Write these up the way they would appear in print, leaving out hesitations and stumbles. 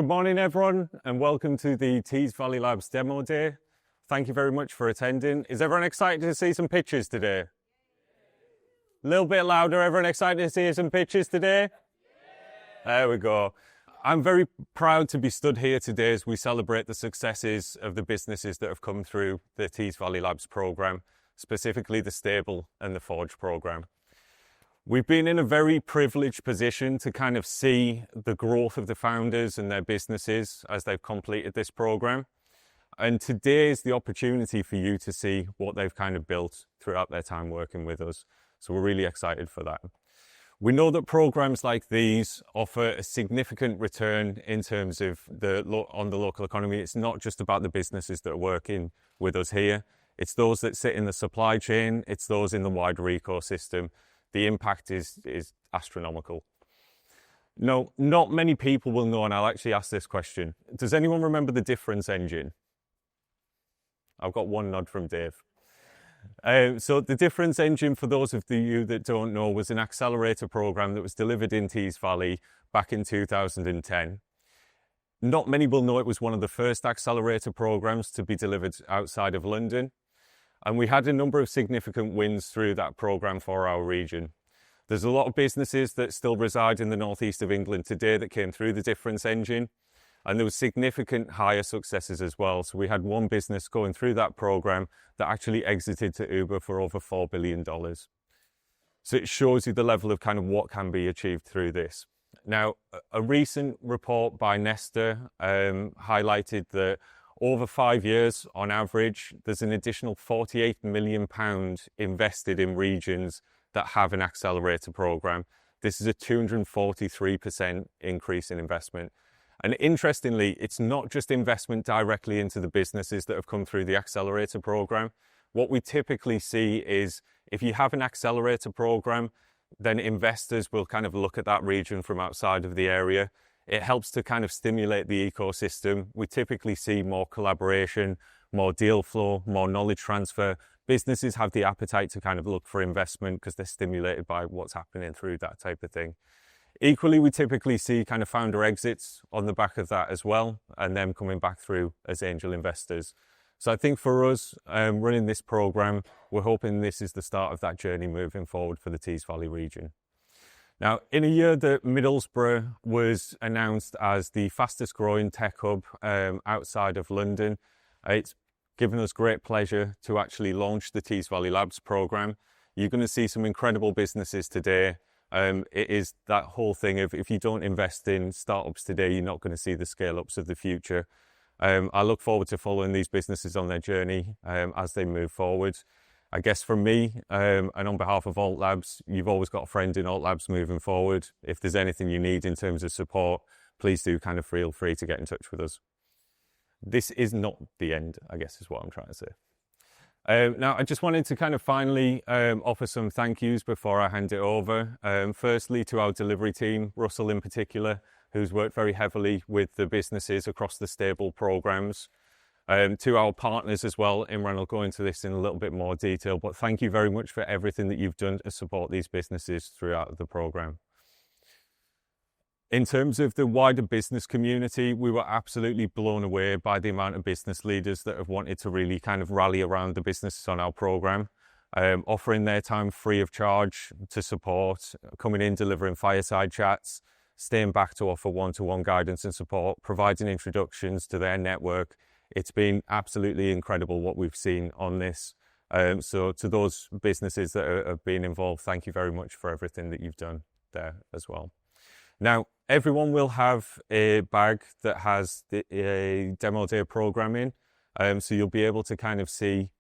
Good morning, everyone, and welcome to the Tees Valley Labs Demo Day. Thank you very much for attending. Is everyone excited to see some pictures today? A little bit louder, everyone excited to see some pictures today? There we go. I'm very proud to be stood here today as we celebrate the successes of the businesses that have come through the Tees Valley Labs program, specifically the Stable and the Forge program. We've been in a very privileged position to kind of see the growth of the founders and their businesses as they've completed this program. And today is the opportunity for you to see what they've kind of built throughout their time working with us. So we're really excited for that. We know that programs like these offer a significant return in terms of on the local economy. It's not just about the businesses that are working with us here. It's those that sit in the supply chain. It's those in the wider ecosystem. The impact is astronomical. No, not many people will know, and I'll actually ask this question. Does anyone remember the difference engine? I've got one nod from Dave. So the difference engine, for those of you that don't know, was an accelerator program that was delivered in Tees Valley back in 2010. Not many will know it was one of the first accelerator programs to be delivered outside of London. And we had a number of significant wins through that program for our region. There's a lot of businesses that still reside in the northeast of England today that came through the difference engine. And there was significant higher successes as well. So we had one business going through that program that actually exited to Uber for over $4 billion. So it shows you the level of kind of what can be achieved through this. Now, a recent report by Nesta highlighted that over 5 years, on average, there's an additional £48 million invested in regions that have an accelerator program. This is a 243% increase in investment. And interestingly, it's not just investment directly into the businesses that have come through the accelerator program. What we typically see is if you have an accelerator program, then investors will kind of look at that region from outside of the area. It helps to kind of stimulate the ecosystem. We typically see more collaboration, more deal flow, more knowledge transfer. Businesses have the appetite to kind of look for investment because they're stimulated by what's happening through that type of thing. Equally, we typically see kind of founder exits on the back of that as well, and them coming back through as angel investors. So I think for us, running this program, we're hoping this is the start of that journey moving forward for the Tees Valley region. Now, in a year that Middlesbrough was announced as the fastest growing tech hub outside of London, it's given us great pleasure to actually launch the Tees Valley Labs program. You're going to see some incredible businesses today. It is that whole thing of if you don't invest in startups today, you're not going to see the scale-ups of the future. I look forward to following these businesses on their journey as they move forward. I guess from me and on behalf of Alt Labs, you've always got a friend in Alt Labs moving forward. If there's anything you need in terms of support, please do kind of feel free to get in touch with us. This is not the end, I guess is what I'm trying to say. Now, I just wanted to kind of finally offer some thank yous before I hand it over. Firstly, to our delivery team, Russell in particular, who's worked very heavily with the businesses across the Stable programs. To our partners as well. Imran will go into this in a little bit more detail, but thank you very much for everything that you've done to support these businesses throughout the program. In terms of the wider business community, we were absolutely blown away by the amount of business leaders that have wanted to really kind of rally around the businesses on our program, offering their time free of charge to support, coming in, delivering fireside chats, staying back to offer one-to-one guidance and support, providing introductions to their network. It's been absolutely incredible what we've seen on this. So to those businesses that have been involved, thank you very much for everything that you've done there as well. Now, everyone will have a bag that has a demo day program in. So you'll be able to kind of see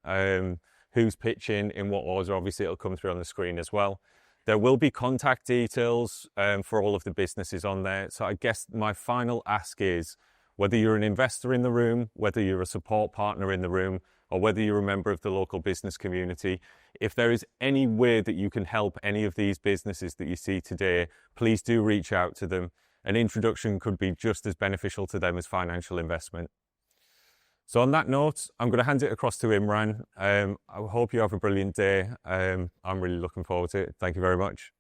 who's pitching in what order. Obviously, it'll come through on the screen as well. There will be contact details for all of the businesses on there. So I guess my final ask is, whether you're an investor in the room, whether you're a support partner in the room, or whether you're a member of the local business community, if there is any way that you can help any of these businesses that you see today, please do reach out to them. An introduction could be just as beneficial to them as financial investment. So on that note, I'm going to hand it across to Imran. I hope you have a brilliant day. I'm really looking forward to it. Thank you very much.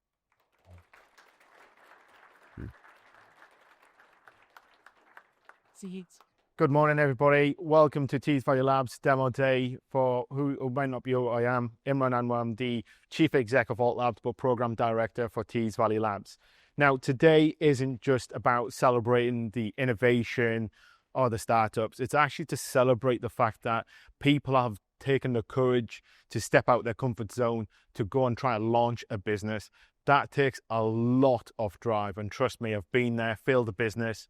Good morning, everybody. Welcome to Tees Value Labs demo day. For who might not be who I am, Imran Anwar. I'm the Chief Exec of Alt Labs, but Program Director for Tees Value Labs. Now, today isn't just about celebrating the innovation or the startups. It's actually to celebrate the fact that people have taken the courage to step out their comfort zone to go and try and launch a business. That takes a lot of drive, and trust me, I've been there, failed a business,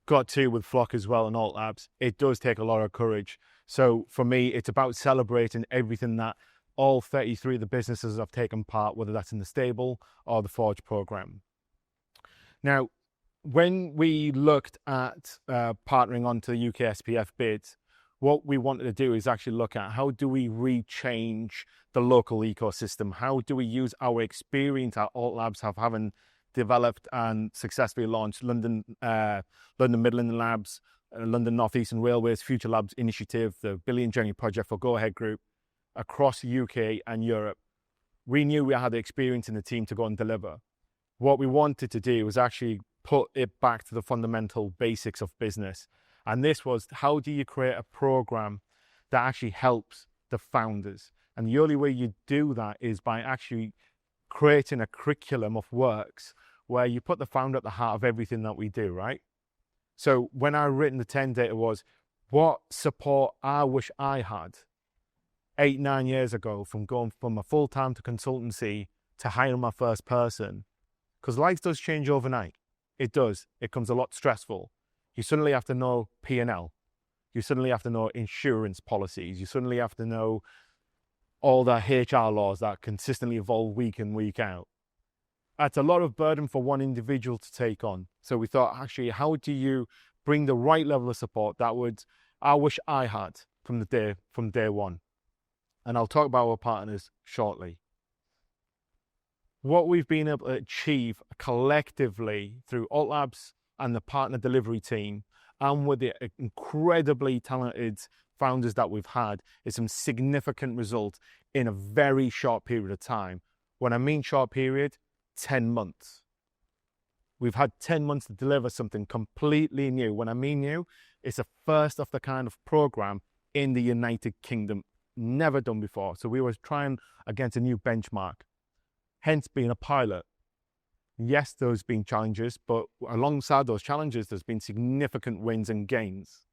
got to with Flock as well and Alt Labs. It does take a lot of courage. So for me, it's about celebrating everything that all 33 of the businesses have taken part, whether that's in the stable or the Forge program. Now, when we looked at partnering onto the UK SPF bids, what we wanted to do is actually look at how do we rechange the local ecosystem? How do we use our experience at Alt Labs of having developed and successfully launched London Midland Labs, London North Eastern Railways Future Labs Initiative, the Billion Journey Project for Go Ahead Group across the UK and Europe. We knew we had the experience in the team to go and deliver. What we wanted to do was actually put it back to the fundamental basics of business. And this was, how do you create a program that actually helps the founders? And the only way you do that is by actually creating a curriculum of works where you put the founder at the heart of everything that we do, right? So when I written the 10 data was, what support I wish I had 8-9 years ago from going from a full-time to consultancy to hiring my first person, because life does change overnight. It does. It becomes a lot stressful. You suddenly have to know P&L. You suddenly have to know insurance policies. You suddenly have to know all the HR laws that consistently evolve week in, week out. That's a lot of burden for one individual to take on. So we thought, actually, how do you bring the right level of support that I wish I had from day one? And I'll talk about our partners shortly. What we've been able to achieve collectively through Alt Labs and the partner delivery team, and with the incredibly talented founders that we've had, is some significant results in a very short period of time. When I mean short period, 10 months. We've had 10 months to deliver something completely new. When I mean new, it's a first of the kind of program in the United Kingdom, never done before. So we were trying against a new benchmark, hence being a pilot. Yes, there's been challenges, but alongside those challenges, there's been significant wins and gains.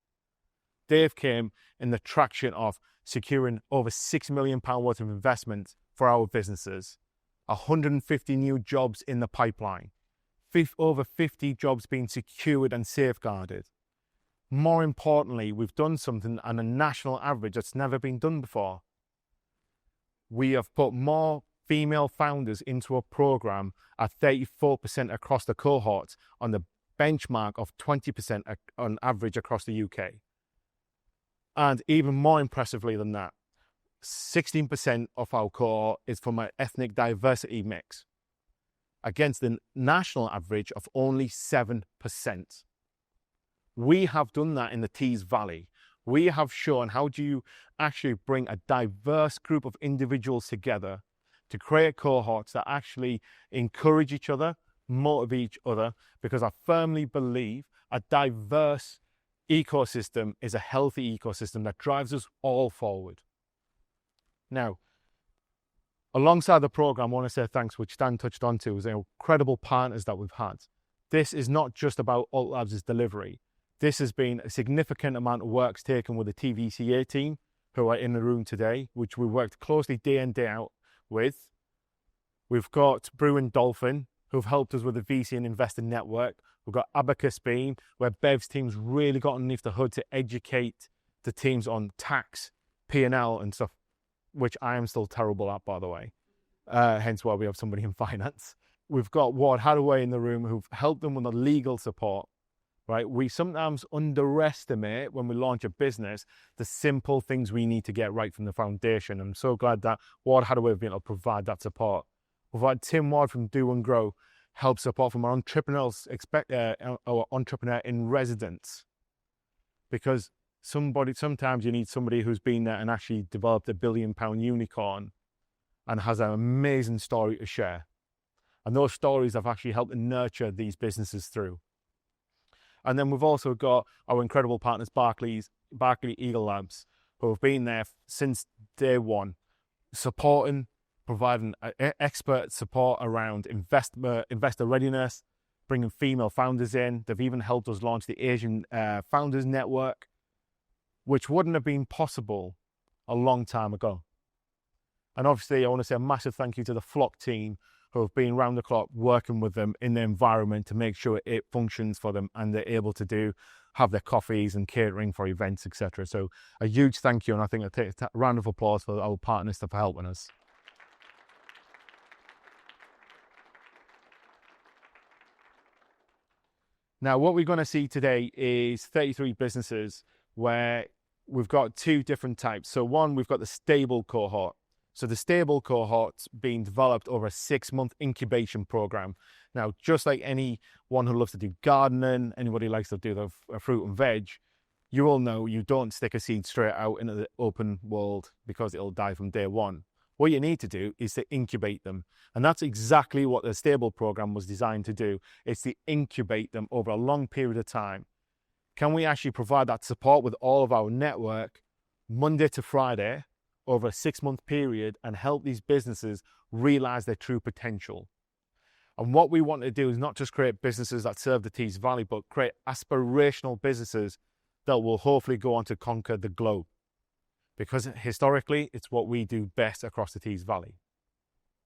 Dave came in the traction of securing over £6 million worth of investment for our businesses, 150 new jobs in the pipeline, over 50 jobs being secured and safeguarded. More importantly, we've done something on a national average that's never been done before. We have put more female founders into a program at 34% across the cohorts on the benchmark of 20% on average across the UK. And even more impressively than that, 16% of our cohort is from an ethnic diversity mix, against the national average of only 7%. We have done that in the Tees Valley. We have shown how do you actually bring a diverse group of individuals together to create cohorts that actually encourage each other, motivate each other, because I firmly believe a diverse ecosystem is a healthy ecosystem that drives us all forward. Now, alongside the program, I want to say thanks, which Dan touched on to, is the incredible partners that we've had. This is not just about Alt Labs' delivery. This has been a significant amount of work taken with the TVCA team, who are in the room today, which we worked closely day in, day out with. We've got Brew and Dolphin, who've helped us with the VC and investor network. We've got Abacus Beam, where Bev's team's really got underneath the hood to educate the teams on tax, P&L and stuff, which I am still terrible at, by the way. Hence why we have somebody in finance. We've got Ward Hadaway in the room who've helped them with the legal support, right? We sometimes underestimate when we launch a business, the simple things we need to get right from the foundation. I'm so glad that Ward Hadaway have been able to provide that support. We've had Tim Ward from Do and Grow help support from our entrepreneurs, our entrepreneur in residence, because sometimes you need somebody who's been there and actually developed £1 billion unicorn and has an amazing story to share. And those stories have actually helped nurture these businesses through. And then we've also got our incredible partners, Barclay Eagle Labs, who have been there since day one, supporting, providing expert support around investor readiness, bringing female founders in. They've even helped us launch the Asian Founders Network, which wouldn't have been possible a long time ago. And obviously, I want to say a massive thank you to the Flock team who have been round the clock working with them in the environment to make sure it functions for them and they're able to have their coffees and catering for events, etc. So a huge thank you, and I think I'll take a round of applause for our partners for helping us. Now, what we're going to see today is 33 businesses where we've got two different types. So one, we've got the stable cohort. So the stable cohort's being developed over a 6-month incubation program. Now, just like anyone who loves to do gardening, anybody who likes to do the fruit and veg, you all know you don't stick a seed straight out into the open world because it'll die from day one. What you need to do is to incubate them. And that's exactly what the stable program was designed to do. It's to incubate them over a long period of time. Can we actually provide that support with all of our network Monday to Friday over a 6-month period and help these businesses realize their true potential? And what we want to do is not just create businesses that serve the Tees Valley, but create aspirational businesses that will hopefully go on to conquer the globe. Because historically, it's what we do best across the Tees Valley.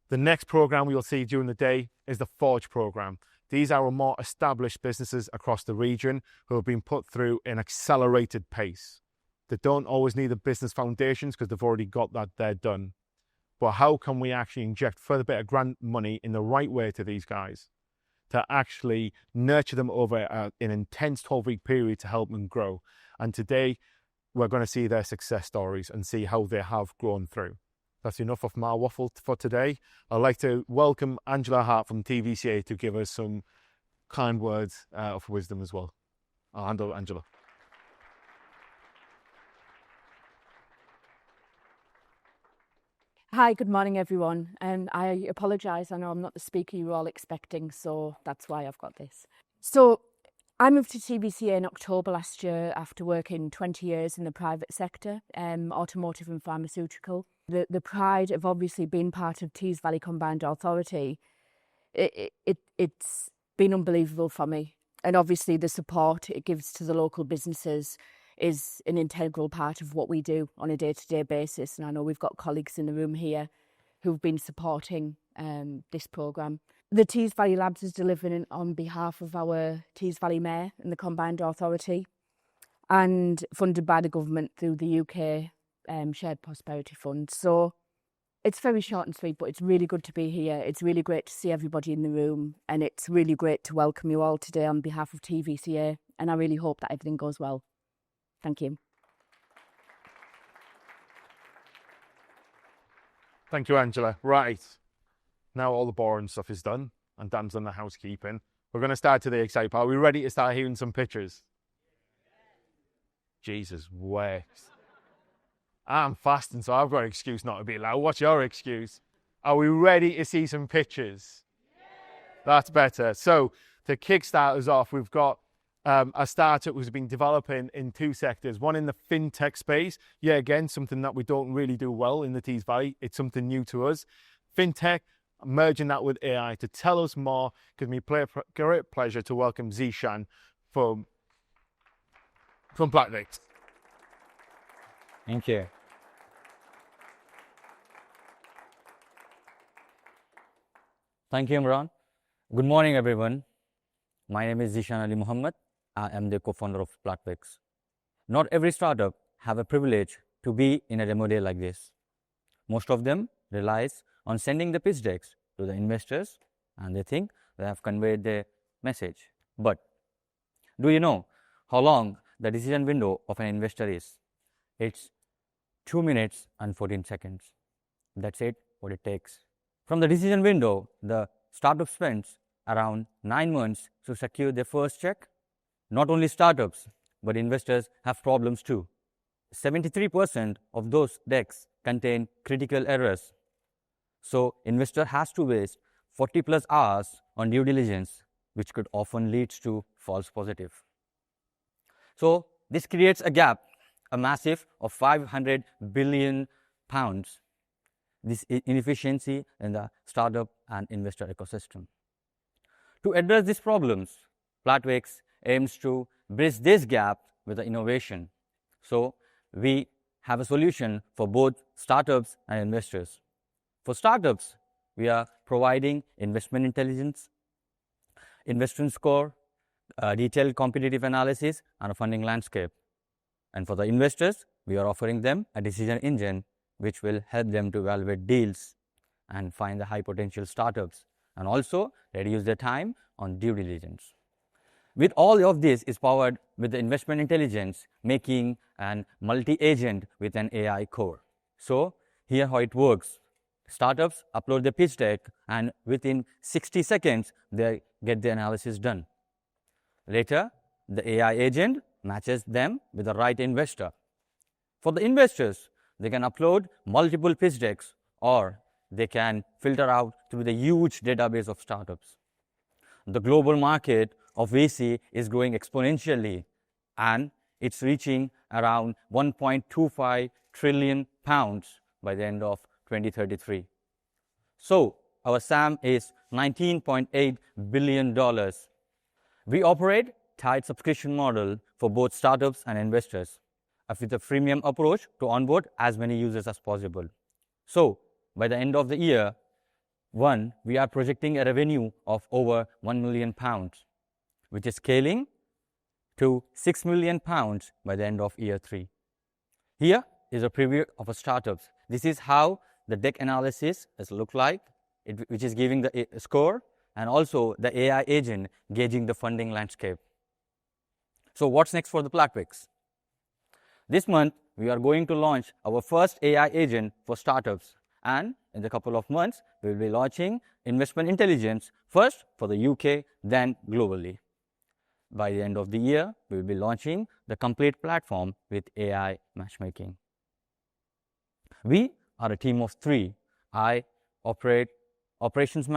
The next program we will see during the day is the Forge program. These are our more established businesses across the region who have been put through an accelerated pace. They don't always need the business foundations because they've already got that there done. But how can we actually inject further bit of grant money in the right way to these guys to actually nurture them over an intense 12-week period to help them grow? And today, we're going to see their success stories and see how they have grown through. That's enough of my waffle for today. I'd like to welcome Angela Hart from TVCA to give us some kind words of wisdom as well. I'll hand over Angela. Hi, good morning, everyone. I apologise. I know I'm not the speaker you were all expecting, so that's why I've got this. So I moved to TVCA in October last year after working 20 years in the private sector, automotive and pharmaceutical. The pride of obviously being part of Tees Valley Combined Authority, it's been unbelievable for me. And obviously the support it gives to the local businesses is an integral part of what we do on a day-to-day basis. And I know we've got colleagues in the room here who've been supporting this programme. The Tees Valley Labs is delivering on behalf of our Tees Valley Mayor and the Combined Authority and funded by the government through the UK Shared Prosperity Fund. So it's very short and sweet, but it's really good to be here. It's really great to see everybody in the room, and it's really great to welcome you all today on behalf of TVCA, and I really hope that everything goes well. Thank you. Thank you, Angela. Right. Now all the boring stuff is done and Dan's done the housekeeping. We're going to start today excited. Are we ready to start hearing some pictures? Jesus, wait. I'm fasting, so I've got an excuse not to be loud. What's your excuse? Are we ready to see some pictures? That's better. So to kickstart us off, we've got a startup who's been developing in two sectors. One in the fintech space. Yeah, again, something that we don't really do well in the Tees Valley. It's something new to us. Fintech, merging that with AI. To tell us more, gives me great pleasure to welcome Zishan from Blackvix. Thank you. Thank you, Imran. Good morning, everyone. My name is Zishan Ali Muhammad. I am the co-founder of Blackvix. Not every startup have a privilege to be in a demo day like this. Most of them relies on sending the pitch decks to the investors, and they think they have conveyed their message. But do you know how long the decision window of an investor is? It's 2 minutes and 14 seconds. That's it, what it takes. From the decision window, the startup spends around 9 months to secure their first check. Not only startups, but investors have problems too. 73% of those decks contain critical errors. So investor has to waste 40+ hours on due diligence, which could often lead to false positive. So this creates a gap, a massive of 500 billion pounds, this inefficiency in the startup and investor ecosystem. To address these problems, Platwix aims to bridge this gap with the innovation. So we have a solution for both startups and investors. For startups, we are providing investment intelligence, investment score, detailed competitive analysis, and a funding landscape. And for the investors, we are offering them a decision engine which will help them to evaluate deals and find the high potential startups, and also reduce their time on due diligence. With all of this is powered with the investment intelligence, making an multi-agent with an AI core. So here how it works. Startups upload the pitch deck, and within 60 seconds, they get the analysis done. Later, the AI agent matches them with the right investor. For the investors, they can upload multiple pitch decks, or they can filter out through the huge database of startups. The global market of VC is growing exponentially, and it's reaching around 1.25 trillion pounds by the end of 2033. So our SAM is $19.8 billion. We operate tied subscription model for both startups and investors, with a freemium approach to onboard as many users as possible. So by the end of the year one, we are projecting a revenue of over £1 million, which is scaling to £6 million by the end of year 3. Here is a preview of a startup. This is how the deck analysis has looked like, which is giving the score, and also the AI agent gauging the funding landscape. So what's next for the Platwix? This month, we are going to launch our first AI agent for startups, and in a couple of months, we will be launching investment intelligence first for the UK, then globally. By the end of the year, we will be launching the complete platform with AI matchmaking. We are a team of 3. I operate operations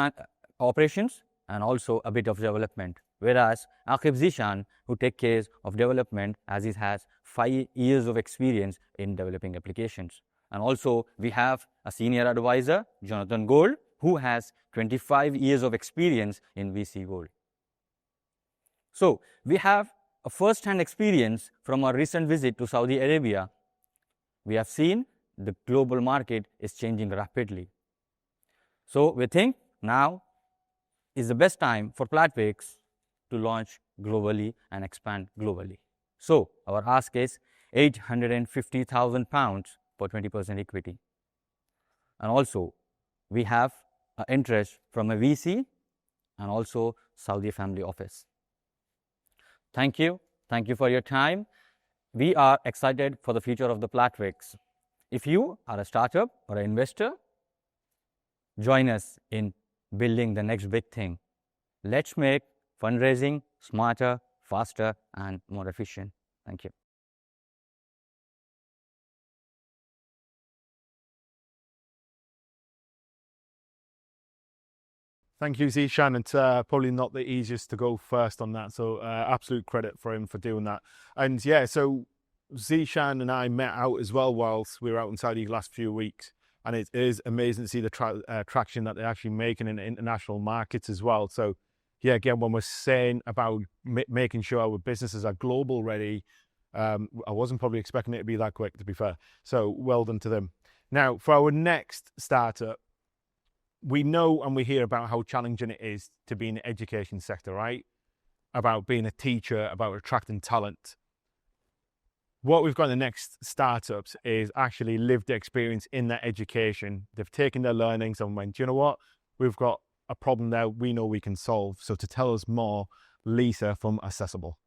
and also a bit of development, whereas Aqib Zishan, who takes care of development, as he has 5 years of experience in developing applications. And also we have a senior advisor, Jonathan Gold, who has 25 years of experience in VC world. So we have a first-hand experience from our recent visit to Saudi Arabia. We have seen the global market is changing rapidly. So we think now is the best time for Platwix to launch globally and expand globally. So our ask is £850,000 for 20% equity. And also we have an interest from a VC and also Saudi family office. Thank you. Thank you for your time. We are excited for the future of the Platwix. If you are a startup or an investor, join us in building the next big thing. Let's make fundraising smarter, faster, and more efficient. Thank you. Thank you, Zishan. It's probably not the easiest to go first on that, so absolute credit for him for doing that. And yeah, so Zishan and I met out as well whilst we were out in Saudi the last few weeks, and it is amazing to see the traction that they're actually making in international markets as well. So yeah, again, when we're saying about making sure our businesses are global ready, I wasn't probably expecting it to be that quick, to be fair. So well done to them. Now, for our next startup, we know and we hear about how challenging it is to be in the education sector, right? About being a teacher, about attracting talent. What we've got in the next startups is actually lived experience in that education. They've taken their learnings and went, do you know what? We've got a problem there we know we can solve. So to tell us more, Lisa from Accessible.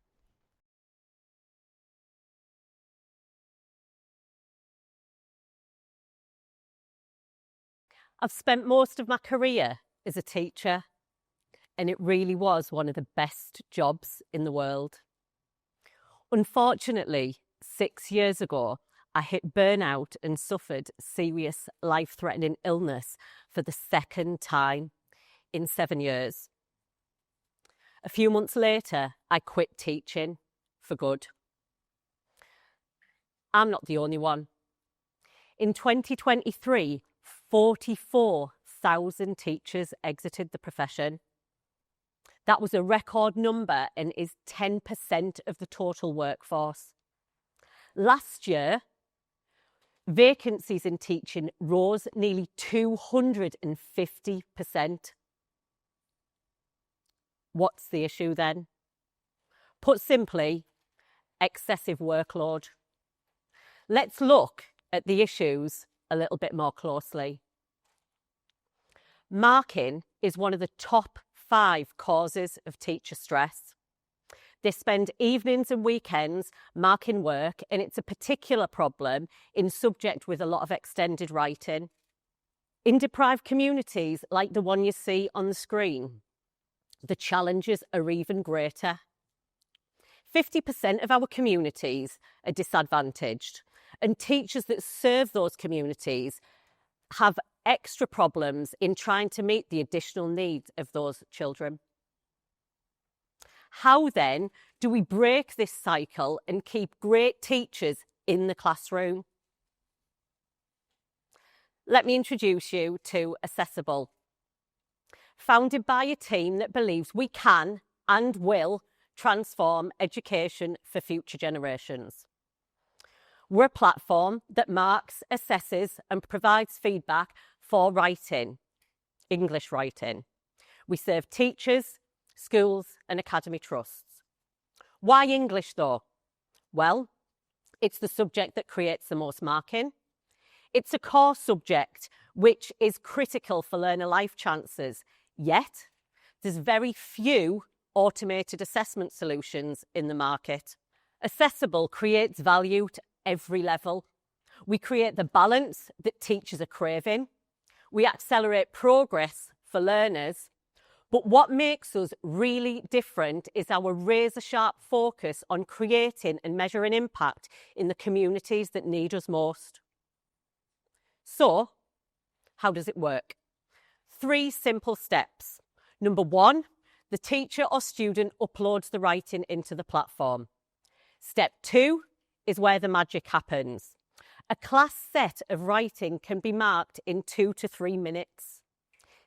I've spent most of my career as a teacher, and it really was one of the best jobs in the world. Unfortunately, 6 years ago, I hit burnout and suffered serious life-threatening illness for the second time in 7 years. A few months later, I quit teaching for good. I'm not the only one. In 2023, 44,000 teachers exited the profession. That was a record number and is 10% of the total workforce. Last year, vacancies in teaching rose nearly 250%. What's the issue then? Put simply, excessive workload. Let's look at the issues a little bit more closely. Marking is one of the top 5 causes of teacher stress. They spend evenings and weekends marking work, and it's a particular problem in subject with a lot of extended writing. In deprived communities like the one you see on the screen, the challenges are even greater. 50% of our communities are disadvantaged, and teachers that serve those communities have extra problems in trying to meet the additional needs of those children. How then do we break this cycle and keep great teachers in the classroom? Let me introduce you to Accessible. Founded by a team that believes we can and will transform education for future generations. We're a platform that marks, assesses and provides feedback for writing, English writing. We serve teachers, schools and academy trusts. Why English though? Well, it's the subject that creates the most marking. It's a core subject which is critical for learner life chances, yet there's very few automated assessment solutions in the market. Accessible creates value to every level. We create the balance that teachers are craving. We accelerate progress for learners. But what makes us really different is our razor-sharp focus on creating and measuring impact in the communities that need us most. So, how does it work? 3 simple steps. Number 1, the teacher or student uploads the writing into the platform. Step 2 is where the magic happens. A class set of writing can be marked in 2 to 3 minutes,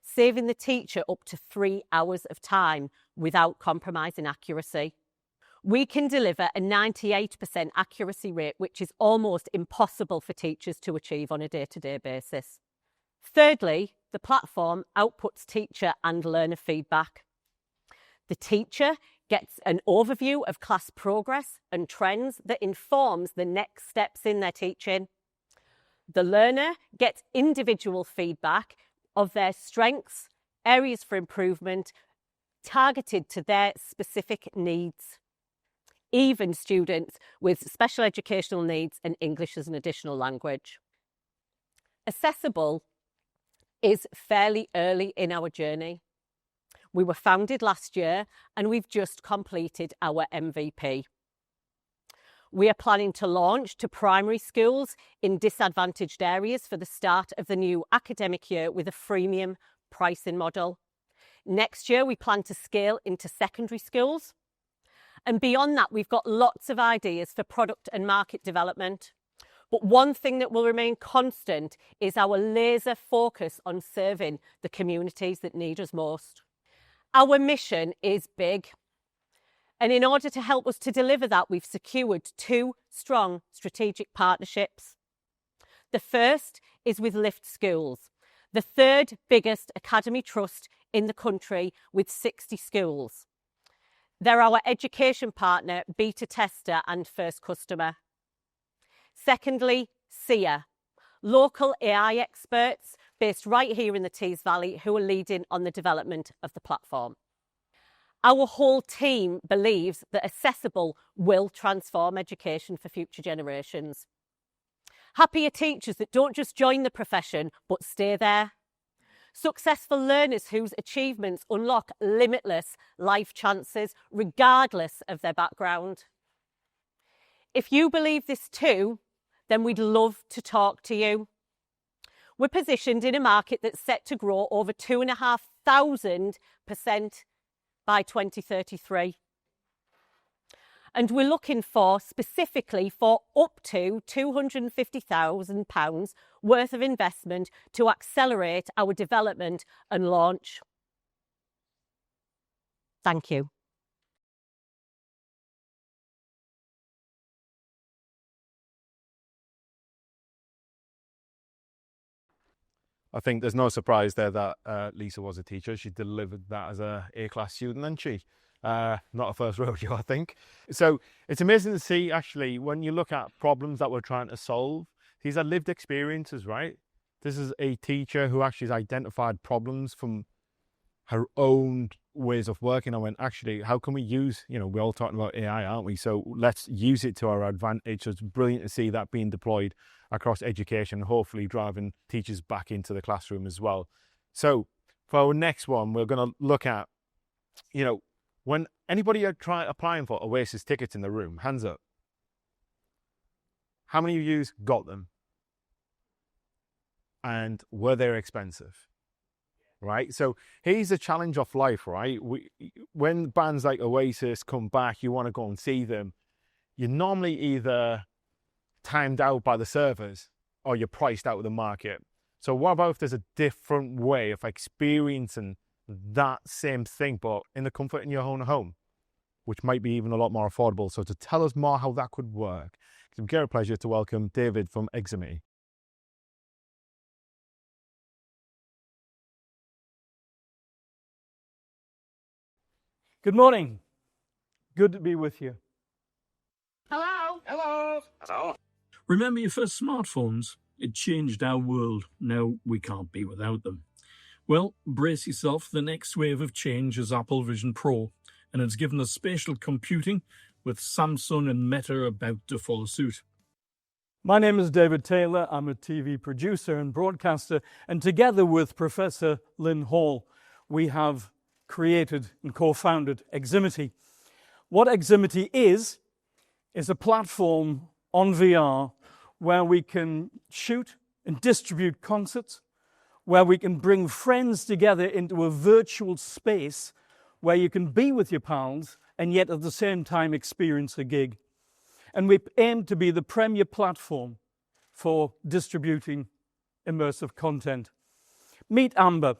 saving the teacher up to 3 hours of time without compromising accuracy. We can deliver a 98% accuracy rate, which is almost impossible for teachers to achieve on a day-to-day basis. Thirdly, the platform outputs teacher and learner feedback. The teacher gets an overview of class progress and trends that informs the next steps in their teaching. The learner gets individual feedback of their strengths, areas for improvement, targeted to their specific needs. Even students with special educational needs and English as an additional language. Accessible is fairly early in our journey. We were founded last year and we've just completed our MVP. We are planning to launch to primary schools in disadvantaged areas for the start of the new academic year with a freemium pricing model. Next year, we plan to scale into secondary schools. And beyond that, we've got lots of ideas for product and market development. But one thing that will remain constant is our laser focus on serving the communities that need us most. Our mission is big. And in order to help us to deliver that, we've secured 2 strong strategic partnerships. The first is with Lift Schools, the 3rd biggest academy trust in the country with 60 schools. They're our education partner, beta tester and first customer. Secondly, SIA, local AI experts based right here in the Tees Valley who are leading on the development of the platform. Our whole team believes that Accessible will transform education for future generations. Happier teachers that don't just join the profession, but stay there. Successful learners whose achievements unlock limitless life chances, regardless of their background. If you believe this too, then we'd love to talk to you. We're positioned in a market that's set to grow over 2,500% by 2033. And we're looking for specifically for up to £250,000 worth of investment to accelerate our development and launch. Thank you. I think there's no surprise there that Lisa was a teacher. She delivered that as a A-class student, didn't she? Not a first rodeo, I think. So it's amazing to see, actually, when you look at problems that we're trying to solve, these are lived experiences, right? This is a teacher who actually has identified problems from her own ways of working and went, actually, how can we use, you know, we're all talking about AI, aren't we? So let's use it to our advantage. So it's brilliant to see that being deployed across education, hopefully driving teachers back into the classroom as well. So for our next one, we're going to look at, you know, when anybody are applying for Oasis tickets in the room, hands up. How many of you got them? And were they expensive? Right? So here's the challenge of life, right? When bands like Oasis come back, you want to go and see them, you're normally either timed out by the servers or you're priced out of the market. So what about if there's a different way of experiencing that same thing, but in the comfort in your own home, which might be even a lot more affordable? So to tell us more how that could work, it's a great pleasure to welcome David from Exime. Good morning. Good to be with you. Hello. Hello. Hello. Remember your first smartphones? It changed our world. Now we can't be without them. Well, brace yourself. The next wave of change is Apple Vision Pro, and it's given us spatial computing with Samsung and Meta about to follow suit. My name is David Taylor. I'm a TV producer and broadcaster, and together with Professor Lynn Hall, we have created and co-founded Eximity. What Eximity is a platform on VR where we can shoot and distribute concerts, where we can bring friends together into a virtual space where you can be with your pals and yet at the same time experience a gig. And we aim to be the premier platform for distributing immersive content. Meet Amber.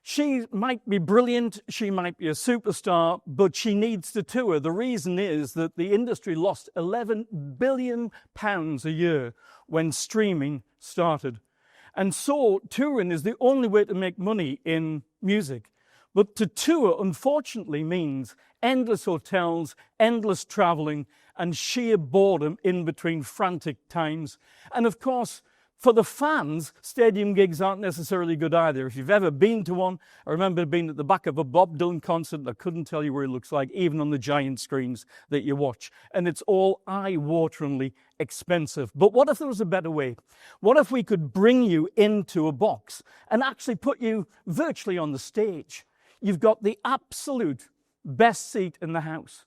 She might be brilliant, she might be a superstar, but she needs to tour. The reason is that the industry lost £11 billion a year when streaming started. And so touring is the only way to make money in music. But to tour, unfortunately, means endless hotels, endless traveling, and sheer boredom in between frantic times. And of course, for the fans, stadium gigs aren't necessarily good either. If you've ever been to one, I remember being at the back of a Bob Dylan concert and I couldn't tell you where he looks like, even on the giant screens that you watch. And it's all eye-wateringly expensive. But what if there was a better way? What if we could bring you into a box and actually put you virtually on the stage? You've got the absolute best seat in the house,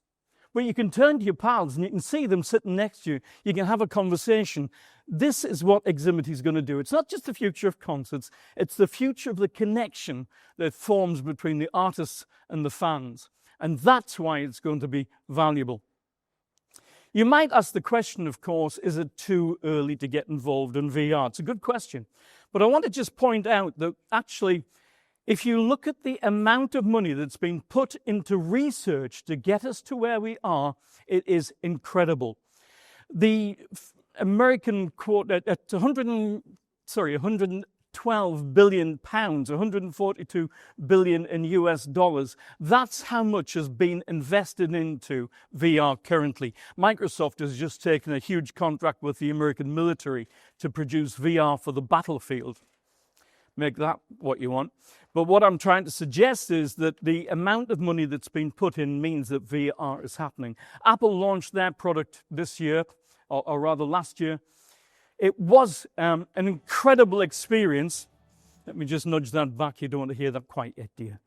where you can turn to your pals and you can see them sitting next to you. You can have a conversation. This is what Eximity is going to do. It's not just the future of concerts, it's the future of the connection that forms between the artists and the fans. And that's why it's going to be valuable. You might ask the question, of course, is it too early to get involved in VR? It's a good question. But I want to just point out that actually, if you look at the amount of money that's been put into research to get us to where we are, it is incredible. The American quote at 112 billion pounds, 142 billion in US dollars. That's how much has been invested into VR currently. Microsoft has just taken a huge contract with the American military to produce VR for the battlefield. Make that what you want. But what I'm trying to suggest is that the amount of money that's been put in means that VR is happening. Apple launched their product this year, or rather last year. It was an incredible experience. Let me just nudge that back. You don't want to hear that quite yet, dear.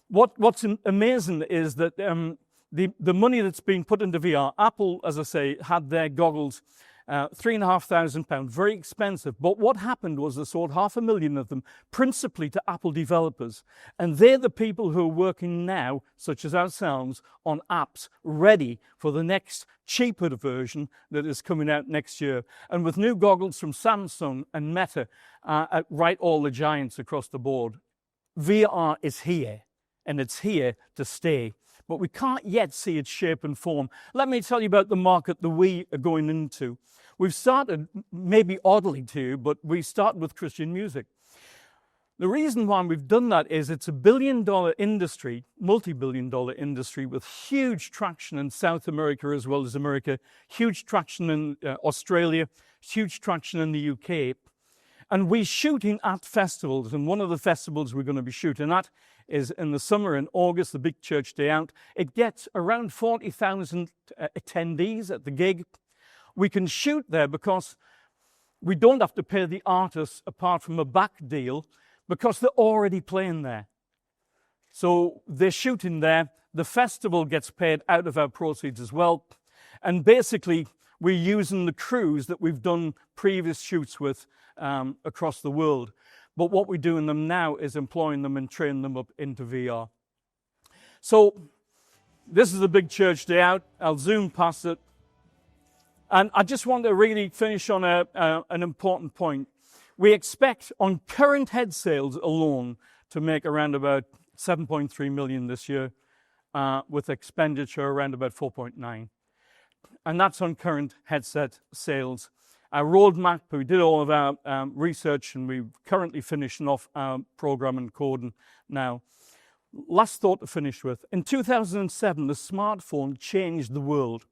What's amazing is that the money that's been put into VR, Apple, as I say, had their goggles £3,500, very expensive. But what happened was they sold 500,000 of them, principally to Apple developers. And they're the people who are working now, such as ourselves, on apps ready for the next cheaper version that is coming out next year. And with new goggles from Samsung and Meta, right, all the giants across the board, VR is here, and it's here to stay. But we can't yet see its shape and form. Let me tell you about the market that we are going into. We've started, maybe oddly to you, but we started with Christian music. The reason why we've done that is it's a billion-dollar industry, multi-billion-dollar industry with huge traction in South America as well as America, huge traction in Australia, huge traction in the UK. And we're shooting at festivals, and one of the festivals we're going to be shooting at is in the summer in August, the big church day out. It gets around 40,000 attendees at the gig. We can shoot there because we don't have to pay the artists apart from a back deal because they're already playing there. So they're shooting there. The festival gets paid out of our proceeds as well. And basically, we're using the crews that we've done previous shoots with across the world. But what we're doing them now is employing them and training them up into VR. So this is a big church day out. I'll zoom past it. And I just want to really finish on an important point. We expect on current head sales alone to make around about 7.3 million this year, with expenditure around about 4.9. And that's on current headset sales. Our roadmap, we did all of our research, and we're currently finishing off our program and coding now. Last thought to finish with. In 2007, the smartphone changed the world,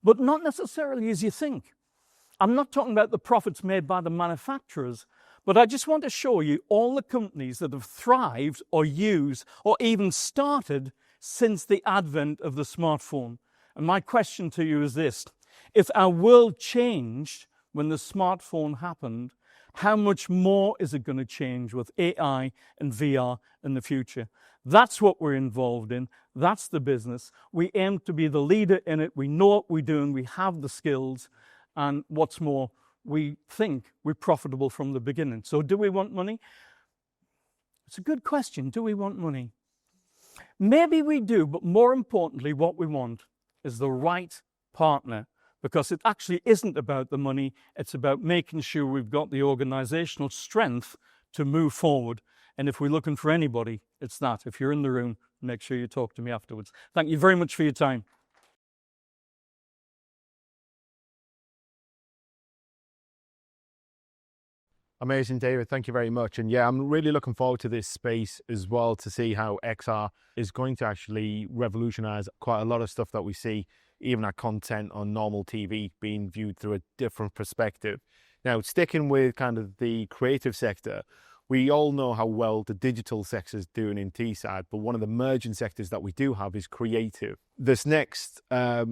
but not necessarily as you think. I'm not talking about the profits made by the manufacturers, but I just want to show you all the companies that have thrived or used or even started since the advent of the smartphone. And my question to you is this: if our world changed when the smartphone happened, how much more is it going to change with AI and VR in the future? That's what we're involved in. That's the business. We aim to be the leader in it. We know what we're doing. We have the skills. And what's more, we think we're profitable from the beginning. So do we want money? It's a good question. Do we want money? Maybe we do, but more importantly, what we want is the right partner, because it actually isn't about the money. It's about making sure we've got the organizational strength to move forward. And if we're looking for anybody, it's that. If you're in the room, make sure you talk to me afterwards. Thank you very much for your time. Amazing, David. Thank you very much. And yeah, I'm really looking forward to this space as well, to see how XR is going to actually revolutionize quite a lot of stuff that we see, even our content on normal TV being viewed through a different perspective. Now, sticking with kind of the creative sector, we all know how well the digital sector is doing in Teesside, but one of the emerging sectors that we do have is creative. This next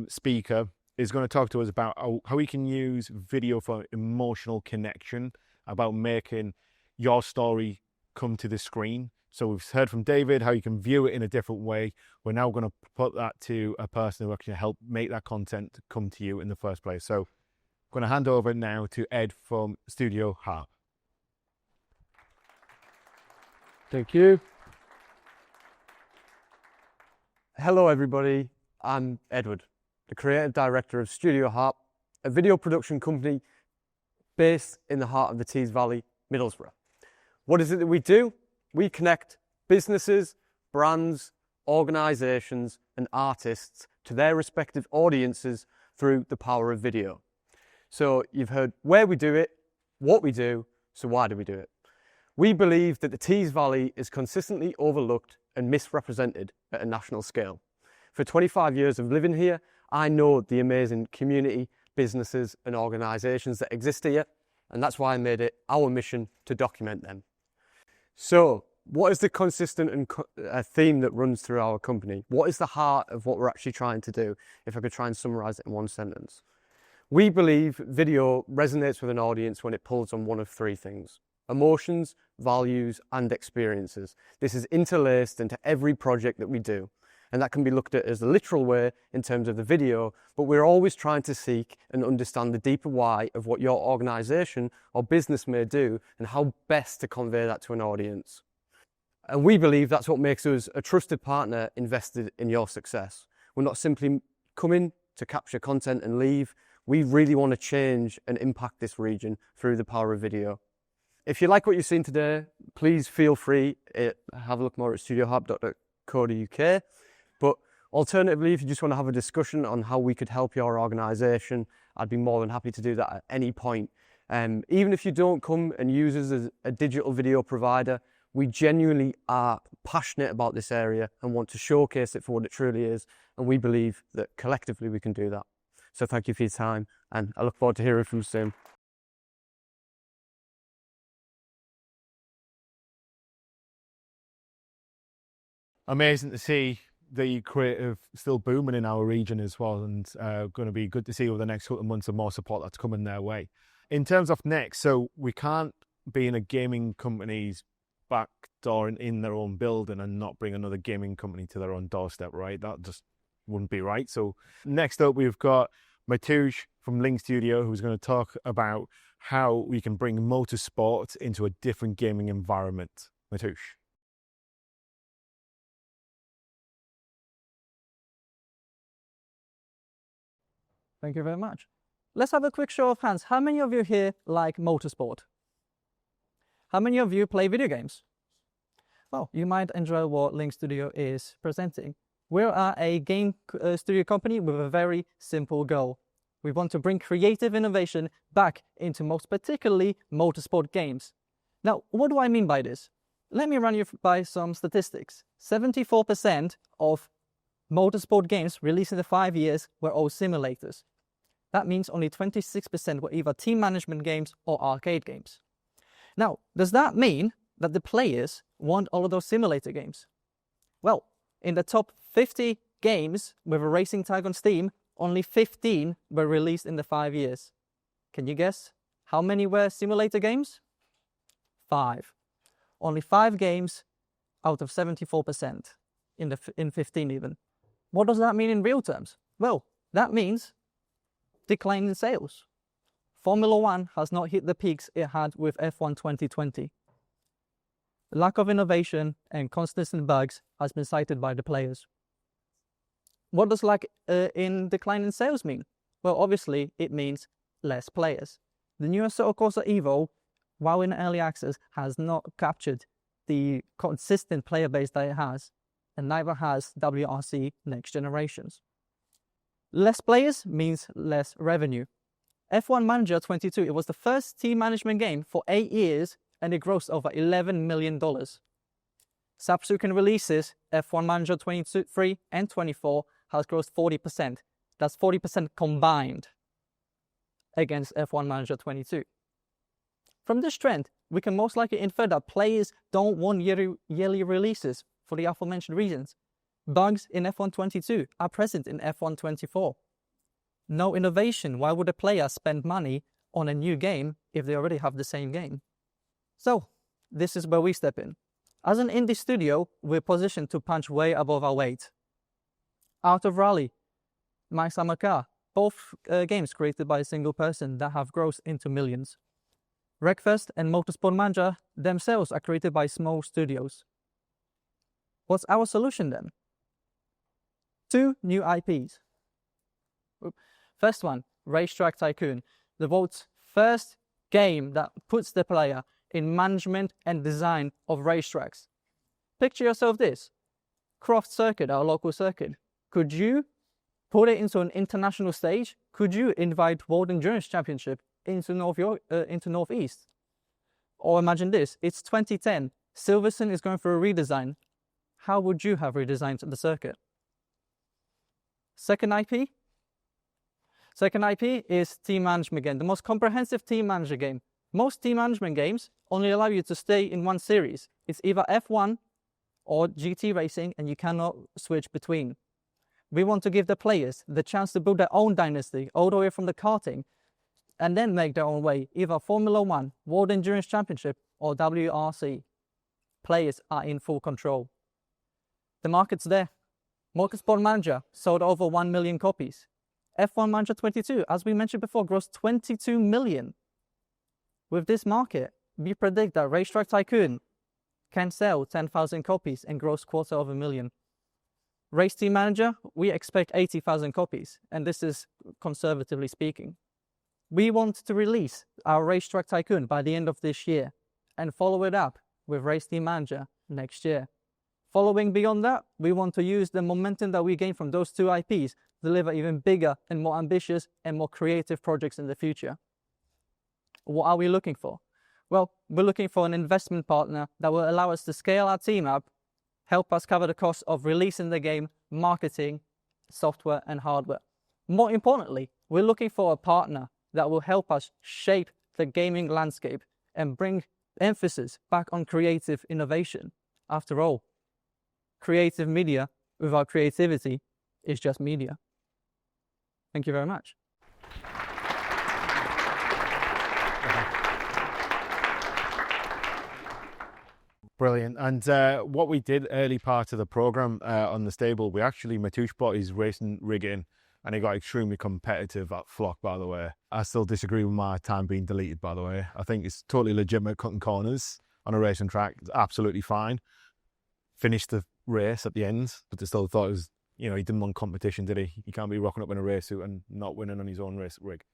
speaker is going to talk to us about how we can use video for emotional connection, about making your story come to the screen. So we've heard from David how you can view it in a different way. We're now going to put that to a person who actually help make that content come to you in the first place. So I'm going to hand over now to Ed from Studio Hart. Thank you. Hello everybody, I'm Edward, the creative director of Studio Hart, a video production company based in the heart of the Tees Valley, Middlesbrough. What is it that we do? We connect businesses, brands, organisations and artists to their respective audiences through the power of video. So you've heard where we do it, what we do, so why do we do it? We believe that the Tees Valley is consistently overlooked and misrepresented at a national scale. For 25 years of living here, I know the amazing community, businesses and organisations that exist here, and that's why I made it our mission to document them. So, what is the consistent theme that runs through our company? What is the heart of what we're actually trying to do, if I could try and summarise it in one sentence? We believe video resonates with an audience when it pulls on one of three things: emotions, values and experiences. This is interlaced into every project that we do. And that can be looked at as a literal way in terms of the video, but we're always trying to seek and understand the deeper why of what your organisation or business may do and how best to convey that to an audience. And we believe that's what makes us a trusted partner invested in your success. We're not simply coming to capture content and leave. We really want to change and impact this region through the power of video. If you like what you've seen today, please feel free to have a look more at studioharp.co.uk. But alternatively, if you just want to have a discussion on how we could help your organisation, I'd be more than happy to do that at any point. Even if you don't come and use us as a digital video provider, we genuinely are passionate about this area and want to showcase it for what it truly is. And we believe that collectively we can do that. So thank you for your time, and I look forward to hearing from you soon. Amazing to see the creative still booming in our region as well, and going to be good to see over the next couple of months and more support that's coming their way. In terms of next, so we can't be in a gaming company's back door in their own building and not bring another gaming company to their own doorstep, right? That just wouldn't be right. So next up, we've got Matoush from Link Studio, who's going to talk about how we can bring motorsport into a different gaming environment. Matoush. Thank you very much. Let's have a quick show of hands. How many of you here like motorsport? How many of you play video games? Well, you might enjoy what Link Studio is presenting. We are a game studio company with a very simple goal. We want to bring creative innovation back into most particularly motorsport games. Now, what do I mean by this? Let me run you by some statistics. 74% of motorsport games released in the 5 years were all simulators. That means only 26% were either team management games or arcade games. Now, does that mean that the players want all of those simulator games? Well, in the top 50 games with a racing tag on Steam, only 15 were released in the 5 years. Can you guess how many were simulator games? 5. Only 5 games out of 74% in 15 even. What does that mean in real terms? Well, that means decline in sales. Formula One has not hit the peaks it had with F1 2020. The lack of innovation and constant bugs has been cited by the players. What does in decline in sales mean? Well, obviously it means less players. The new Assetto Corsa Evo, while in early access, has not captured the consistent player base that it has, and neither has WRC Next Generations. Less players means less revenue. F1 Manager 22, it was the first team management game for 8 years, and it grossed over $11 million. Subsequent releases, F1 Manager 23 and 24, has grossed 40%. That's 40% combined against F1 Manager 22. From this trend, we can most likely infer that players don't want yearly releases for the aforementioned reasons. Bugs in F1 22 are present in F1 24. No innovation. Why would a player spend money on a new game if they already have the same game? So, this is where we step in. As an indie studio, we're positioned to punch way above our weight. Out of Rally, My Summer Car, both games created by a single person that have grossed into millions. Wreckfest and Motorsport Manager themselves are created by small studios. What's our solution then? 2 new IPs. First one, Racetrack Tycoon, the world's first game that puts the player in management and design of racetracks. Picture yourself this, Croft Circuit, our local circuit. Could you put it into an international stage? Could you invite World Endurance Championship into Northeast? Or imagine this, it's 2010, Silverstone is going for a redesign. How would you have redesigned the circuit? Second IP? Second IP is team management game, the most comprehensive team manager game. Most team management games only allow you to stay in one series. It's either F1 or GT racing, and you cannot switch between. We want to give the players the chance to build their own dynasty all the way from the karting and then make their own way, either Formula One, World Endurance Championship or WRC. Players are in full control. The market's there. Motorsport Manager sold over 1 million copies. F1 Manager 22, as we mentioned before, grossed 22 million. With this market, we predict that Racetrack Tycoon can sell 10,000 copies and gross $250,000. Race Team Manager, we expect 80,000 copies, and this is conservatively speaking. We want to release our Racetrack Tycoon by the end of this year and follow it up with Race Team Manager next year. Following beyond that, we want to use the momentum that we gain from those two IPs to deliver even bigger and more ambitious and more creative projects in the future. What are we looking for? Well, we're looking for an investment partner that will allow us to scale our team up, help us cover the cost of releasing the game, marketing, software and hardware. More importantly, we're looking for a partner that will help us shape the gaming landscape and bring emphasis back on creative innovation. After all, creative media without creativity is just media. Thank you very much. Brilliant. And what we did early part of the program on the stable, Matoush brought his racing rig in and he got extremely competitive at Flock, by the way. I still disagree with my time being deleted, by the way. I think it's totally legitimate cutting corners on a racing track. It's absolutely fine. Finished the race at the end, but they still thought it was, he didn't want competition, did he? He can't be rocking up in a race suit and not winning on his own race rig.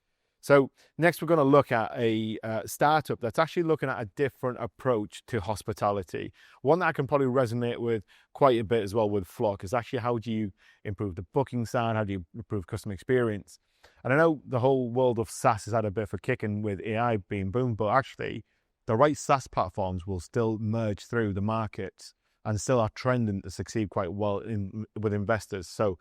So next we're going to look at a startup that's actually looking at a different approach to hospitality. One that I can probably resonate with quite a bit as well with Flock is actually how do you improve the booking side, how do you improve customer experience? And I know the whole world of SaaS has had a bit of a kicking with AI being boom, but actually the right SaaS platforms will still merge through the markets and still are trending to succeed quite well with investors. So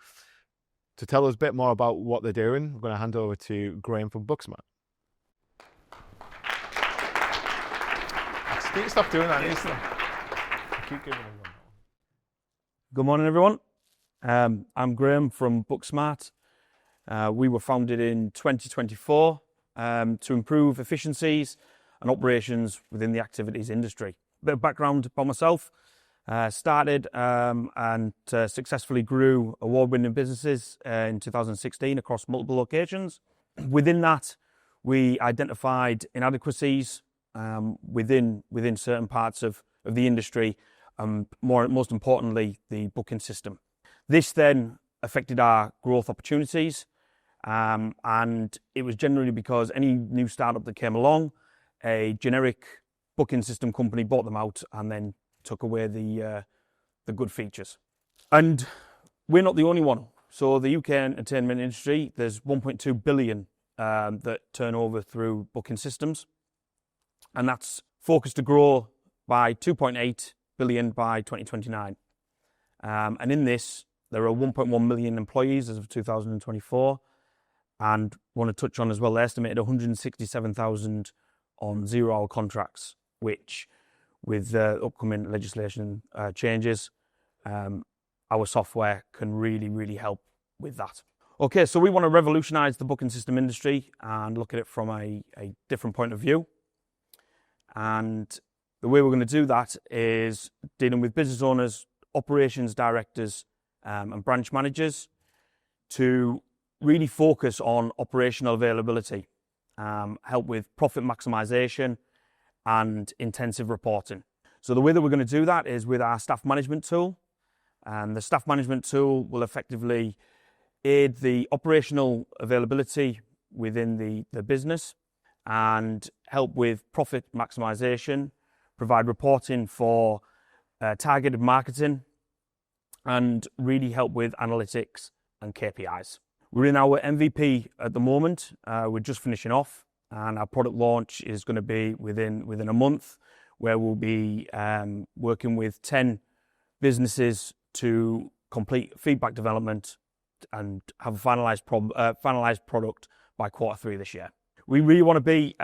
to tell us a bit more about what they're doing, we're going to hand over to Graham from Booksmart. Stop doing that. Keep giving them one. Good morning, everyone. I'm Graham from Booksmart. We were founded in 2024 to improve efficiencies and operations within the activities industry. A bit of background about myself. Started and successfully grew award-winning businesses in 2016 across multiple locations. Within that, we identified inadequacies within certain parts of the industry, most importantly, the booking system. This then affected our growth opportunities, and it was generally because any new startup that came along, a generic booking system company bought them out and then took away the good features. And we're not the only one. So the UK entertainment industry, there's 1.2 billion that turn over through booking systems. And that's focused to grow by 2.8 billion by 2029. And in this, there are 1.1 million employees as of 2024. And want to touch on as well, the estimated 167,000 on 0-hour contracts, which with upcoming legislation changes, our software can really help with that. Okay, so we want to revolutionise the booking system industry and look at it from a different point of view. And the way we're going to do that is dealing with business owners, operations directors, and branch managers to really focus on operational availability, help with profit maximisation, and intensive reporting. So the way that we're going to do that is with our staff management tool. And the staff management tool will effectively aid the operational availability within the business and help with profit maximisation, provide reporting for targeted marketing, and really help with analytics and KPIs. We're in our MVP at the moment. We're just finishing off. And our product launch is going to be within a month, where we'll be working with 10 businesses to complete feedback development and have a finalised product by Q3 this year. We really want to be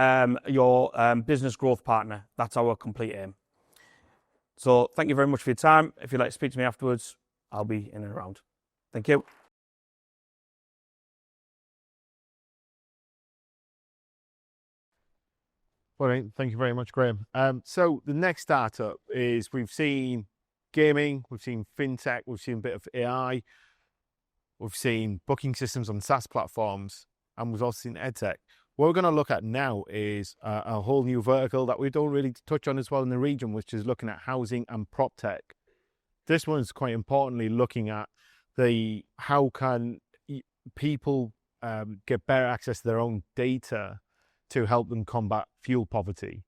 your business growth partner. That's our complete aim. So thank you very much for your time. If you'd like to speak to me afterwards, I'll be in and around. Thank you. Brilliant. Thank you very much, Graham. So the next startup is, we've seen gaming, we've seen fintech, we've seen a bit of AI. we've seen booking systems on SaaS platforms, and we've also seen EdTech. What we're going to look at now is a whole new vertical that we don't really touch on as well in the region, which is looking at housing and prop tech. This one's quite importantly looking at how can people get better access to their own data to help them combat fuel poverty.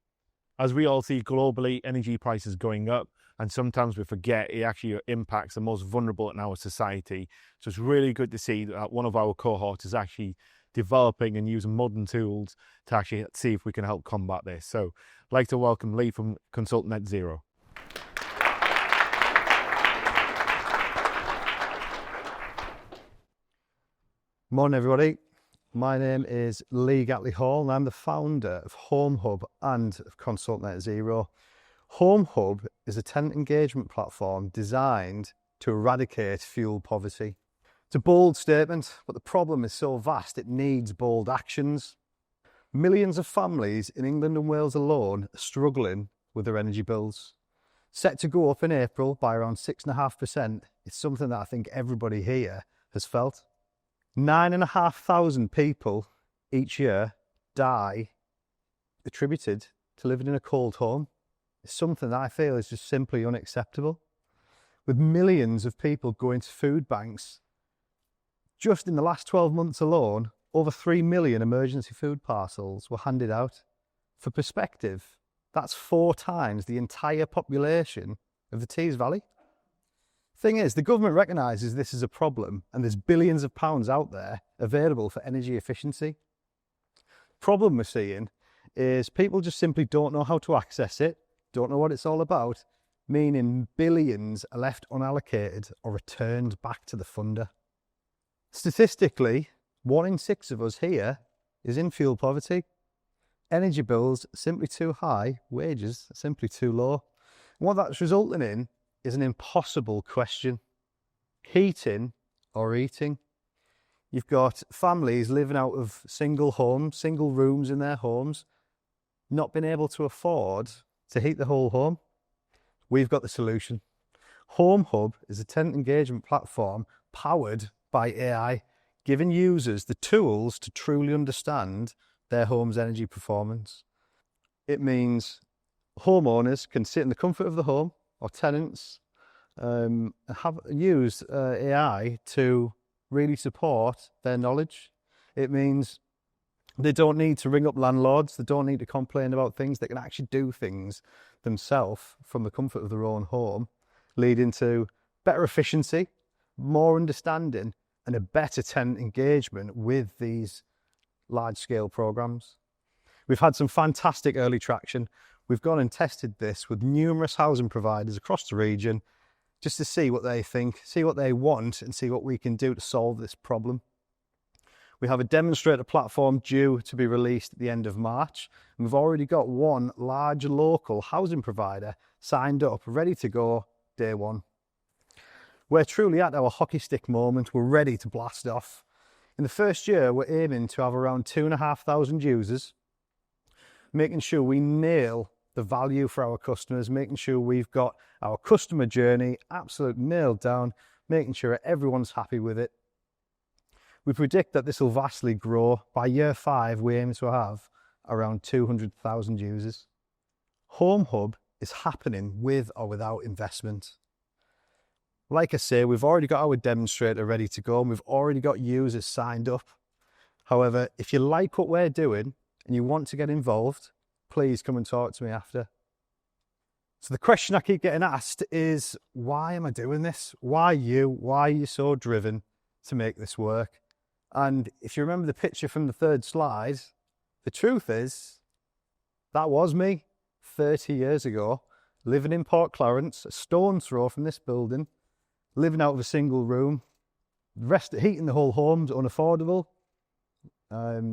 As we all see globally, energy prices going up, and sometimes we forget it actually impacts the most vulnerable in our society. So it's really good to see that one of our cohorts is actually developing and using modern tools to actually see if we can help combat this. So I'd like to welcome Lee from Consult Net Zero. Morning everybody, my name is Lee Gatley Hall and I'm the founder of Home Hub and of Consult Net Zero. Home Hub is a tenant engagement platform designed to eradicate fuel poverty. It's a bold statement, but the problem is so vast it needs bold actions. Millions of families in England and Wales alone are struggling with their energy bills. Set to go up in April by around 6.5%, it's something that I think everybody here has felt. 9,500 people each year die attributed to living in a cold home. It's something that I feel is just simply unacceptable. With millions of people going to food banks, just in the last 12 months alone, over 3 million emergency food parcels were handed out. For perspective, that's 4 times the entire population of the Tees Valley. Thing is, the government recognises this is a problem and there's billions of pounds out there available for energy efficiency. Problem we're seeing is people just simply don't know how to access it, don't know what it's all about, meaning billions are left unallocated or returned back to the funder. Statistically, 1 in 6 of us here is in fuel poverty. Energy bills are simply too high, wages are simply too low. And what that's resulting in is an impossible question. Heating or eating? You've got families living out of single homes, single rooms in their homes, not being able to afford to heat the whole home. We've got the solution. Home Hub is a tenant engagement platform powered by AI, giving users the tools to truly understand their home's energy performance. It means homeowners can sit in the comfort of the home, or tenants, have used AI to really support their knowledge. It means they don't need to ring up landlords, they don't need to complain about things, they can actually do things themselves from the comfort of their own home, leading to better efficiency, more understanding, and a better tenant engagement with these large-scale programs. We've had some fantastic early traction. We've gone and tested this with numerous housing providers across the region just to see what they think, see what they want, and see what we can do to solve this problem. We have a demonstrator platform due to be released at the end of March, and we've already got one large local housing provider signed up, ready to go day one. We're truly at our hockey stick moment. We're ready to blast off. In the first year, we're aiming to have around 2,500 users, making sure we nail the value for our customers, making sure we've got our customer journey absolutely nailed down, making sure everyone's happy with it. We predict that this will vastly grow. By year 5, we aim to have around 200,000 users. Home Hub is happening with or without investment. Like I say, we've already got our demonstrator ready to go and we've already got users signed up. However, if you like what we're doing and you want to get involved, please come and talk to me after. So the question I keep getting asked is, why am I doing this? Why you? Why are you so driven to make this work? And if you remember the picture from the third slide, the truth is, that was me 30 years ago, living in Port Clarence, a stone's throw from this building, living out of a single room, heating the whole home's unaffordable,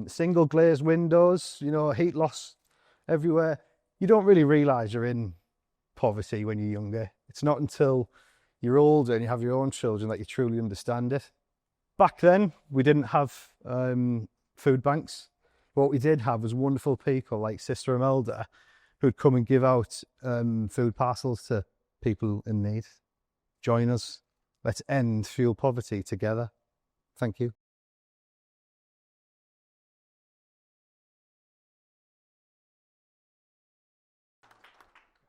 single glazed windows, heat loss everywhere. You don't really realise you're in poverty when you're younger. It's not until you're older and you have your own children that you truly understand it. Back then, we didn't have food banks. What we did have was wonderful people like Sister Imelda who'd come and give out food parcels to people in need. Join us. Let's end fuel poverty together. Thank you.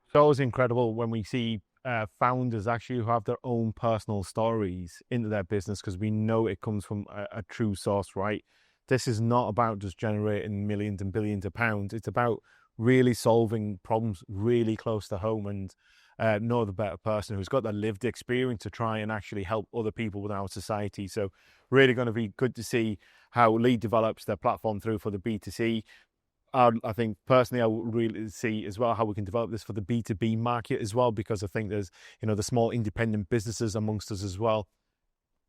It's always incredible when we see founders actually who have their own personal stories into their business, because we know it comes from a true source, right? This is not about just generating millions and billions of pounds. It's about really solving problems really close to home, and no other better person who's got that lived experience to try and actually help other people within our society. So really going to be good to see how Lead develops their platform through for the B2C. I think personally, I would really see as well how we can develop this for the B2B market as well, because I think there's, you know, the small independent businesses amongst us as well.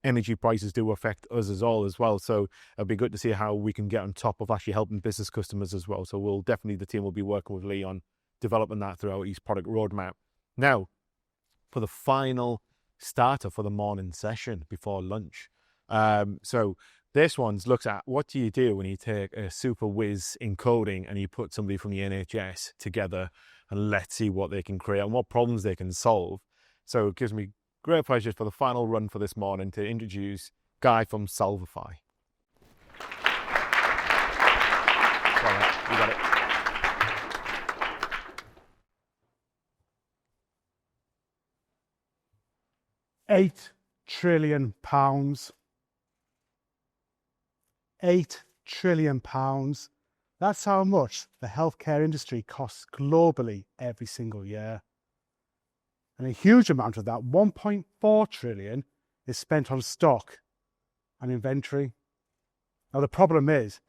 Energy prices do affect us as well. So it'd be good to see how we can get on top of actually helping business customers as well. So the team will be working with Lee on developing that throughout his product roadmap. Now, for the final starter for the morning session before lunch. So this one looks at what do you do when you take a super whiz in coding and you put somebody from the NHS together, and let's see what they can create and what problems they can solve. So it gives me great pleasure for the final run for this morning to introduce Guy from Solvify. You got it. £8 trillion. £8 trillion. That's how much the healthcare industry costs globally every single year. And a huge amount of that, 1.4 trillion, is spent on stock and inventory. Now the problem is,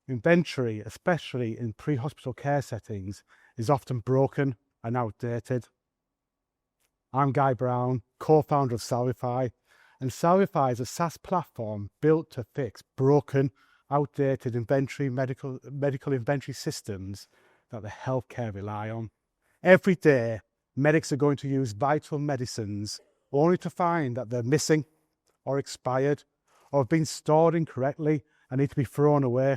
inventory, especially in pre-hospital care settings, is often broken and outdated. I'm Guy Brown, co-founder of Solvify, and Solvify is a SaaS platform built to fix broken, outdated medical inventory systems that the healthcare rely on. Every day, medics are going to use vital medicines only to find that they're missing or expired or have been stored incorrectly and need to be thrown away.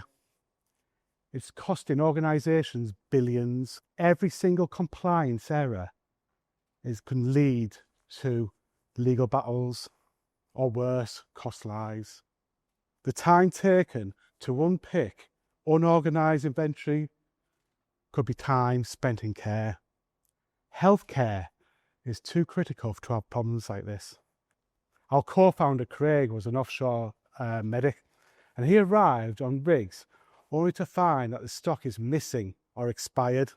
It's costing organisations billions. Every single compliance error can lead to legal battles or worse, cost lives. The time taken to unpick unorganised inventory could be time spent in care. Healthcare is too critical to have problems like this. Our co-founder Craig was an offshore medic, and he arrived on rigs only to find that the stock is missing or expired.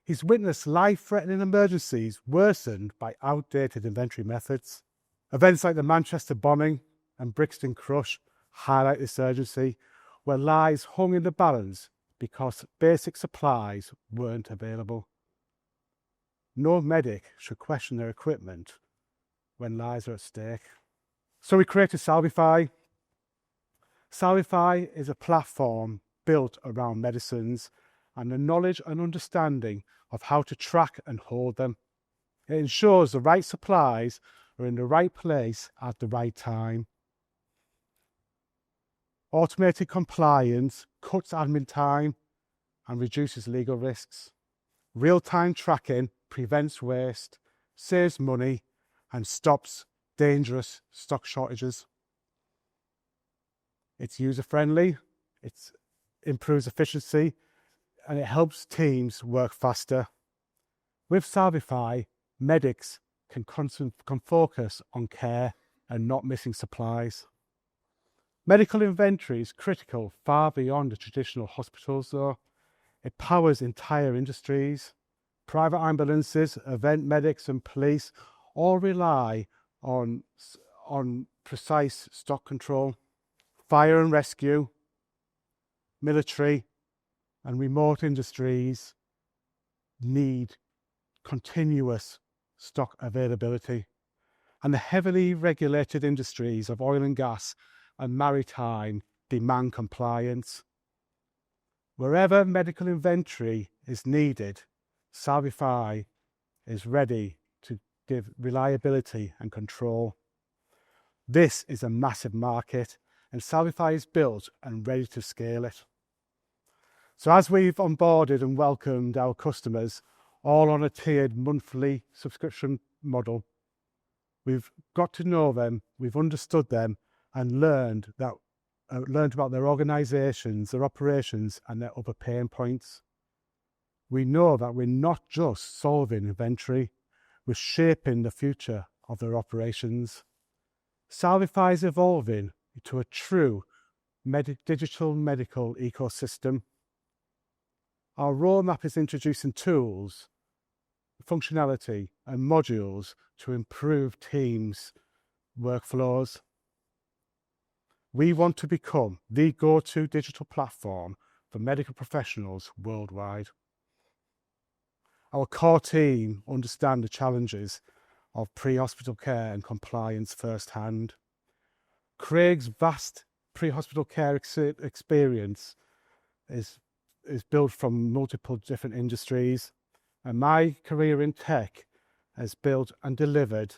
He's witnessed life-threatening emergencies worsened by outdated inventory methods. Events like the Manchester bombing and Brixton crush highlight this urgency, where lives hung in the balance because basic supplies weren't available. No medic should question their equipment when lives are at stake. So we created Solvify. Solvify is a platform built around medicines and the knowledge and understanding of how to track and hold them. It ensures the right supplies are in the right place at the right time. Automated compliance cuts admin time and reduces legal risks. Real-time tracking prevents waste, saves money, and stops dangerous stock shortages. It's user-friendly, it improves efficiency, and it helps teams work faster. With Solvify, medics can focus on care and not missing supplies. Medical inventory is critical far beyond the traditional hospitals though. It powers entire industries. Private ambulances, event medics and police all rely on precise stock control. Fire and rescue, military and remote industries need continuous stock availability. And the heavily regulated industries of oil and gas and maritime demand compliance. Wherever medical inventory is needed, Solvify is ready to give reliability and control. This is a massive market, and Solvify is built and ready to scale it. So as we've onboarded and welcomed our customers, all on a tiered monthly subscription model, we've got to know them, we've understood them, and learned about their organisations, their operations and their other pain points. We know that we're not just solving inventory, we're shaping the future of their operations. Salvify is evolving into a true digital medical ecosystem. Our roadmap is introducing tools, functionality and modules to improve teams' workflows. We want to become the go-to digital platform for medical professionals worldwide. Our core team understand the challenges of pre-hospital care and compliance firsthand. Craig's vast pre-hospital care experience is built from multiple different industries, and my career in tech has built and delivered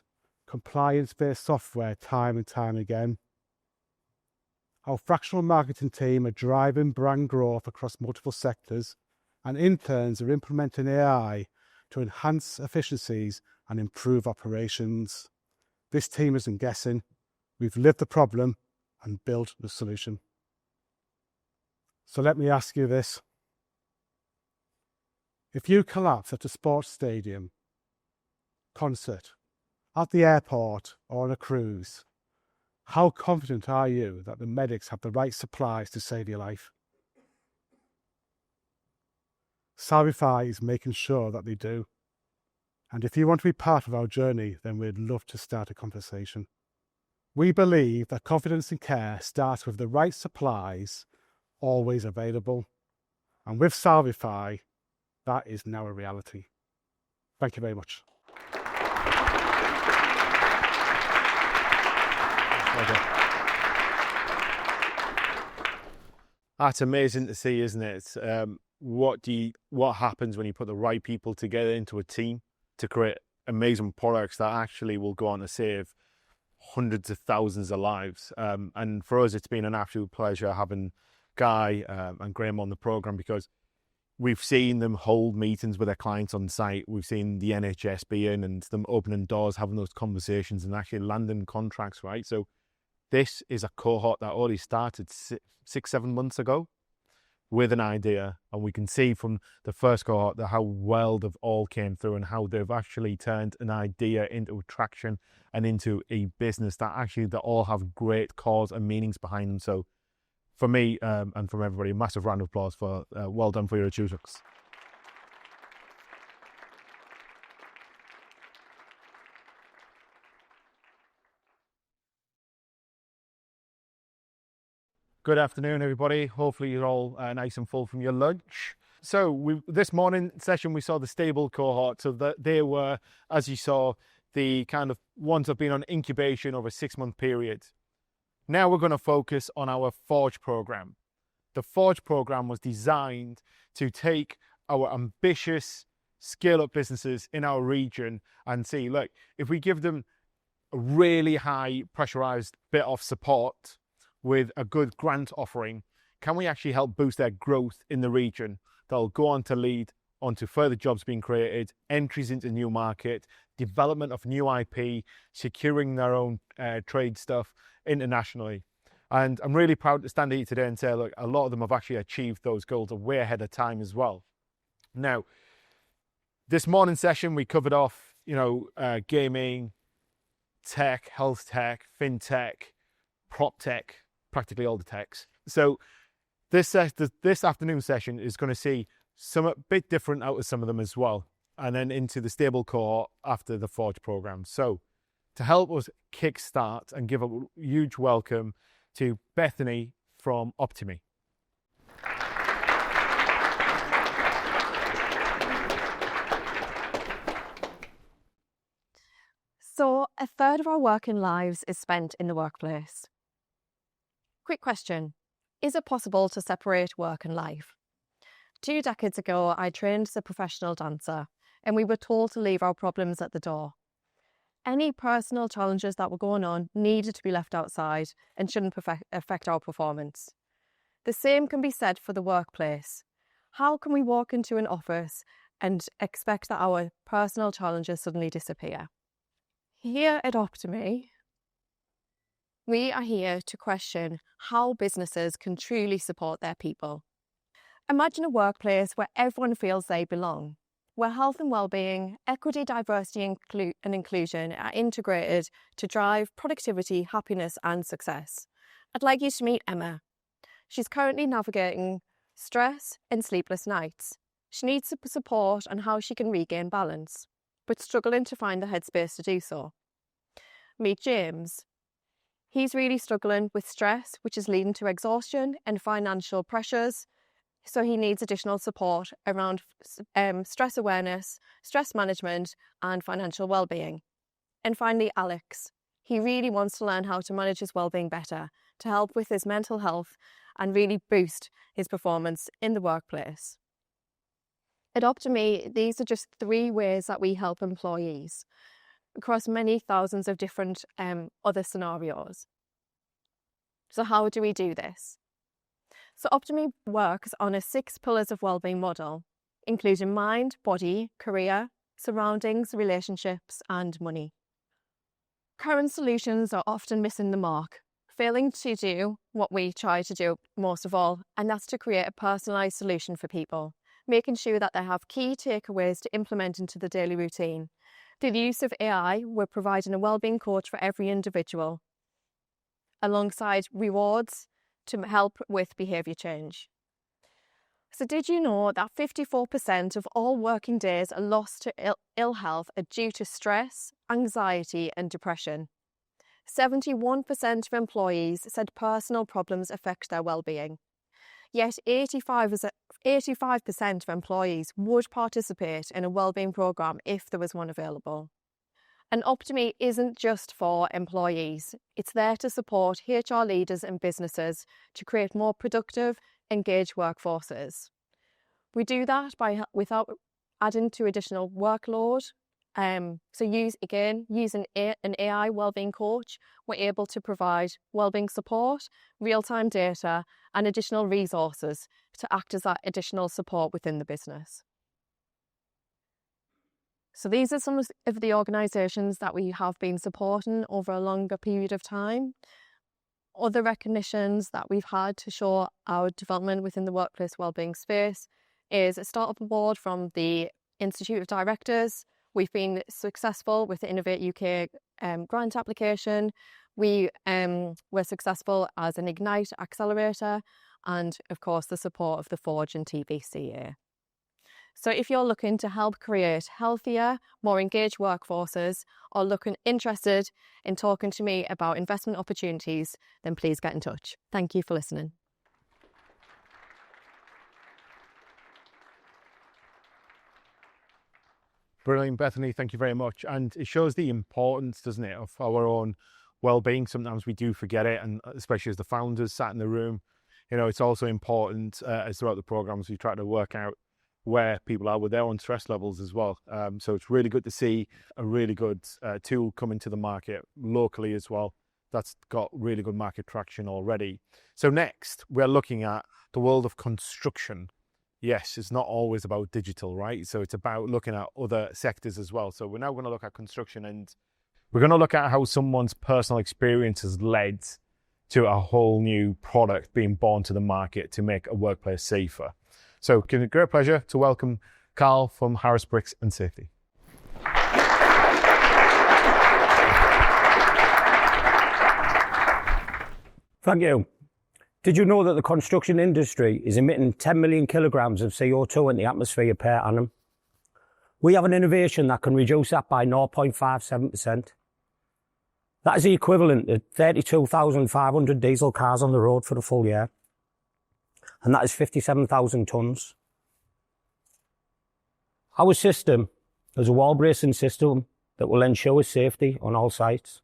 compliance-based software time and time again. Our fractional marketing team are driving brand growth across multiple sectors, and interns are implementing AI to enhance efficiencies and improve operations. This team isn't guessing. We've lived the problem and built the solution. So let me ask you this. If you collapse at a sports stadium, concert, at the airport or on a cruise, how confident are you that the medics have the right supplies to save your life? Salvify is making sure that they do. And if you want to be part of our journey, then we'd love to start a conversation. We believe that confidence in care starts with the right supplies always available. And with Salvify, that is now a reality. Thank you very much. That's amazing to see, isn't it? What happens when you put the right people together into a team to create amazing products that actually will go on to save hundreds of thousands of lives. And for us, it's been an absolute pleasure having Guy and Graham on the programme, because we've seen them hold meetings with their clients on site. We've seen the NHS be in and them opening doors, having those conversations and actually landing contracts, right? So this is a cohort that already started 6-7 months ago with an idea. And we can see from the first cohort that how well they've all came through and how they've actually turned an idea into traction and into a business that actually they all have great cause and meanings behind them. So for me and from everybody, a massive round of applause for well done for your achievements. Good afternoon, everybody. Hopefully you're all nice and full from your lunch. So this morning session, we saw the stable cohort. So they were, as you saw, the kind of ones that have been on incubation over a 6-month period. Now we're going to focus on our Forge program. The Forge program was designed to take our ambitious scale-up businesses in our region and see, look, if we give them a really high pressurized bit of support with a good grant offering, can we actually help boost their growth in the region? That'll go on to lead onto further jobs being created, entries into new market, development of new IP, securing their own trade stuff internationally. And I'm really proud to stand here today and say, look, a lot of them have actually achieved those goals way ahead of time as well. Now, this morning session, we covered off, gaming, tech, health tech, fintech, prop tech, practically all the techs. So this afternoon session is going to see some bit different out of some of them as well, and then into the stable cohort after the Forge program. So to help us kickstart and give a huge welcome to Bethany from Optimi. So, a third of our working lives is spent in the workplace. Quick question. Is it possible to separate work and life? 2 decades ago, I trained as a professional dancer, and we were told to leave our problems at the door. Any personal challenges that were going on needed to be left outside and shouldn't affect our performance. The same can be said for the workplace. How can we walk into an office and expect that our personal challenges suddenly disappear? Here at Optimi, We are here to question how businesses can truly support their people. Imagine a workplace where everyone feels they belong, where health and well-being, equity, diversity and inclusion are integrated to drive productivity, happiness and success. I'd like you to meet Emma. She's currently navigating stress and sleepless nights. She needs support on how she can regain balance, but struggling to find the headspace to do so. Meet James. He's really struggling with stress, which is leading to exhaustion and financial pressures. So he needs additional support around stress awareness, stress management, and financial well-being. And finally, Alex. He really wants to learn how to manage his well-being better, to help with his mental health and really boost his performance in the workplace. At Optime, these are just 3 ways that we help employees across many thousands of different other scenarios. So how do we do this? So Optime works on a 6 pillars of wellbeing model, including mind, body, career, surroundings, relationships, and money. Current solutions are often missing the mark, failing to do what we try to do most of all, and that's to create a personalised solution for people, making sure that they have key takeaways to implement into the daily routine. Through the use of AI, we're providing a wellbeing coach for every individual, alongside rewards to help with behaviour change. So did you know that 54% of all working days are lost to ill health are due to stress, anxiety and depression? 71% of employees said personal problems affect their well-being. Yet 85% of employees would participate in a wellbeing programme if there was one available. And Optime isn't just for employees. It's there to support HR leaders and businesses to create more productive, engaged workforces. We do that without adding to additional workload. So using an AI wellbeing coach, we're able to provide wellbeing support, real-time data, and additional resources to act as that additional support within the business. So these are some of the organisations that we have been supporting over a longer period of time. Other recognitions that we've had to show our development within the workplace wellbeing space is a startup award from the Institute of Directors. We've been successful with the Innovate UK grant application. We were successful as an Ignite Accelerator, and of course the support of the Forge and TVCA. So if you're looking to help create healthier, more engaged workforces, or interested in talking to me about investment opportunities, then please get in touch. Thank you for listening. Brilliant, Bethany, thank you very much. And it shows the importance, doesn't it, of our own well-being. Sometimes we do forget it, and especially as the founders sat in the room, you know, it's also important as throughout the programs we try to work out where people are with their own stress levels as well. So it's really good to see a really good tool coming to the market locally as well. That's got really good market traction already. So next, we're looking at the world of construction. Yes, it's not always about digital, right? So it's about looking at other sectors as well. So we're now going to look at construction, and we're going to look at how someone's personal experience has led to a whole new product being born to the market to make a workplace safer. So it's a great pleasure to welcome Carl from Harris Bricks and Safety. Thank you. Did you know that the construction industry is emitting 10 million kilograms of CO2 in the atmosphere per annum? We have an innovation that can reduce that by 0.57%. That is the equivalent of 32,500 diesel cars on the road for the full year. And that is 57,000 tonnes. Our system is a wall bracing system that will ensure safety on all sites.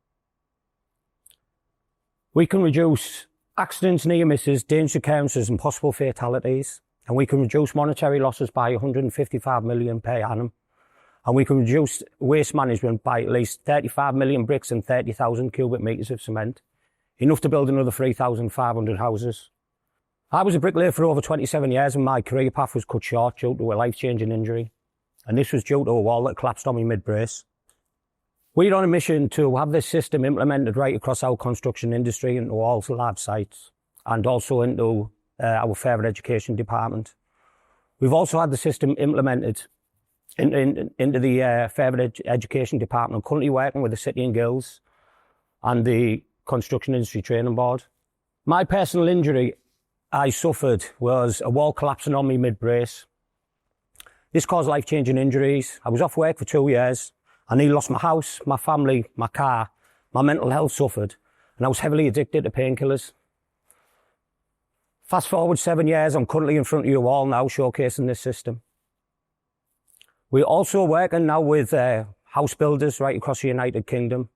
We can reduce accidents, near misses, danger occurrences and possible fatalities. And we can reduce monetary losses by 155 million per annum. And we can reduce waste management by at least 35 million bricks and 30,000 cubic metres of cement. Enough to build another 3,500 houses. I was a bricklayer for over 27 years and my career path was cut short due to a life-changing injury. And this was due to a wall that collapsed on me mid-brace. We're on a mission to have this system implemented right across our construction industry into all lab sites and also into our further education department. We've also had the system implemented into the further education department. I'm currently working with the City and Guilds and the Construction Industry Training Board. My personal injury I suffered was a wall collapsing on me mid-brace. This caused life-changing injuries. I was off work for 2 years. I nearly lost my house, my family, my car. My mental health suffered, and I was heavily addicted to painkillers. Fast forward 7 years, I'm currently in front of you all now showcasing this system. We're also working now with house builders right across the United Kingdom.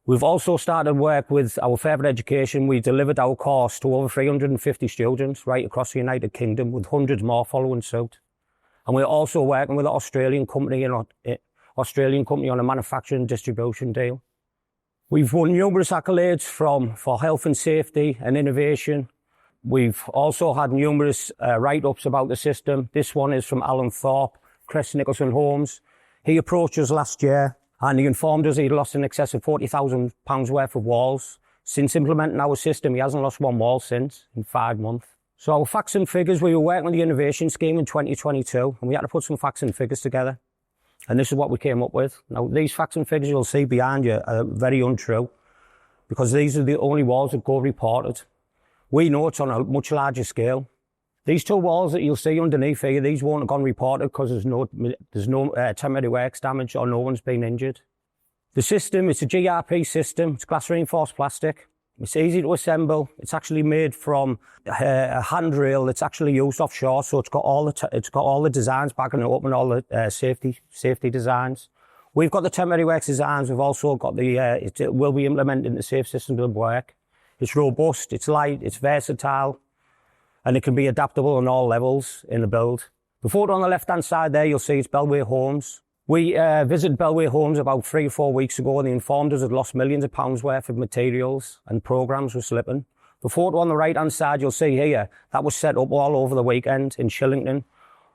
We've also started work with our further education. We delivered our course to over 350 students right across the United Kingdom, with hundreds more following suit. And we're also working with an Australian company on a manufacturing distribution deal. We've won numerous accolades for health and safety and innovation. We've also had numerous write-ups about the system. This one is from Alan Thorpe, Chris Nicholson Holmes. He approached us last year and he informed us he'd lost in excess of £40,000 worth of walls. Since implementing our system, he hasn't lost one wall since, in 5 months. So our facts and figures, we were working on the innovation scheme in 2022, and we had to put some facts and figures together. And this is what we came up with. Now, these facts and figures you'll see behind you are very untrue, because these are the only walls that go reported. We know it's on a much larger scale. These 2 walls that you'll see underneath here, these won't have gone reported because there's no temporary works damage or no one's been injured. The system, it's a GRP system. It's glass reinforced plastic. It's easy to assemble. It's actually made from a handrail that's actually used offshore, so it's got all the designs backing it up and all the safety designs. We've got the temporary works designs. We've also got it will be implemented in the safe systems of work. It's robust. It's light. It's versatile. And it can be adaptable on all levels in the build. The photo on the left-hand side there, you'll see it's Bellway Homes. We visited Bellway Homes about 3 or 4 weeks ago, and they informed us they'd lost millions of pounds worth of materials and programmes were slipping. The photo on the right-hand side, you'll see here, that was set up all over the weekend in Shillington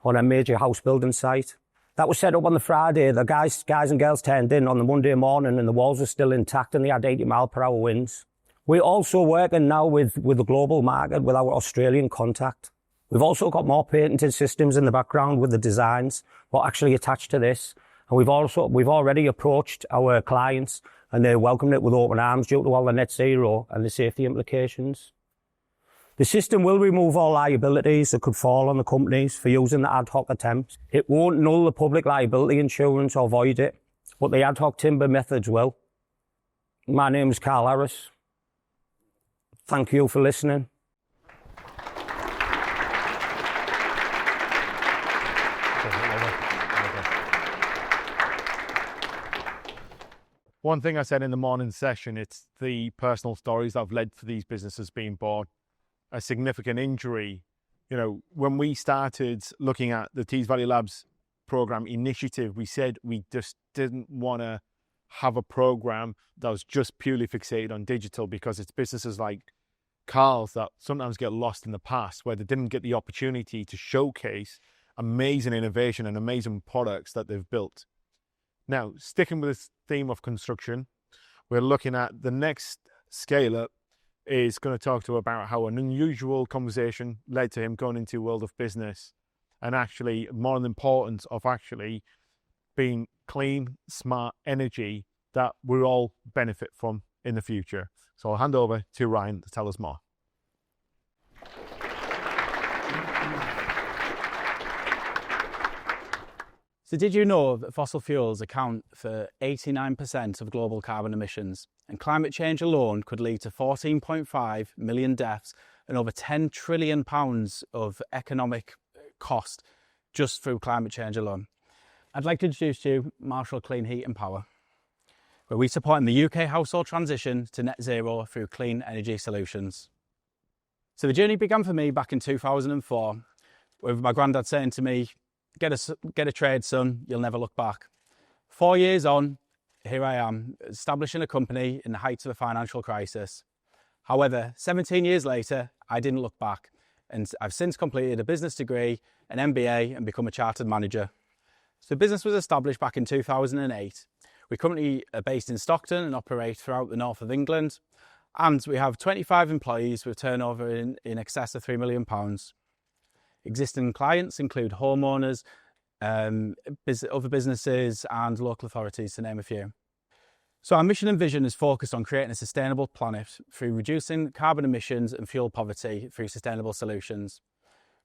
on a major house building site. That was set up on the Friday. The guys and girls turned in on the Monday morning and the walls were still intact and they had 80-mile-per-hour winds. We're also working now with the global market with our Australian contact. We've also got more patented systems in the background with the designs, but actually attached to this. And we've already approached our clients and they welcomed it with open arms due to all the net zero and the safety implications. The system will remove all liabilities that could fall on the companies for using the ad hoc attempts. It won't null the public liability insurance or void it, but the ad hoc timber methods will. My name is Carl Harris. Thank you for listening. One thing I said in the morning session, it's the personal stories that have led to these businesses being born. A significant injury. You know, when we started looking at the Tees Valley Labs program initiative, we said we just didn't want to have a program that was just purely fixated on digital, because it's businesses like Carl's that sometimes get lost in the past, where they didn't get the opportunity to showcase amazing innovation and amazing products that they've built. Now, sticking with this theme of construction, we're looking at the next scale up is going to talk to about how an unusual conversation led to him going into the world of business, and actually more the importance of actually being clean, smart energy that we all benefit from in the future. So I'll hand over to Ryan to tell us more. So did you know that fossil fuels account for 89% of global carbon emissions, and climate change alone could lead to 14.5 million deaths and over £10 trillion of economic cost just through climate change alone? I'd like to introduce to you Marshall Clean Heat and Power, where we support the UK household transition to net zero through clean energy solutions. So the journey began for me back in 2004, with my granddad saying to me, get a trade, son, you'll never look back. 4 years on, here I am, establishing a company in the height of a financial crisis. However, 17 years later, I didn't look back, and I've since completed a business degree, an MBA, and become a chartered manager. So the business was established back in 2008 We currently are based in Stockton and operate throughout the north of England. And we have 25 employees with turnover in excess of £3 million. Existing clients include homeowners, other businesses and local authorities, to name a few. So our mission and vision is focused on creating a sustainable planet through reducing carbon emissions and fuel poverty through sustainable solutions.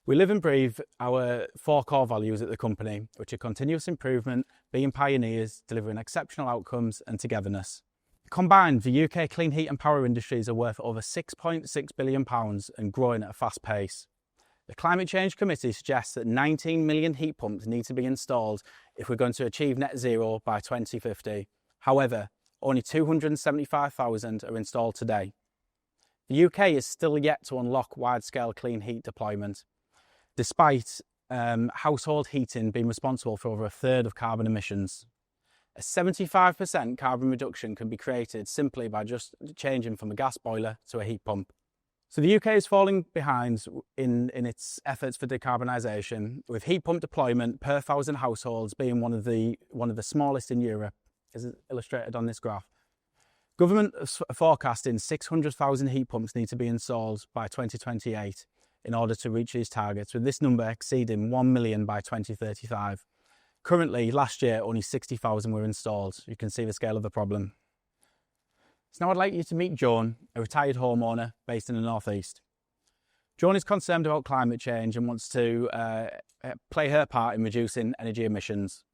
We live and breathe our 4 core values at the company, which are continuous improvement, being pioneers, delivering exceptional outcomes and togetherness. Combined, the UK clean heat and power industries are worth over £6.6 billion and growing at a fast pace. The Climate Change Committee suggests that 19 million heat pumps need to be installed if we're going to achieve net zero by 2050. However, only 275,000 are installed today. The UK is still yet to unlock wide-scale clean heat deployment, despite household heating being responsible for over a third of carbon emissions. A 75% carbon reduction can be created simply by just changing from a gas boiler to a heat pump. So the UK is falling behind in its efforts for decarbonisation, with heat pump deployment per 1,000 households being one of the smallest in Europe, as illustrated on this graph. Government is forecasting 600,000 heat pumps need to be installed by 2028 in order to reach these targets, with this number exceeding 1 million by 2035. Currently, last year, only 60,000 were installed. You can see the scale of the problem. So now I'd like you to meet Joan, a retired homeowner based in the North East. Joan is concerned about climate change and wants to play her part in reducing energy emissions.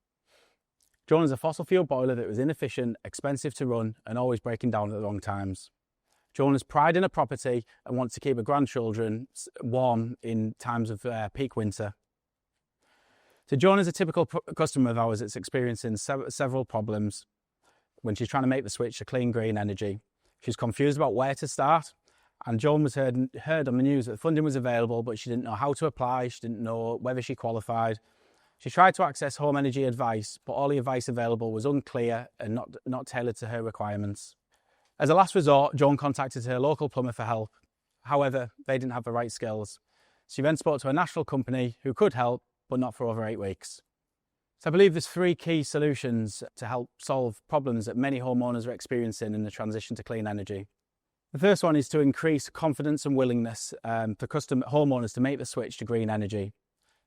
Joan is a fossil fuel boiler that was inefficient, expensive to run and always breaking down at the wrong times. Joan has pride in her property and wants to keep her grandchildren warm in times of peak winter. So Joan is a typical customer of ours that's experiencing several problems when she's trying to make the switch to clean green energy. She's confused about where to start, and Joan was heard on the news that funding was available, but she didn't know how to apply, she didn't know whether she qualified. She tried to access home energy advice, but all the advice available was unclear and not tailored to her requirements. As a last resort, Joan contacted her local plumber for help. However, they didn't have the right skills. She then spoke to a national company who could help, but not for over 8 weeks. So I believe there's 3 key solutions to help solve problems that many homeowners are experiencing in the transition to clean energy. The first one is to increase confidence and willingness for homeowners to make the switch to green energy.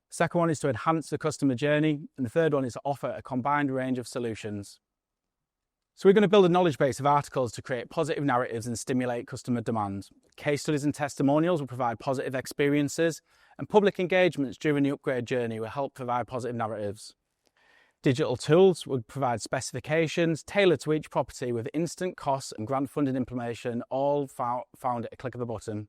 The second one is to enhance the customer journey, and the third one is to offer a combined range of solutions. So we're going to build a knowledge base of articles to create positive narratives and stimulate customer demand. Case studies and testimonials will provide positive experiences, and public engagements during the upgrade journey will help provide positive narratives. Digital tools would provide specifications tailored to each property with instant costs and grant funding implementation, all found at a click of a button.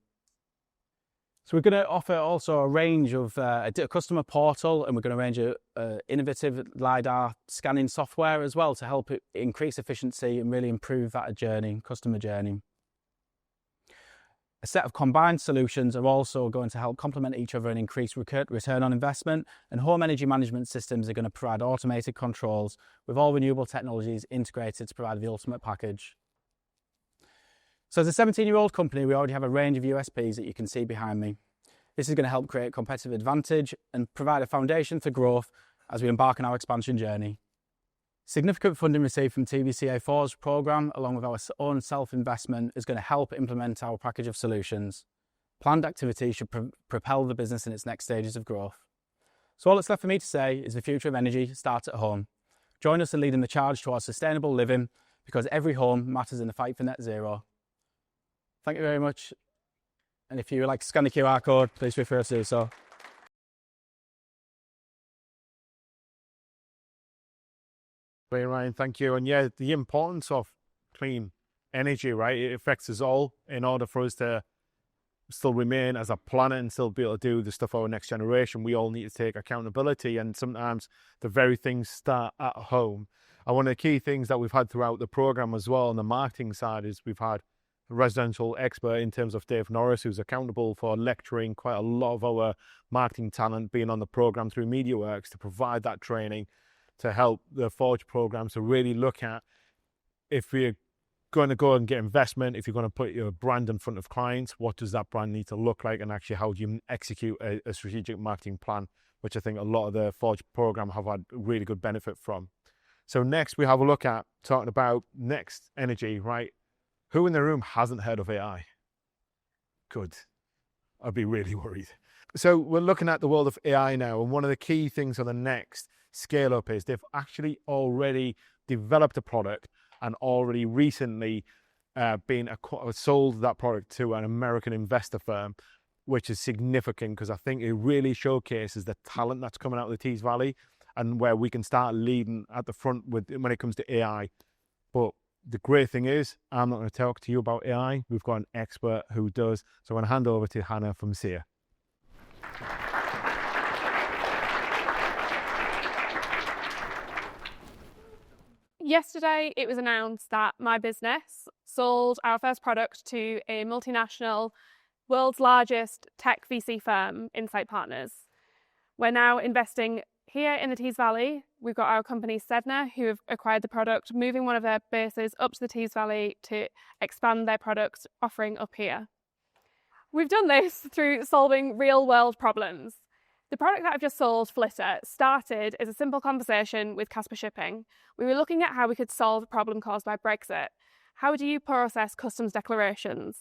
So we're going to offer also a range of a customer portal, and we're going to arrange a innovative LiDAR scanning software as well to help it increase efficiency and really improve that customer journey. A set of combined solutions are also going to help complement each other and increase return on investment, and home energy management systems are going to provide automated controls with all renewable technologies integrated to provide the ultimate package. So as a 17-year-old company, we already have a range of USPs that you can see behind me. This is going to help create competitive advantage and provide a foundation for growth as we embark on our expansion journey. Significant funding received from TVCA4's programme, along with our own self-investment, is going to help implement our package of solutions. Planned activity should propel the business in its next stages of growth. So all that's left for me to say is the future of energy starts at home. Join us in leading the charge towards sustainable living, because every home matters in the fight for net zero. Thank you very much. And if you would like to scan the QR code, please feel free to do so. Great, Ryan, thank you. And yeah, the importance of clean energy, right? It affects us all. In order for us to still remain as a planet and still be able to do the stuff for our next generation, we all need to take accountability. And sometimes the very things start at home. And one of the key things that we've had throughout the program as well on the marketing side is we've had a residential expert in terms of Dave Norris, who's accountable for lecturing quite a lot of our marketing talent being on the program through MediaWorks to provide that training to help the Forge programs to really look at, if we're going to go and get investment, if you're going to put your brand in front of clients, what does that brand need to look like, and actually how do you execute a strategic marketing plan, which I think a lot of the Forge program have had really good benefit from. So next we have a look at talking about next energy, right? Who in the room hasn't heard of AI? Good. I'd be really worried. So we're looking at the world of AI now, and one of the key things on the next scale up is they've actually already developed a product and already recently sold that product to an American investor firm, which is significant because I think it really showcases the talent that's coming out of the Tees Valley and where we can start leading at the front with when it comes to AI. But the great thing is, I'm not going to talk to you about AI. We've got an expert who does. So I'm going to hand over to Hannah from SEA. Yesterday, it was announced that my business sold our first product to a multinational, world's largest tech VC firm, Insight Partners. We're now investing here in the Tees Valley. We've got our company Sedna, who have acquired the product, moving one of their bases up to the Tees Valley to expand their product offering up here. We've done this through solving real-world problems. The product that I've just sold, Flitter, started as a simple conversation with Casper Shipping. We were looking at how we could solve a problem caused by Brexit. How do you process customs declarations?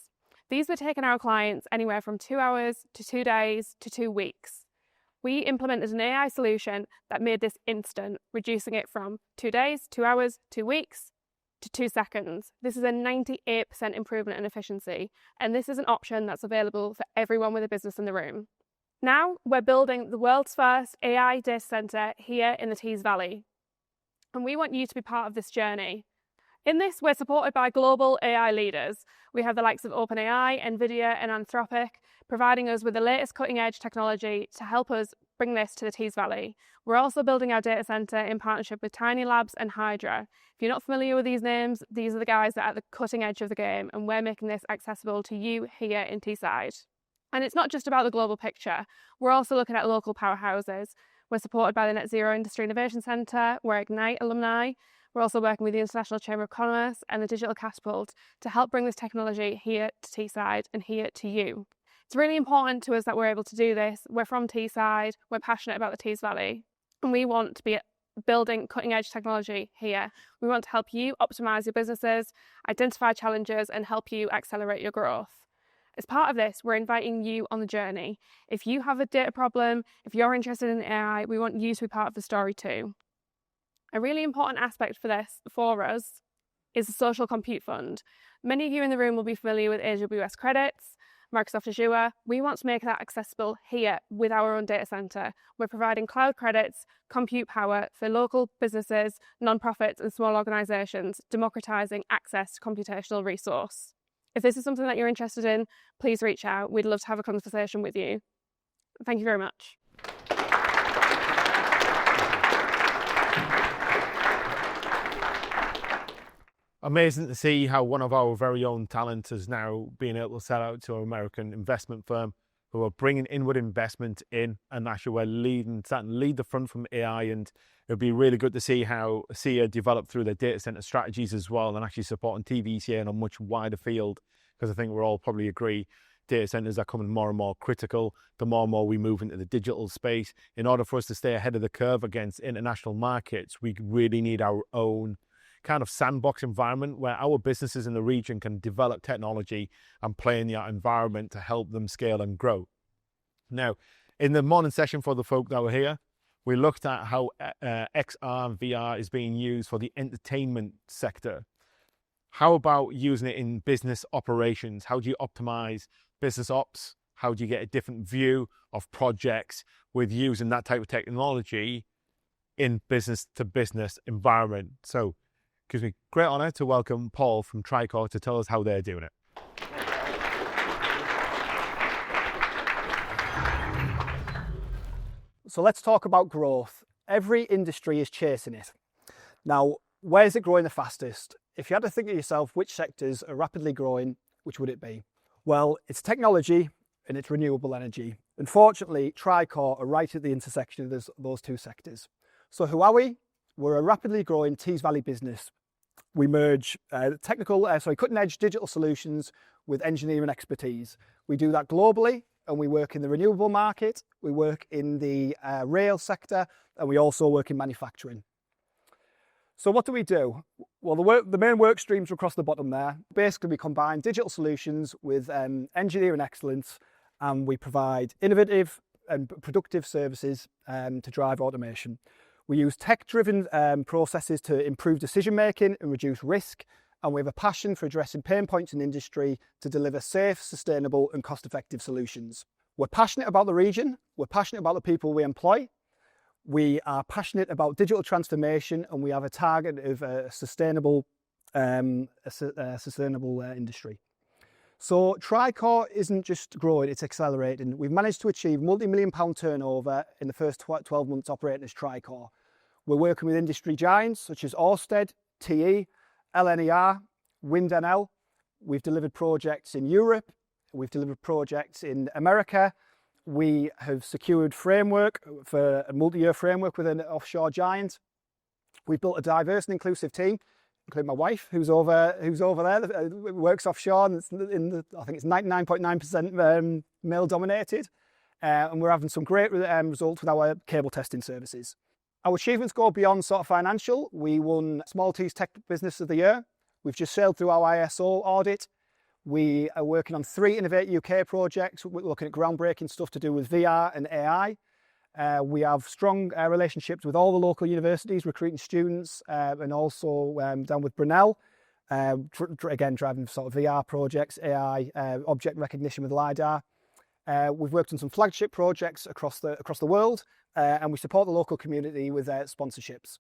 These were taking our clients anywhere from 2 hours to 2 days to 2 weeks. We implemented an AI solution that made this instant, reducing it from 2 days, 2 hours, 2 weeks to 2 seconds. This is a 98% improvement in efficiency, and this is an option that's available for everyone with a business in the room. Now we're building the world's first AI data centre here in the Tees Valley, and we want you to be part of this journey. In this, we're supported by global AI leaders. We have the likes of OpenAI, NVIDIA and Anthropic, providing us with the latest cutting-edge technology to help us bring this to the Tees Valley. We're also building our data centre in partnership with Tiny Labs and Hydra. If you're not familiar with these names, these are the guys that are at the cutting edge of the game, and we're making this accessible to you here in Teesside. And it's not just about the global picture. We're also looking at local powerhouses. We're supported by the Net Zero Industry Innovation Centre, we're Ignite alumni. We're also working with the International Chamber of Commerce and the Digital Catapult to help bring this technology here to Teesside and here to you. It's really important to us that we're able to do this. We're from Teesside, we're passionate about the Tees Valley, and we want to be building cutting edge technology here. We want to help you optimise your businesses, identify challenges and help you accelerate your growth. As part of this, we're inviting you on the journey. If you have a data problem, if you're interested in AI, we want you to be part of the story too. A really important aspect for this for us is the Social Compute Fund. Many of you in the room will be familiar with AWS credits, Microsoft Azure. We want to make that accessible here with our own data centre. We're providing cloud credits, compute power for local businesses, non-profits and small organisations, democratising access to computational resource. If this is something that you're interested in, please reach out. We'd love to have a conversation with you. Thank you very much. Amazing to see how one of our very own talent is now being able to sell out to an American investment firm who are bringing inward investment in, and actually we're starting to lead the front from AI, and it'll be really good to see how SEA develop through their data center strategies as well, and actually supporting TVCA on a much wider field, because I think we'll all probably agree data centers are coming more and more critical the more and more we move into the digital space. In order for us to stay ahead of the curve against international markets, we really need our own kind of sandbox environment where our businesses in the region can develop technology and play in that environment to help them scale and grow. Now, in the morning session for the folk that were here, we looked at how XR and VR is being used for the entertainment sector. How about using it in business operations? How do you optimize business ops? How do you get a different view of projects with using that type of technology in business to business environment? So it gives me great honor to welcome Paul from Tricor to tell us how they're doing it. So let's talk about growth. Every industry is chasing it. Now, where is it growing the fastest? If you had to think of yourself, which sectors are rapidly growing, which would it be? Well, it's technology and it's renewable energy. Unfortunately, Tricor are right at the intersection of those two sectors. So who are we? We're a rapidly growing Tees Valley business. We merge cutting edge digital solutions with engineering expertise. We do that globally, and we work in the renewable market, we work in the rail sector, and we also work in manufacturing. So what do? Well, the main work streams are across the bottom there. Basically, we combine digital solutions with engineering excellence, and we provide innovative and productive services to drive automation. We use tech-driven processes to improve decision-making and reduce risk, and we have a passion for addressing pain points in industry to deliver safe, sustainable and cost-effective solutions. We're passionate about the region, we're passionate about the people we employ, we are passionate about digital transformation, and we have a target of a sustainable industry. So Tricor isn't just growing, it's accelerating. We've managed to achieve multi-million-pound turnover in the first 12 months operating as Tricor. We're working with industry giants such as Ørsted, TE, LNER, WindNL. We've delivered projects in Europe, we've delivered projects in America. We have secured framework for a multi-year framework with an offshore giant. We've built a diverse and inclusive team, including my wife, who's over there, works offshore, and I think it's 99.9% male dominated. And we're having some great results with our cable testing services. Our achievements go beyond sort of financial. We won Small T's Tech Business of the Year. We've just sailed through our ISO audit. We are working on 3 Innovate UK projects. We're looking at groundbreaking stuff to do with VR and AI. We have strong relationships with all the local universities, recruiting students, and also down with Brunel, again driving sort of VR projects, AI, object recognition with LiDAR. We've worked on some flagship projects across the world, and we support the local community with sponsorships.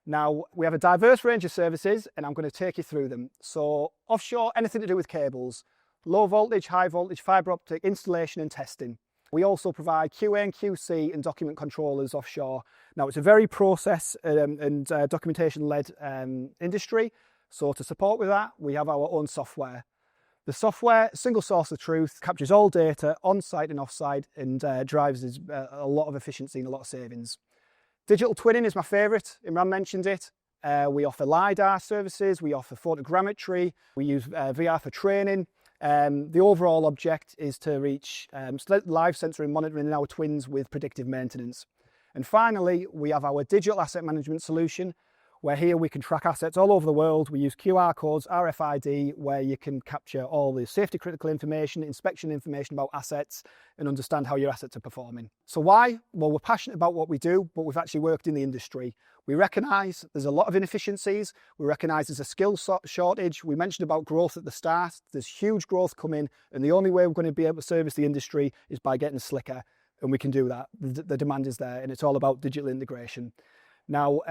Now, we have a diverse range of services, and I'm going to take you through them. So offshore, anything to do with cables, low voltage, high voltage, fibre optic installation and testing. We also provide QA and QC and document controllers offshore. Now, it's a very process and documentation-led industry. So to support with that, we have our own software. The software, single source of truth, captures all data on-site and off-site and drives a lot of efficiency and a lot of savings. Digital twinning is my favourite. Imran mentioned it. We offer LiDAR services, we offer photogrammetry, we use VR for training. The overall object is to reach live sensor and monitoring in our twins with predictive maintenance. And finally, we have our digital asset management solution, where here we can track assets all over the world. We use QR codes, RFID, where you can capture all the safety critical information, inspection information about assets, and understand how your assets are performing. So why? Well, we're passionate about what we do, but we've actually worked in the industry. We recognise there's a lot of inefficiencies. We recognise there's a skill shortage. We mentioned about growth at the start. There's huge growth coming, and the only way we're going to be able to service the industry is by getting slicker, and we can do that. The demand is there, and it's all about digital integration. Now,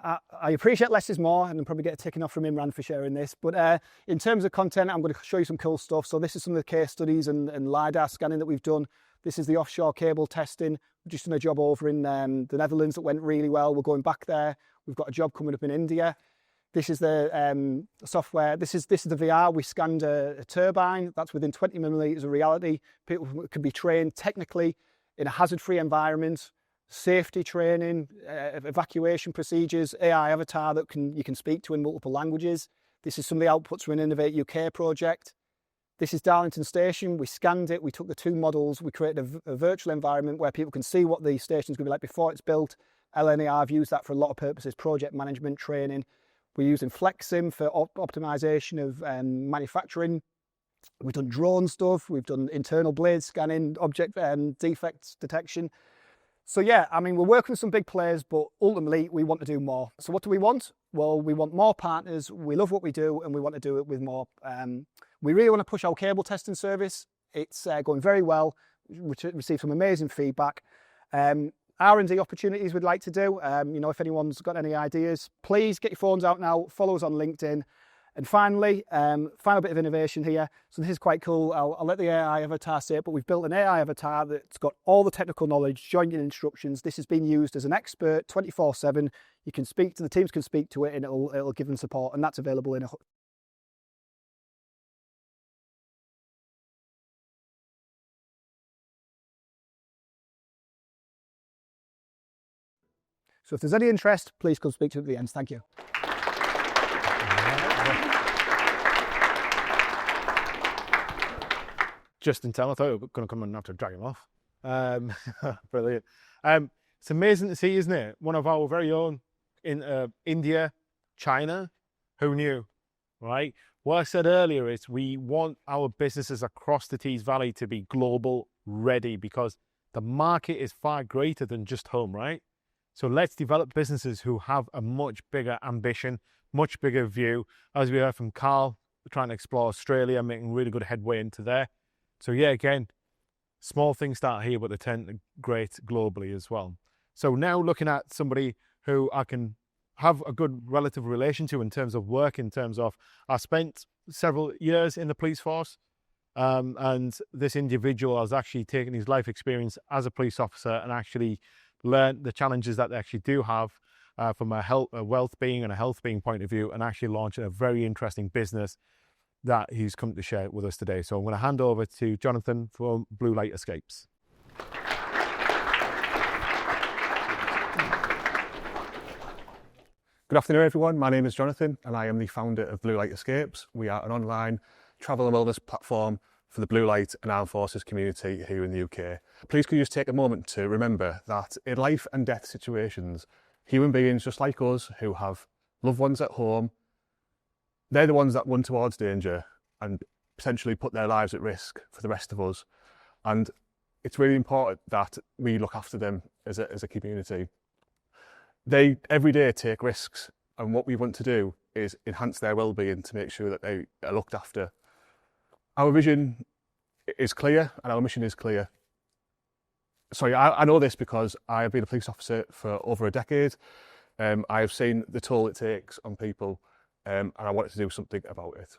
I appreciate less is more, and I'll probably get a ticking off from Imran for sharing this. But in terms of content, I'm going to show you some cool stuff. So this is some of the case studies and LiDAR scanning that we've done. This is the offshore cable testing. We've just done a job over in the Netherlands that went really well. We're going back there. We've got a job coming up in India. This is the software. This is the VR. We scanned a turbine. That's within 20 millimeters of reality. People can be trained technically in a hazard-free environment. Safety training, evacuation procedures, AI avatar that you can speak to in multiple languages. This is some of the outputs from an Innovate UK project. This is Darlington Station. We scanned it. We took the 2 models. We created a virtual environment where people can see what the station's going to be like before it's built. LNER have used that for a lot of purposes, project management, training. We're using FlexSim for optimization of manufacturing. We've done drone stuff. We've done internal blade scanning, object defects detection. So yeah, I mean, we're working with some big players, but ultimately we want to do more. So what do we want? Well, we want more partners. We love what we do, and we want to do it with more. We really want to push our cable testing service. It's going very well. We received some amazing feedback. R&D opportunities we'd like to do. If anyone's got any ideas, please get your phones out now. Follow us on LinkedIn. And finally, final bit of innovation here. So this is quite cool. I'll let the AI avatar say it, but we've built an AI avatar that's got all the technical knowledge, joining instructions. This has been used as an expert 24/7. You can speak to the teams, can speak to it, and it'll give them support. And that's available in a. So if there's any interest, please come speak to it at the end. Thank you. Just in time, I thought we were going to come and have to drag him off. Brilliant. It's amazing to see, isn't it? One of our very own in India, China. Who knew, right? What I said earlier is we want our businesses across the Tees Valley to be global ready, because the market is far greater than just home, right? So let's develop businesses who have a much bigger ambition, much bigger view. As we heard from Carl, we're trying to explore Australia, making really good headway into there. So yeah, again, small things start here, but they tend to great globally as well. So now looking at somebody who I can have a good relative relation to in terms of work, in terms of I spent several years in the police force, and this individual has actually taken his life experience as a police officer and actually learned the challenges that they actually do have from a wealth-being and a health-being point of view, and actually launching a very interesting business that he's come to share with us today. So I'm going to hand over to Jonathan from Blue Light Escapes. Good afternoon, everyone. My name is Jonathan, and I am the founder of Blue Light Escapes. We are an online travel and wellness platform for the Blue Light and Armed Forces community here in the UK. Please could you just take a moment to remember that in life and death situations, human beings just like us who have loved ones at home, they're the ones that run towards danger and potentially put their lives at risk for the rest of us. And it's really important that we look after them as a community. They every day take risks, and what we want to do is enhance their well-being to make sure that they are looked after. Our vision is clear and our mission is clear. Sorry, I know this because I have been a police officer for over a decade. I have seen the toll it takes on people, and I wanted to do something about it.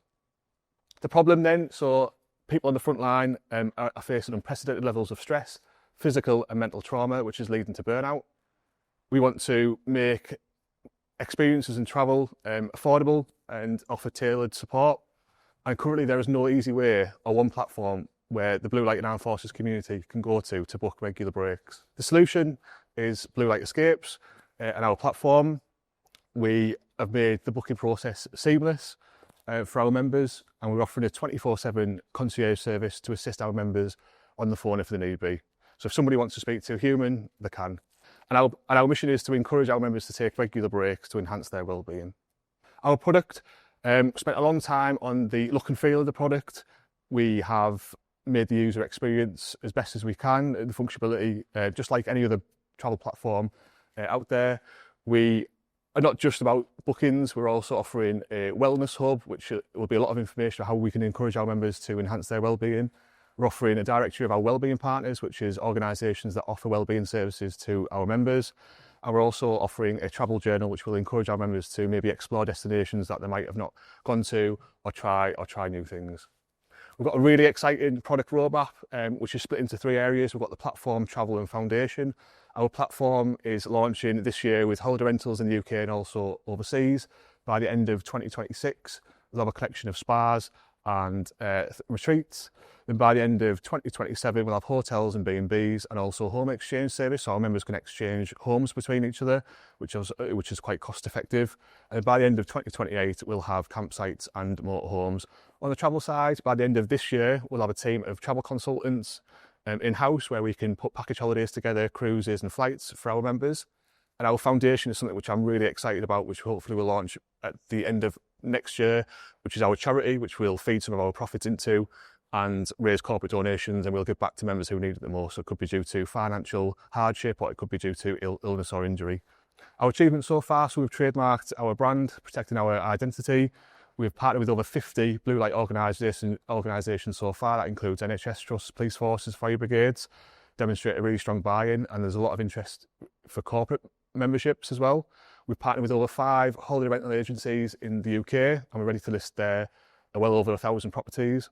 The problem then, so people on the front line are facing unprecedented levels of stress, physical and mental trauma, which is leading to burnout. We want to make experiences in travel affordable and offer tailored support. And currently there is no easy way or one platform where the Blue Light and Armed Forces community can go to book regular breaks. The solution is Blue Light Escapes and our platform. We have made the booking process seamless for our members, and we're offering a 24/7 concierge service to assist our members on the phone if they need be. So if somebody wants to speak to a human, they can. And our mission is to encourage our members to take regular breaks to enhance their well-being. Our product, spent a long time on the look and feel of the product. We have made the user experience as best as we can, the functionality, just like any other travel platform out there. We are not just about bookings, we're also offering a wellness hub, which will be a lot of information on how we can encourage our members to enhance their well-being. We're offering a directory of our wellbeing partners, which is organisations that offer wellbeing services to our members. And we're also offering a travel journal, which will encourage our members to maybe explore destinations that they might have not gone to, or try new things. We've got a really exciting product roadmap, which is split into 3 areas. We've got the platform, travel and foundation. Our platform is launching this year with holiday rentals in the UK and also overseas. By the end of 2026, we'll have a collection of spas and retreats. Then by the end of 2027, we'll have hotels and B&Bs and also home exchange service, so our members can exchange homes between each other, which is quite cost effective. And by the end of 2028, we'll have campsites and motorhomes. On the travel side, by the end of this year, we'll have a team of travel consultants in-house where we can put package holidays together, cruises and flights for our members. And our foundation is something which I'm really excited about, which hopefully will launch at the end of next year, which is our charity, which we'll feed some of our profits into and raise corporate donations, and we'll give back to members who need it the most. So it could be due to financial hardship, or it could be due to illness or injury. Our achievements so far, so we've trademarked our brand, protecting our identity. We've partnered with over 50 Blue Light organisations so far. That includes NHS trusts, police forces, fire brigades, demonstrate a really strong buy-in, and there's a lot of interest for corporate memberships as well. We've partnered with over 5 holiday rental agencies in the UK, and we're ready to list there well over 1,000 properties.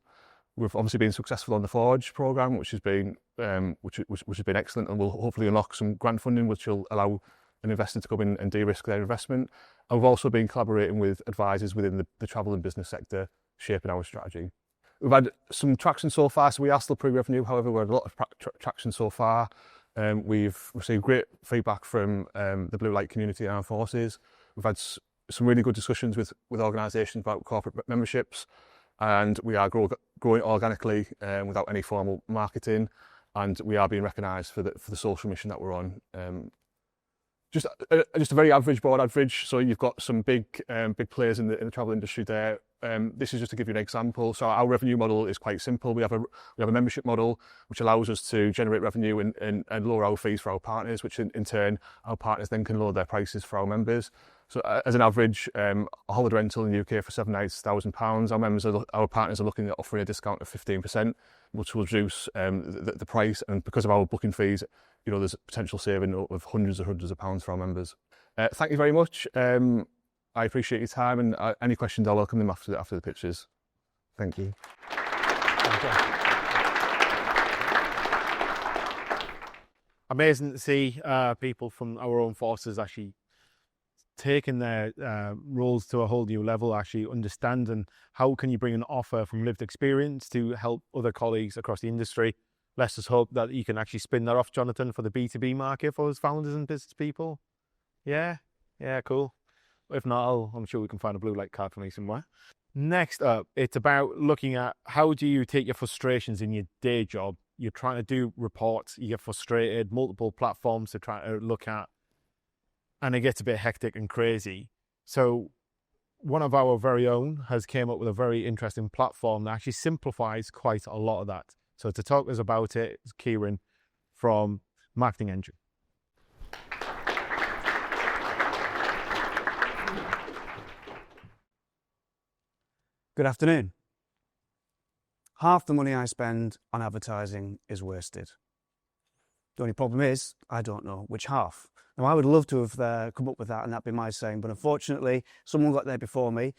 We've obviously been successful on the Forge programme, which has been excellent, and will hopefully unlock some grant funding, which will allow an investor to come in and de-risk their investment. And we've also been collaborating with advisors within the travel and business sector, shaping our strategy. We've had some traction so far, so we are still pre-revenue. However, we've had a lot of traction so far. We've received great feedback from the Blue Light community and Armed Forces. We've had some really good discussions with organisations about corporate memberships, and we are growing organically without any formal marketing, and we are being recognised for the social mission that we're on. Just a very average board average. So you've got some big players in the travel industry there. This is just to give you an example. So our revenue model is quite simple. We have a membership model which allows us to generate revenue and lower our fees for our partners, which in turn our partners then can lower their prices for our members. So as an average, a holiday rental in the UK for 7 nights, £1,000. Our partners are looking at offering a discount of 15%, which will reduce the price. And because of our booking fees, you know, there's a potential saving of hundreds of pounds for our members. Thank you very much. I appreciate your time, and any questions, I'll welcome them after the pictures. Thank you. Amazing to see people from our own forces actually taking their roles to a whole new level, actually understanding how can you bring an offer from lived experience to help other colleagues across the industry. Let's just hope that you can actually spin that off, Jonathan, for the B2B market for us founders and business people. Yeah, cool. If not, I'm sure we can find a blue light card for me somewhere. Next up, it's about looking at how do you take your frustrations in your day job. You're trying to do reports, you get frustrated, multiple platforms to try to look at, and it gets a bit hectic and crazy. So one of our very own has came up with a very interesting platform that actually simplifies quite a lot of that. So to talk to us about it is Kieran from Marketing Engine. Good afternoon. Half the money I spend on advertising is wasted. The only problem is, I don't know which half. Now, I would love to have come up with that and that'd be my saying, but unfortunately, someone got there before me.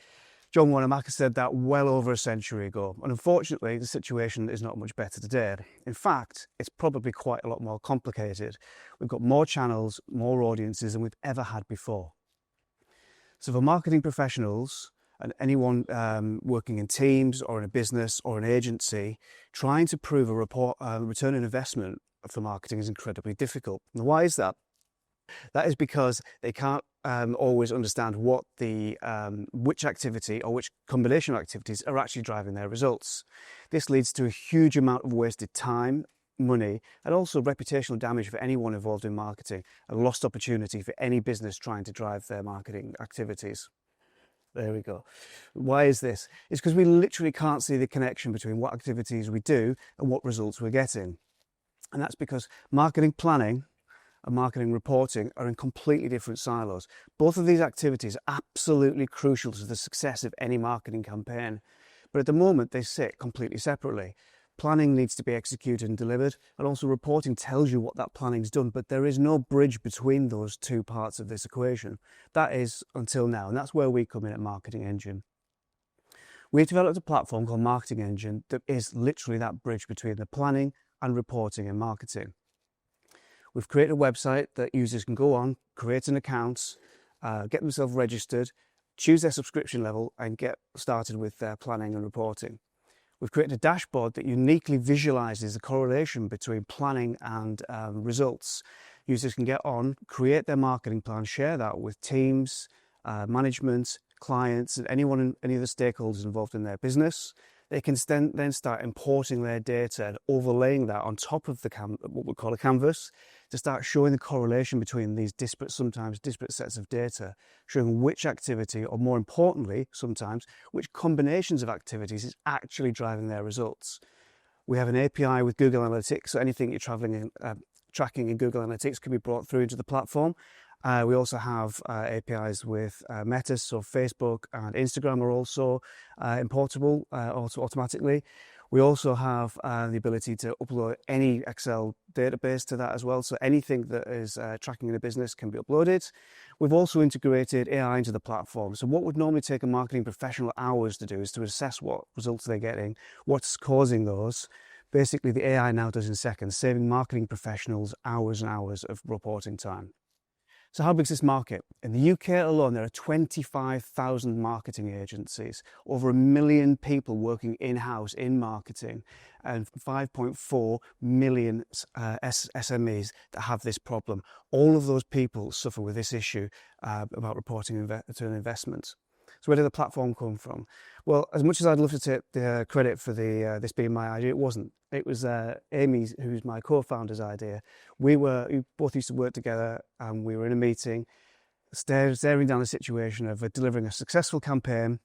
John Wanamaker said that well over a century ago. And unfortunately, the situation is not much better today. In fact, it's probably quite a lot more complicated. We've got more channels, more audiences than we've ever had before. So for marketing professionals, and anyone working in teams or in a business or an agency, trying to prove a return on investment for marketing is incredibly difficult. And why is that? That is because they can't always understand what which activity or which combination of activities are actually driving their results. This leads to a huge amount of wasted time, money, and also reputational damage for anyone involved in marketing, a lost opportunity for any business trying to drive their marketing activities. There we go. Why is this? It's because we literally can't see the connection between what activities we do and what results we're getting. And that's because marketing planning and marketing reporting are in completely different silos. Both of these activities are absolutely crucial to the success of any marketing campaign. But at the moment, they sit completely separately. Planning needs to be executed and delivered, and also reporting tells you what that planning's done, but there is no bridge between those two parts of this equation. That is until now, and that's where we come in at Marketing Engine. We've developed a platform called Marketing Engine that is literally that bridge between the planning and reporting and marketing. We've created a website that users can go on, create an account, get themselves registered, choose their subscription level, and get started with their planning and reporting. We've created a dashboard that uniquely visualizes the correlation between planning and results. Users can get on, create their marketing plan, share that with teams, management, clients, and any of the stakeholders involved in their business. They can then start importing their data and overlaying that on top of what we call a canvas to start showing the correlation between these sometimes disparate sets of data, showing which activity, or more importantly, sometimes, which combinations of activities is actually driving their results. We have an API with Google Analytics, so anything you're tracking in Google Analytics can be brought through into the platform. We also have APIs with Meta, so Facebook and Instagram are also importable automatically. We also have the ability to upload any Excel database to that as well, so anything that is tracking in a business can be uploaded. We've also integrated AI into the platform, so what would normally take a marketing professional hours to do is to assess what results they're getting, what's causing those. Basically, the AI now does in seconds, saving marketing professionals hours and hours of reporting time. So how big is this market? In the UK alone, there are 25,000 marketing agencies, over 1 million people working in-house in marketing, and 5.4 million SMEs that have this problem. All of those people suffer with this issue about reporting return on investment. So where did the platform come from? Well, as much as I'd love to take the credit for this being my idea, it wasn't. It was Amy, who's my co-founder's idea. We both used to work together, and we were in a meeting, staring down the situation of delivering a successful campaign,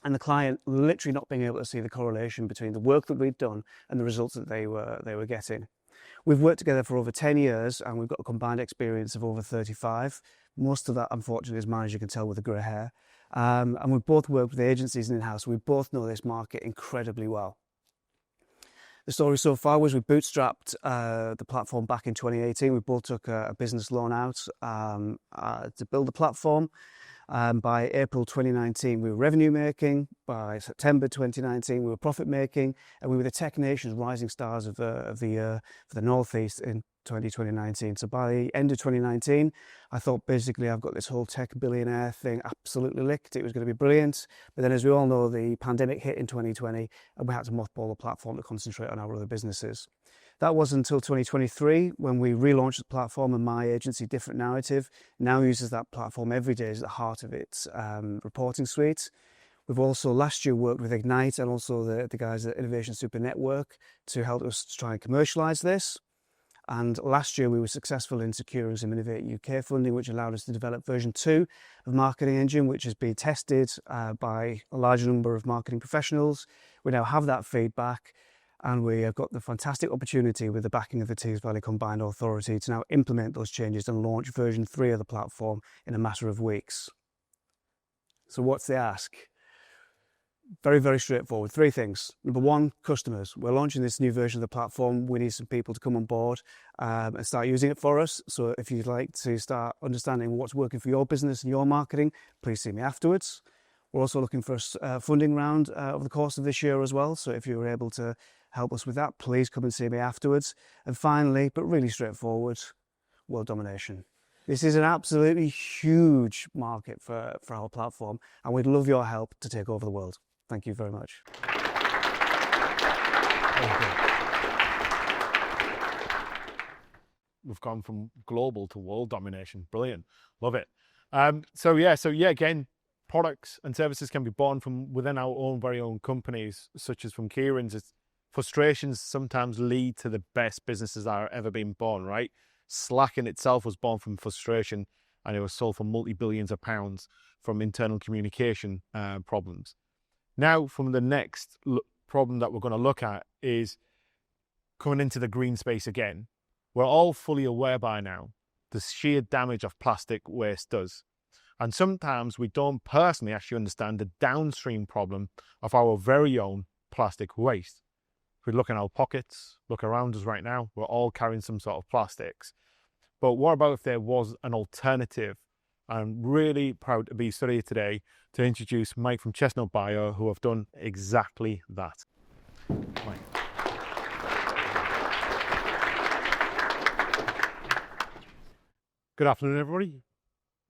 and the client literally not being able to see the correlation between the work that we'd done and the results that they were getting. We've worked together for over 10 years, and we've got a combined experience of over 35. Most of that, unfortunately, is mine, as you can tell, with the grey hair. And we both work with agencies and in-house. We both know this market incredibly well. The story so far was we bootstrapped the platform back in 2018. We both took a business loan out to build the platform. By April 2019, we were revenue making. By September 2019, we were profit making, and we were the Tech Nation's rising stars of the year for the Northeast in 2019. So by the end of 2019, I thought basically I've got this whole tech billionaire thing absolutely licked. It was going to be brilliant. But then, as we all know, the pandemic hit in 2020, and we had to mothball the platform to concentrate on our other businesses. That was until 2023 when we relaunched the platform, and my agency, Different Narrative, now uses that platform every day as the heart of its reporting suite. We've also last year worked with Ignite and also the guys at Innovation Super Network to help us try and commercialise this. And last year we were successful in securing some Innovate UK funding, which allowed us to develop version 2 of Marketing Engine, which has been tested by a large number of marketing professionals. We now have that feedback, and we have got the fantastic opportunity with the backing of the Tees Valley Combined Authority to now implement those changes and launch version 3 of the platform in a matter of weeks. So what's the ask? Very, very straightforward. 3 things. Number 1, customers. We're launching this new version of the platform. We need some people to come on board and start using it for us. So if you'd like to start understanding what's working for your business and your marketing, please see me afterwards. We're also looking for a funding round over the course of this year as well. So if you're able to help us with that, please come and see me afterwards. And finally, but really straightforward, world domination. This is an absolutely huge market for our platform, and we'd love your help to take over the world. Thank you very much. We've gone from global to world domination. Brilliant. Love it. So yeah, again, products and services can be born from within our own very own companies, such as from Kieran's. Frustrations sometimes lead to the best businesses that have ever been born, right? Slack in itself was born from frustration, and it was sold for multi-billions of pounds from internal communication problems. Now, from the next problem that we're going to look at is coming into the green space again. We're all fully aware by now the sheer damage of plastic waste does. And sometimes we don't personally actually understand the downstream problem of our very own plastic waste. If we look in our pockets, look around us right now, we're all carrying some sort of plastics. But what about if there was an alternative? I'm really proud to be stood here today to introduce Mike from Chestnut Bio, who have done exactly that. Mike. Good afternoon, everybody.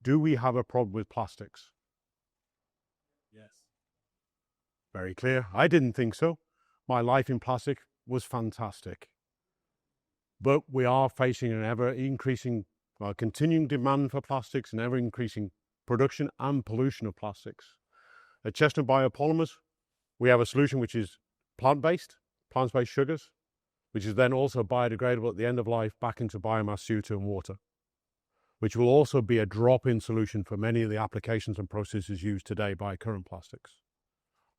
Do we have a problem with plastics? Yes. Very clear. I didn't think so. My life in plastic was fantastic. But we are facing an ever-increasing, continuing demand for plastics and ever-increasing production and pollution of plastics. At Chestnut Biopolymers, we have a solution which is plant-based sugars, which is then also biodegradable at the end of life back into biomass, CO2 and water, which will also be a drop-in solution for many of the applications and processes used today by current plastics.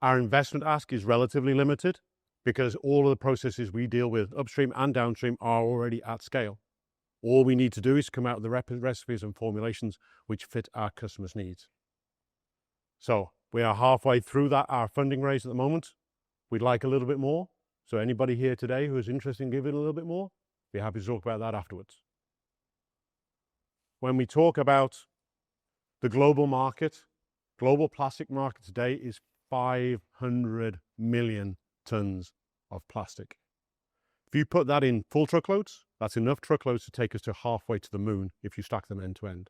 Our investment ask is relatively limited because all of the processes we deal with upstream and downstream are already at scale. All we need to do is come out with the recipes and formulations which fit our customers' needs. So we are halfway through our funding raise at the moment. We'd like a little bit more. So anybody here today who is interested in giving a little bit more, be happy to talk about that afterwards. When we talk about the global market, global plastic market today is 500 million tons of plastic. If you put that in full truckloads, that's enough truckloads to take us to halfway to the moon if you stack them end to end.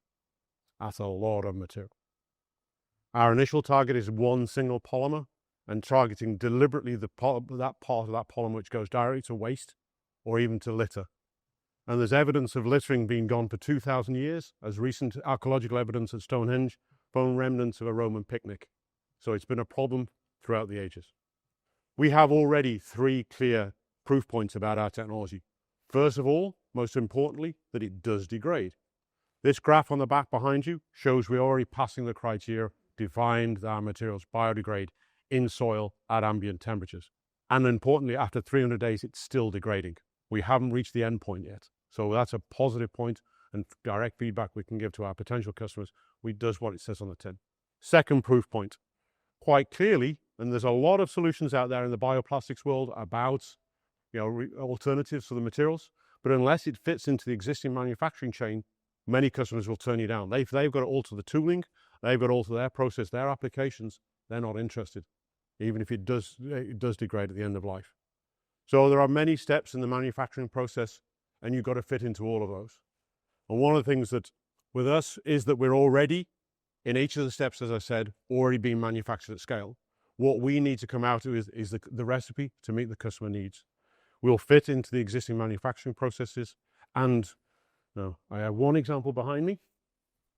That's a lot of material. Our initial target is one single polymer and targeting deliberately that part of that polymer which goes directly to waste or even to litter. And there's evidence of littering being gone for 2,000 years, as recent archaeological evidence at Stonehenge found remnants of a Roman picnic So it's been a problem throughout the ages. We have already 3 clear proof points about our technology. First of all, most importantly, that it does degrade. This graph on the back behind you shows we're already passing the criteria defined that our materials biodegrade in soil at ambient temperatures. And importantly, after 300 days, it's still degrading. We haven't reached the end point yet. So that's a positive point and direct feedback we can give to our potential customers. We does what it says on the tin. Second proof point, quite clearly, and there's a lot of solutions out there in the bioplastics world about alternatives for the materials, but unless it fits into the existing manufacturing chain, many customers will turn you down. They've got to alter the tooling, they've got to alter their process, their applications, they're not interested, even if it does degrade at the end of life. So there are many steps in the manufacturing process, and you've got to fit into all of those. And one of the things that with us is that we're already, in each of the steps, as I said, already being manufactured at scale. What we need to come out with is the recipe to meet the customer needs. We'll fit into the existing manufacturing processes. And I have one example behind me,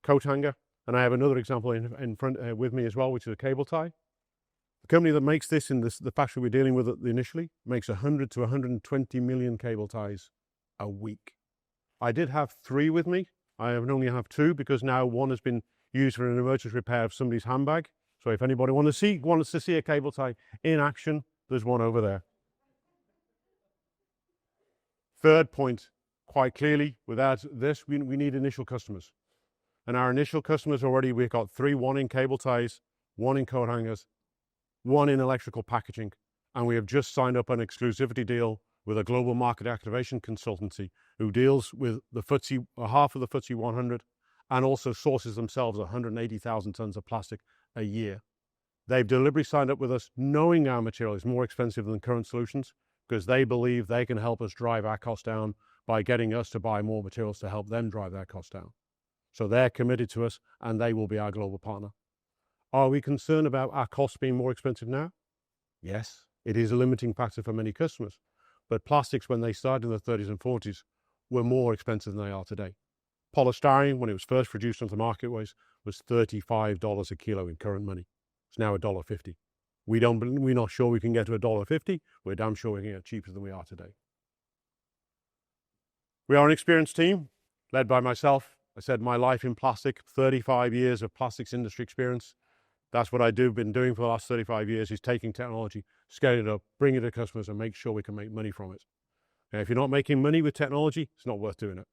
coat hanger, and I have another example in front with me as well, which is a cable tie. The company that makes this in the factory we're dealing with initially makes 100 to 120 million cable ties a week. I did have 3 with me. I only have 2 because now one has been used for an emergency repair of somebody's handbag. So if anybody wants to see a cable tie in action, there's one over there. Third point, quite clearly, without this, we need initial customers. And our initial customers already, we've got 3, 1 in cable ties, 1 in coat hangers, 1 in electrical packaging. And we have just signed up an exclusivity deal with a global market activation consultancy who deals with the FTSE, half of the FTSE 100, and also sources themselves 180,000 tons of plastic a year. They've deliberately signed up with us knowing our material is more expensive than current solutions because they believe they can help us drive our costs down by getting us to buy more materials to help them drive their costs down. So they're committed to us and they will be our global partner. Are we concerned about our costs being more expensive now? Yes, it is a limiting factor for many customers. But plastics, when they started in the 30s and 40s, were more expensive than they are today. Polystyrene, when it was first produced onto the marketplace, was $35 a kilo in current money. It's now $1.50. We're not sure we can get to $1.50. We're damn sure we can get cheaper than we are today. We are an experienced team, led by myself. I said my life in plastic, 35 years of plastics industry experience. That's what been doing for the last 35 years, is taking technology, scaling it up, bringing it to customers and make sure we can make money from it. And if you're not making money with technology, it's not worth doing it.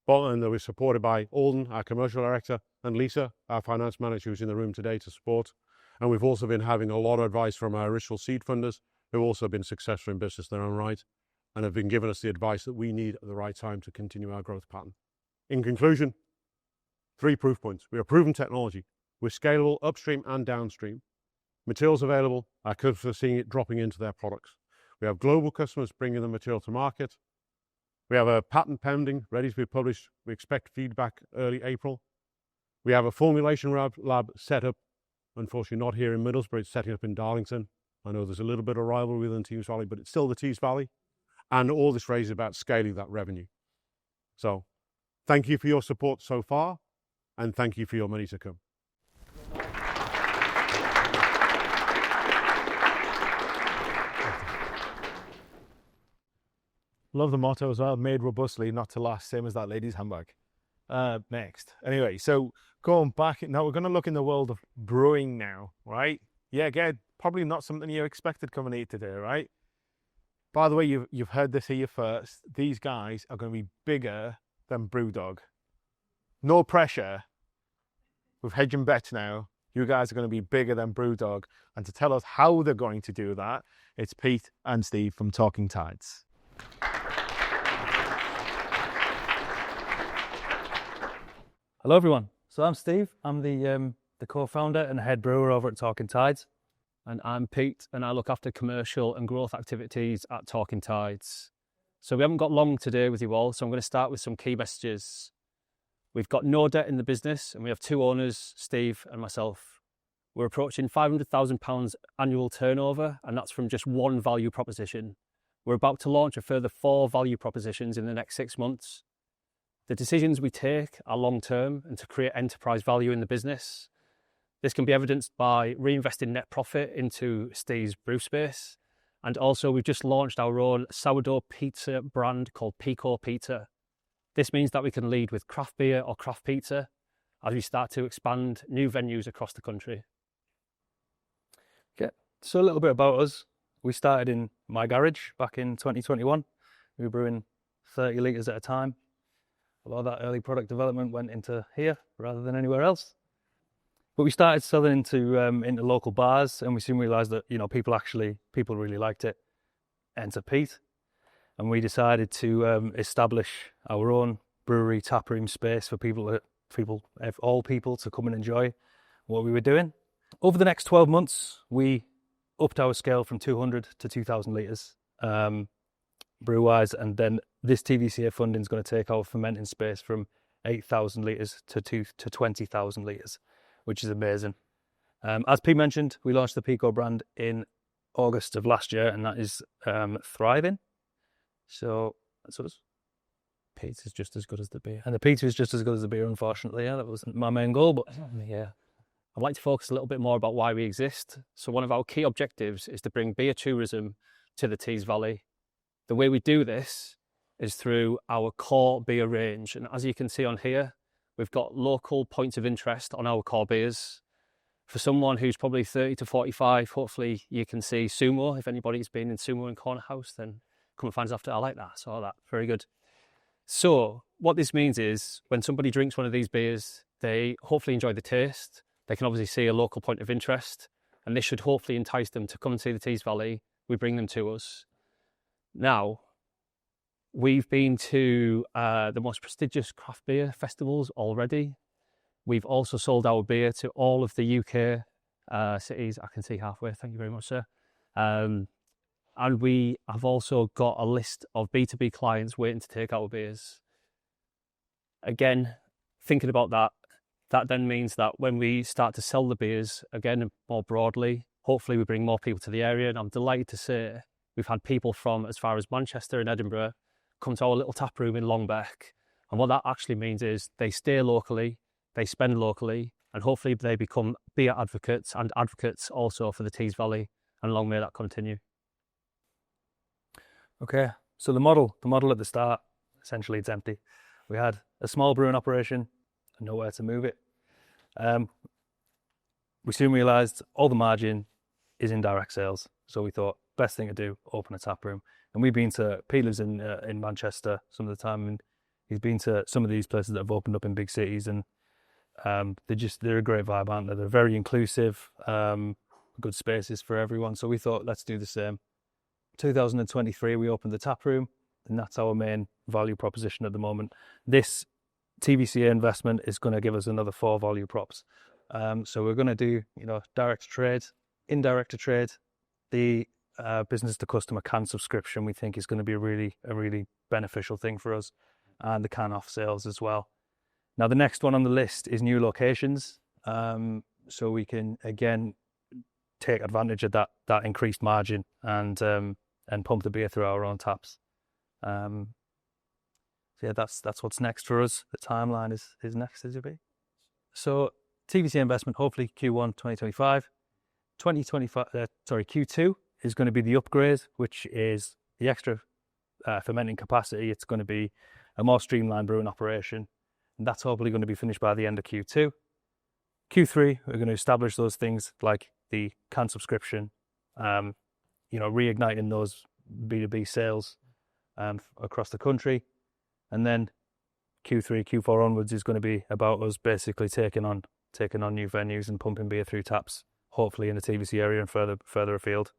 And we're supported by Alden, our commercial director, and Lisa, our finance manager, who's in the room today to support. And we've also been having a lot of advice from our original seed funders, who've also been successful in business in their own right, and have been giving us the advice that we need at the right time to continue our growth pattern. In conclusion, 3 proof points. We are proven technology. We're scalable upstream and downstream. Materials available, our customers are seeing it dropping into their products. We have global customers bringing the material to market. We have a patent pending, ready to be published. We expect feedback early April. We have a formulation lab set up, unfortunately not here in Middlesbrough, it's setting up in Darlington. I know there's a little bit of rivalry within Tees Valley, but it's still the Tees Valley. And all this raises about scaling that revenue. So thank you for your support so far, and thank you for your money to come. Love the motto as well, made robustly, not to last, same as that lady's handbag. Next. Anyway, so going back, now we're going to look in the world of brewing now, right? Yeah, again, probably not something you expected coming here today, right? By the way, you've heard this here first. These guys are going to be bigger than Brewdog. No pressure. We've hedged and bets now. You guys are going to be bigger than Brewdog. And to tell us how they're going to do that, it's Pete and Steve from Talking Tides. Hello everyone, so I'm Steve, I'm the co-founder and head brewer over at Talking Tides. And I'm Pete and I look after commercial and growth activities at Talking Tides. So we haven't got long today with you all, so I'm going to start with some key messages. We've got no debt in the business and we have 2 owners, Steve and myself. We're approaching £500,000 annual turnover and that's from just 1 value proposition. We're about to launch a further 4 value propositions in the next 6 months. The decisions we take are long-term and to create enterprise value in the business. This can be evidenced by reinvesting net profit into Steve's brew space. And also we've just launched our own sourdough pizza brand called Pico Pizza. This means that we can lead with craft beer or craft pizza as we start to expand new venues across the country. Okay, so a little bit about us. We started in my garage back in 2021. We were brewing 30 litres at a time. A lot of that early product development went into here rather than anywhere else. But we started selling into local bars, and we soon realised that people really liked it. Enter Pete, and we decided to establish our own brewery taproom space for all people to come and enjoy what we were doing. Over the next 12 months, we upped our scale from 200 to 2,000 litres brew-wise, and then this TVCA funding is going to take our fermenting space from 8,000 litres to 20,000 litres, which is amazing. As Pete mentioned, we launched the Pico brand in August of last year, and that is thriving. So that's us. Pizza's just as good as the beer. And the pizza is just as good as the beer, unfortunately. Yeah, that wasn't my main goal, but yeah. I'd like to focus a little bit more about why we exist. So one of our key objectives is to bring beer tourism to the Tees Valley. The way we do this is through our core beer range. And as you can see on here, we've got local points of interest on our core beers. For someone who's probably 30 to 45, hopefully you can see Sumo. If anybody's been in Sumo in Corner House, then come and find us after. I like that, saw that, very good. So what this means is when somebody drinks one of these beers, they hopefully enjoy the taste. They can obviously see a local point of interest, and this should hopefully entice them to come and see the Tees Valley. We bring them to us. Now, we've been to the most prestigious craft beer festivals already. We've also sold our beer to all of the UK cities. I can see halfway, thank you very much, sir. And we have also got a list of B2B clients waiting to take our beers. Again, thinking about that, that then means that when we start to sell the beers, again, more broadly, hopefully we bring more people to the area. And I'm delighted to say we've had people from as far as Manchester and Edinburgh come to our little tap room in Longbeck. And what that actually means is they stay locally, they spend locally, and hopefully they become beer advocates and advocates also for the Tees Valley, and long may that continue. Okay, so the model at the start, essentially it's empty. We had a small brewing operation and nowhere to move it. We soon realised all the margin is in direct sales. So we thought, best thing to do, open a tap room. And we've been to, Pete lives in Manchester some of the time, and he's been to some of these places that have opened up in big cities, and they're a great vibe, aren't they? They're very inclusive, good spaces for everyone. So we thought, let's do the same. 2023, we opened the tap room, and that's our main value proposition at the moment. This TVCA investment is going to give us another 4 value props. So we're going to do, direct to trade, indirect to trade. The business to customer can subscription, we think, is going to be a really beneficial thing for us, and the can off sales as well. Now the next one on the list is new locations, so we can again take advantage of that increased margin and pump the beer through our own taps. So yeah, that's what's next for us. The timeline is next, is it be? So TVC investment, hopefully Q1 2025. Q2 is going to be the upgrade, which is the extra fermenting capacity. It's going to be a more streamlined brewing operation, and that's hopefully going to be finished by the end of Q2. Q3, we're going to establish those things like the can subscription, reigniting those B2B sales across the country. And then Q3, Q4 onwards is going to be about us basically taking on new venues and pumping beer through taps, hopefully in the TVC area and further afield.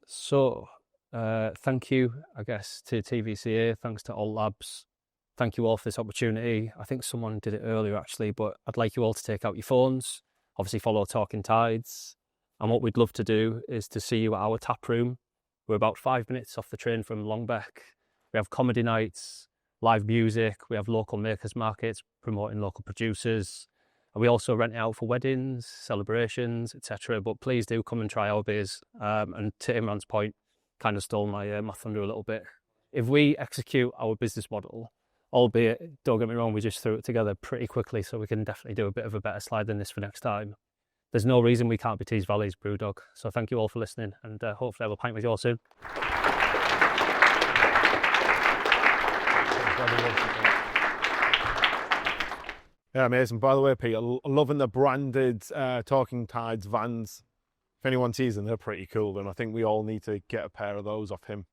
So, thank you, I guess, to TVCA, thanks to Alt Labs. Thank you all for this opportunity. I think someone did it earlier actually, but I'd like you all to take out your phones, obviously follow Talking Tides. And what we'd love to do is to see you at our tap room. We're about 5 minutes off the train from Longbeck. We have comedy nights, live music, we have local makers markets promoting local producers. And we also rent it out for weddings, celebrations, etc. But please do come and try our beers. And to Imran's point, kind of stole my thunder a little bit. If we execute our business model albeit, don't get me wrong, we just threw it together pretty quickly, so we can definitely do a bit of a better slide than this for next time. There's no reason we can't be Tees Valley's Brewdog. So thank you all for listening, and hopefully I will pint with you all soon. Yeah, amazing. By the way, Pete, loving the branded Talking Tides vans. If anyone sees them, they're pretty cool, and I think we all need to get a pair of those off him.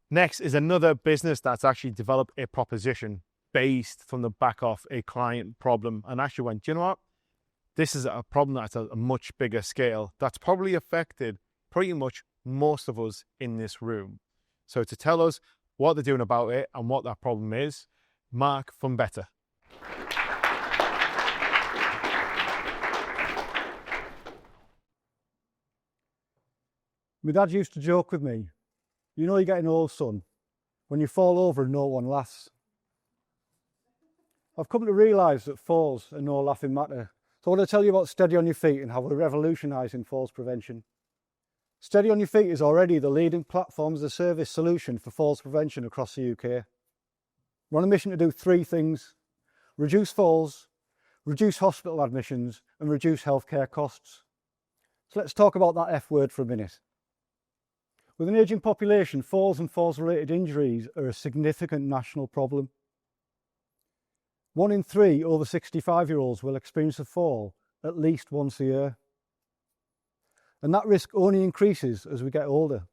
Next is another business that's actually developed a proposition based from the back of a client problem, and actually went, do you know what? This is a problem that's a much bigger scale that's probably affected pretty much most of us in this room. So to tell us what they're doing about it and what that problem is, Mark from Better. My dad used to joke with me, you know you're getting old, son, when you fall over and no one laughs. I've come to realise that falls are no laughing matter. So I want to tell you about Steady on Your Feet and how we're revolutionising falls prevention. Steady on Your Feet is already the leading platform as a service solution for falls prevention across the UK. We're on a mission to do three things: reduce falls, reduce hospital admissions, and reduce healthcare costs. So let's talk about that F word for a minute. With an ageing population, falls and falls-related injuries are a significant national problem. 1 in 3 over 65-year-olds will experience a fall at least once a year. And that risk only increases as we get older.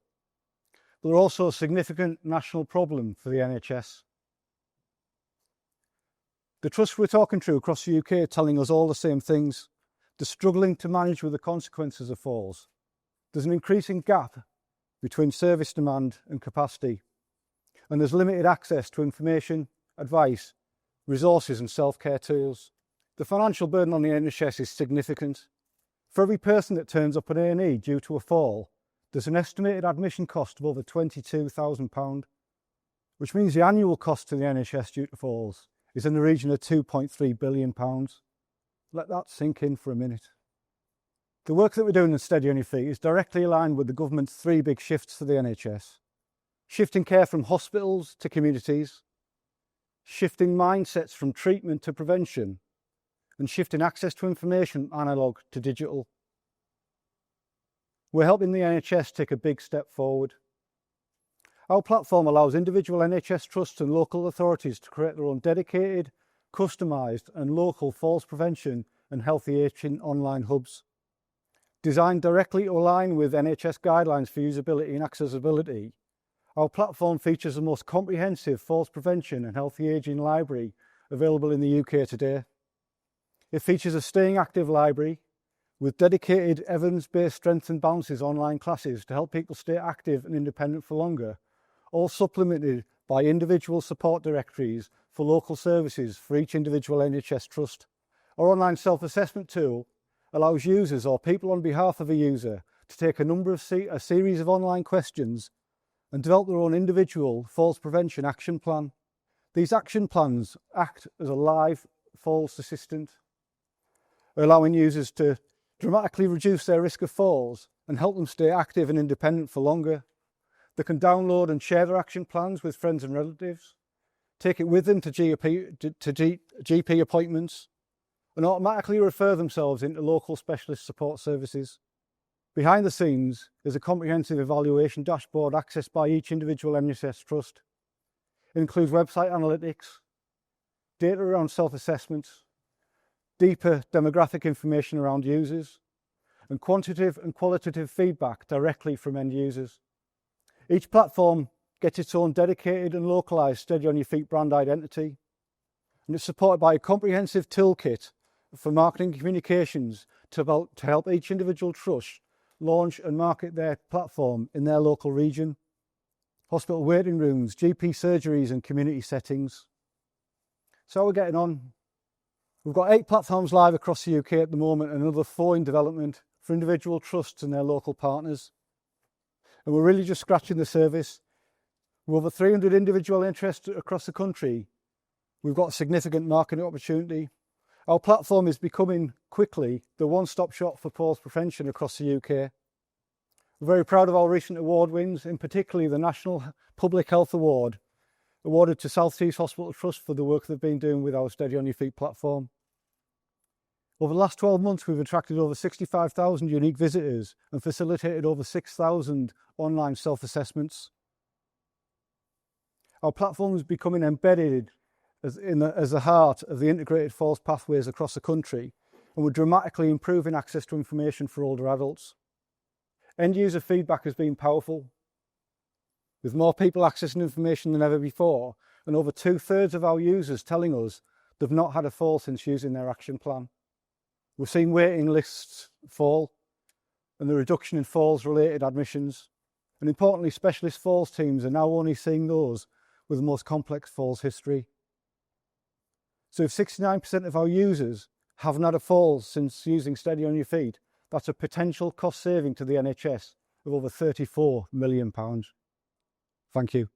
But they're also a significant national problem for the NHS. The trusts we're talking to across the UK are telling us all the same things. They're struggling to manage with the consequences of falls. There's an increasing gap between service demand and capacity. And there's limited access to information, advice, resources and self-care tools. The financial burden on the NHS is significant. For every person that turns up at A&E due to a fall, there's an estimated admission cost of over £22,000, which means the annual cost to the NHS due to falls is in the region of £2.3 billion. Let that sink in for a minute. The work that we're doing in Steady on Your Feet is directly aligned with the government's 3 big shifts for the NHS. Shifting care from hospitals to communities, shifting mindsets from treatment to prevention, and shifting access to information from analogue to digital. We're helping the NHS take a big step forward. Our platform allows individual NHS trusts and local authorities to create their own dedicated, customised and local falls prevention and healthy ageing online hubs. Designed directly to align with NHS guidelines for usability and accessibility, our platform features the most comprehensive falls prevention and healthy ageing library available in the UK today. It features a staying active library with dedicated evidence-based strength and balances online classes to help people stay active and independent for longer, all supplemented by individual support directories for local services for each individual NHS trust. Our online self-assessment tool allows users or people on behalf of a user to take a series of online questions and develop their own individual falls prevention action plan. These action plans act as a live falls assistant, allowing users to dramatically reduce their risk of falls and help them stay active and independent for longer. They can download and share their action plans with friends and relatives, take it with them to GP appointments, and automatically refer themselves into local specialist support services. Behind the scenes is a comprehensive evaluation dashboard accessed by each individual NHS trust. It includes website analytics, data around self-assessments, deeper demographic information around users, and quantitative and qualitative feedback directly from end users. Each platform gets its own dedicated and localised Steady on Your Feet brand identity, and it's supported by a comprehensive toolkit for marketing communications to help each individual trust launch and market their platform in their local region, hospital waiting rooms, GP surgeries and community settings. So we're getting on. We've got 8 platforms live across the UK at the moment and another 4 in development for individual trusts and their local partners. And we're really just scratching the surface. With over 300 individual interests across the country, we've got a significant marketing opportunity. Our platform is becoming quickly the one-stop shop for falls prevention across the UK. We're very proud of our recent award wins, in particular the National Public Health Award Awarded to South Tees Hospital Trust for the work they've been doing with our Steady on Your Feet platform. Over the last 12 months, we've attracted over 65,000 unique visitors and facilitated over 6,000 online self-assessments. Our platform is becoming embedded as the heart of the integrated falls pathways across the country, and we're dramatically improving access to information for older adults. End user feedback has been powerful, with more people accessing information than ever before, and over 2/3 of our users telling us they've not had a fall since using their action plan. We've seen waiting lists fall and the reduction in falls related admissions. And importantly, specialist falls teams are now only seeing those with the most complex falls history. So if 69% of our users haven't had a fall since using Steady on Your Feet, that's a potential cost saving to the NHS of over £34 million. Thank you.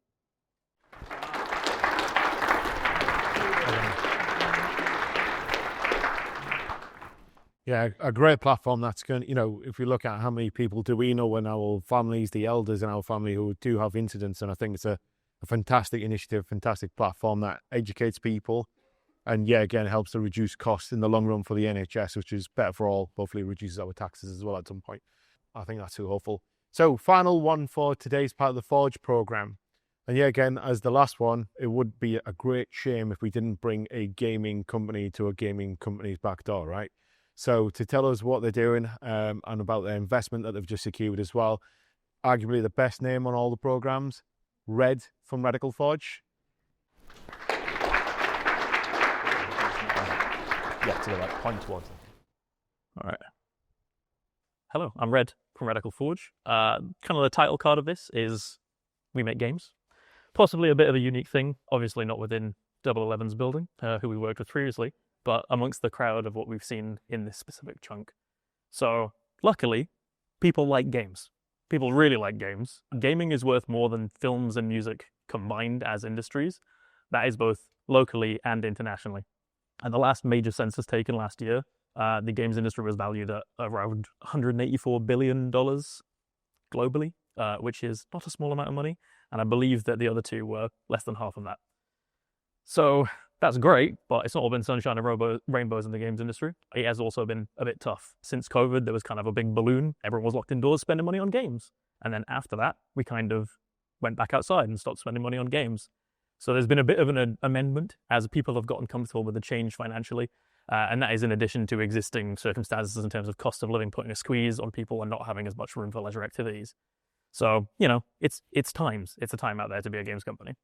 Yeah, a great platform that's going, if we look at how many people do we know in our families, the elders in our family who do have incidents, and I think it's a fantastic initiative, fantastic platform that educates people and, again, helps to reduce costs in the long run for the NHS, which is better for all. Hopefully reduces our taxes as well at some point. I think that's too hopeful. So final one for today's part of the Forge programme. And again, as the last one, it would be a great shame if we didn't bring a gaming company to a gaming company's back door, right? So to tell us what they're doing and about their investment that they've just secured as well, arguably the best name on all the programmes, Red from Radical Forge. Yeah, to the right, point towards them. All right. Hello, I'm Red from Radical Forge. Kind of the title card of this is we make games. Possibly a bit of a unique thing, obviously not within Double 11's building, who we worked with previously, but amongst the crowd of what we've seen in this specific chunk. So luckily, people like games. People really like games. Gaming is worth more than films and music combined as industries. That is both locally and internationally. And the last major census taken last year, the games industry was valued at around $184 billion globally, which is not a small amount of money. And I believe that the other two were less than half of that. So that's great, but it's not all been sunshine and rainbows in the games industry. It has also been a bit tough. Since COVID, there was kind of a big balloon. Everyone was locked indoors spending money on games. And then after that, we kind of went back outside and stopped spending money on games. So there's been a bit of an amendment as people have gotten comfortable with the change financially. And that is in addition to existing circumstances in terms of cost of living, putting a squeeze on people and not having as much room for leisure activities. So, it's times. It's a time out there to be a games company.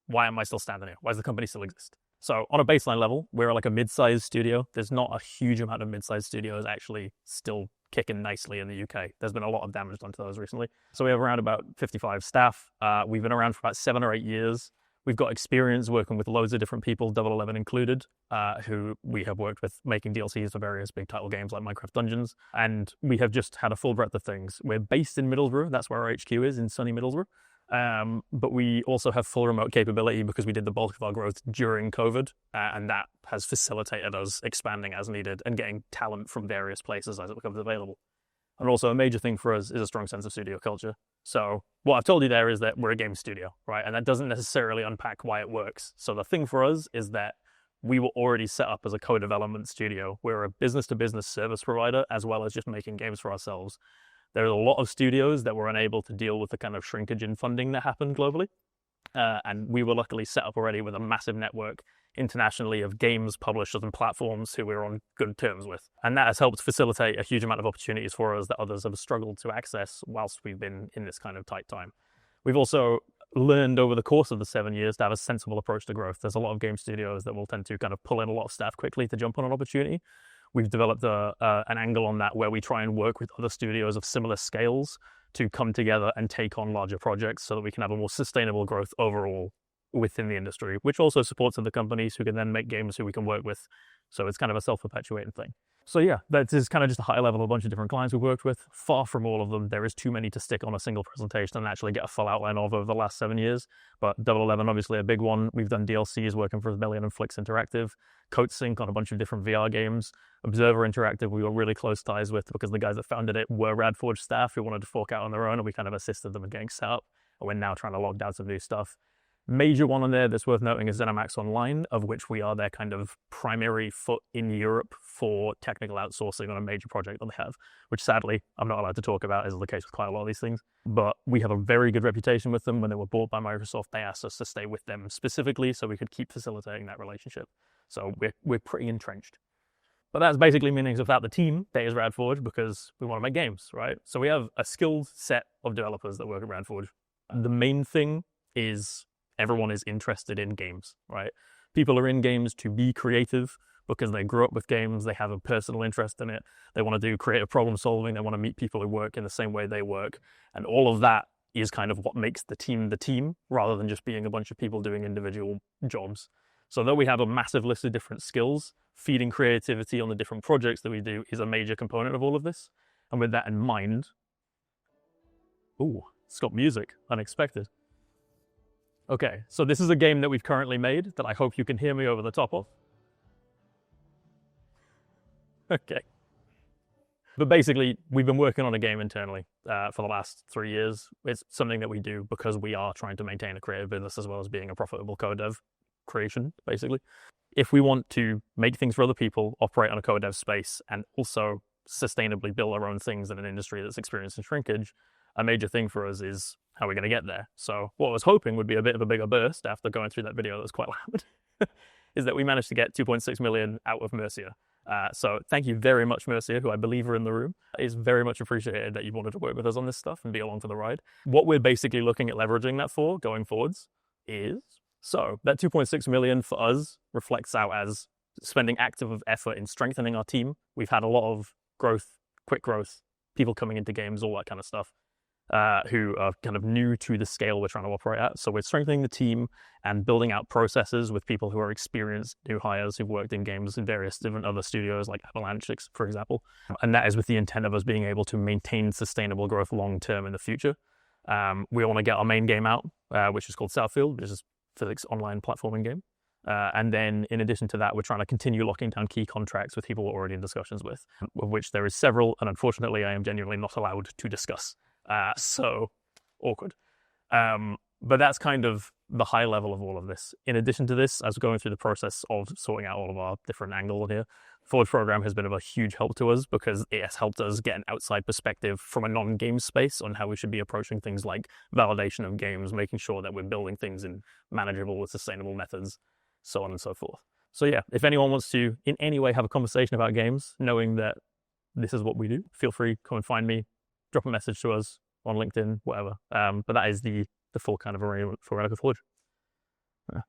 Why am I still standing here? Why does the company still exist? So on a baseline level, we're like a mid-sized studio. There's not a huge amount of mid-sized studios actually still kicking nicely in the UK. There's been a lot of damage done to those recently. So we have around about 55 staff. We've been around for about 7 or 8 years. We've got experience working with loads of different people, Double 11 included, who we have worked with making DLCs for various big title games like Minecraft Dungeons. And we have just had a full breadth of things. We're based in Middlesbrough. That's where our HQ is, in sunny Middlesbrough. But we also have full remote capability because we did the bulk of our growth during COVID, and that has facilitated us expanding as needed and getting talent from various places as it becomes available. And also a major thing for us is a strong sense of studio culture. So what I've told you there is that we're a game studio, right? And that doesn't necessarily unpack why it works. So the thing for us is that we were already set up as a co-development studio. We're a business-to-business service provider as well as just making games for ourselves. There are a lot of studios that were unable to deal with the kind of shrinkage in funding that happened globally. And we were luckily set up already with a massive network internationally of games publishers and platforms who we're on good terms with. And that has helped facilitate a huge amount of opportunities for us that others have struggled to access whilst we've been in this kind of tight time. We've also learned over the course of the 7 years to have a sensible approach to growth. There's a lot of game studios that will tend to kind of pull in a lot of staff quickly to jump on an opportunity. We've developed an angle on that where we try and work with other studios of similar scales to come together and take on larger projects so that we can have a more sustainable growth overall within the industry, which also supports other companies who can then make games who we can work with. So it's kind of a self-perpetuating thing. So yeah, that is kind of just a high level of a bunch of different clients we've worked with. Far from all of them, there is too many to stick on a single presentation and actually get a full outline of over the last 7 years. But Double 11, obviously a big one. We've done DLCs working for Million and Flix Interactive, CodeSync on a bunch of different VR games, Observer Interactive we were really close ties with because the guys that founded it were Radforge staff who wanted to fork out on their own, and we kind of assisted them in getting set up. And we're now trying to log down some new stuff. Major one on there that's worth noting is ZeniMax Online, of which we are their kind of primary foot in Europe for technical outsourcing on a major project that they have, which sadly I'm not allowed to talk about, as is the case with quite a lot of these things. But we have a very good reputation with them. When they were bought by Microsoft, they asked us to stay with them specifically so we could keep facilitating that relationship. So we're pretty entrenched. But that's basically meaning without the team, they is Radforge, because we want to make games, right? So we have a skilled set of developers that work at Radforge. The main thing is everyone is interested in games, right? People are in games to be creative because they grew up with games, they have a personal interest in it, they want to do creative problem solving, they want to meet people who work in the same way they work, and all of that is kind of what makes the team, rather than just being a bunch of people doing individual jobs. So though we have a massive list of different skills, feeding creativity on the different projects that we do is a major component of all of this. And with that in mind, ooh, stop music, unexpected. Okay, so this is a game that we've currently made that I hope you can hear me over the top of. Okay. But basically, we've been working on a game internally for the last 3 years. It's something that we do because we are trying to maintain a creative business as well as being a profitable co-dev creation, basically. If we want to make things for other people, operate on a co-dev space, and also sustainably build our own things in an industry that's experiencing shrinkage, a major thing for us is how we're going to get there. So what I was hoping would be a bit of a bigger burst after going through that video that was quite loud, is that we managed to get 2.6 million out of Mercia. So thank you very much, Mercia, who I believe are in the room. It's very much appreciated that you wanted to work with us on this stuff and be along for the ride. What we're basically looking at leveraging that for going forwards is, so that 2.6 million for us reflects out as spending active effort in strengthening our team. We've had a lot of growth, quick growth, people coming into games, all that kind of stuff. Who are kind of new to the scale we're trying to operate at. So we're strengthening the team and building out processes with people who are experienced new hires who've worked in games in various different other studios like Avalanche, for example. And that is with the intent of us being able to maintain sustainable growth long term in the future. We want to get our main game out, which is called Southfield, which is physics online platforming game. And then in addition to that, we're trying to continue locking down key contracts with people we're already in discussions with, of which there is several, and unfortunately I am genuinely not allowed to discuss. So awkward. But that's kind of the high level of all of this. In addition to this, as we're going through the process of sorting out all of our different angles here, the Forge program has been of a huge help to us because it has helped us get an outside perspective from a non-game space on how we should be approaching things like validation of games, making sure that we're building things in manageable, sustainable methods, so on and so forth. So yeah, if anyone wants to in any way have a conversation about games, knowing that this is what we do, feel free, come and find me, drop a message to us on LinkedIn, whatever. But that is the full kind of arrangement for Radical Forge. Yeah.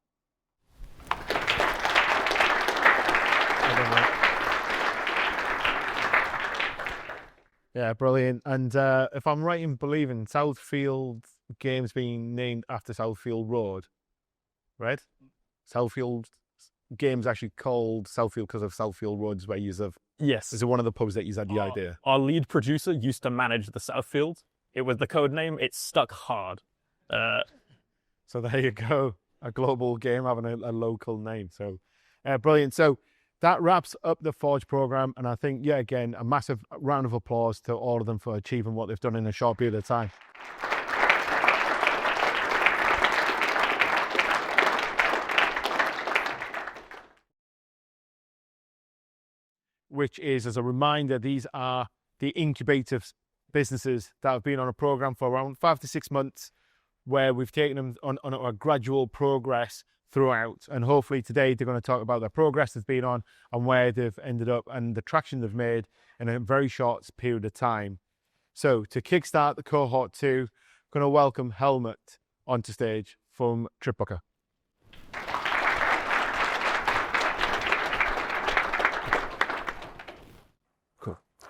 Yeah, brilliant. And if I'm right in believing, Southfield games being named after Southfield Road, right? Southfield games actually called Southfield because of Southfield Roads where you have. Yes. Is it one of the pubs that you had the idea? Our lead producer used to manage the Southfield. It was the code name. It stuck hard. So there you go. A global game having a local name. So brilliant. So that wraps up the Forge program. And I think, yeah, again, a massive round of applause to all of them for achieving what they've done in a short period of time. Which is, as a reminder, these are the incubator businesses that have been on a program for around 5 to 6 months, where we've taken them on a gradual progress throughout. And hopefully today they're going to talk about the progress they've been on and where they've ended up and the traction they've made in a very short period of time. So to kickstart the cohort 2, I'm going to welcome Helmut onto stage from TripBooker.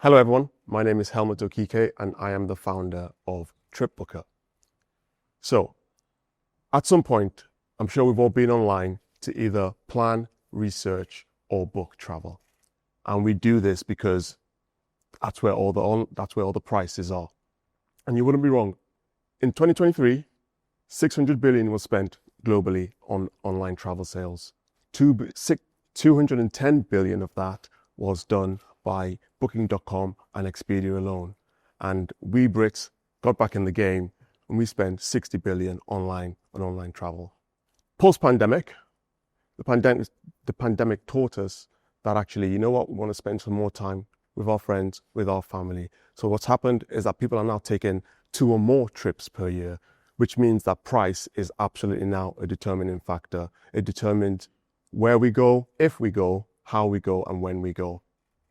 Hello everyone, my name is Helmut Okike and I am the founder of TripBooker. So, at some point, I'm sure we've all been online to either plan, research or book travel. And we do this because that's where all the prices are. And you wouldn't be wrong. In 2023, 600 billion was spent globally on online travel sales. 210 billion of that was done by Booking.com and Expedia alone. And we Brits got back in the game and we spent 60 billion online on online travel. Post-pandemic, the pandemic taught us that actually, you know what, we want to spend some more time with our friends, with our family. So what's happened is that people are now taking 2 or more trips per year, which means that price is absolutely now a determining factor. It determines where we go, if we go, how we go, and when we go.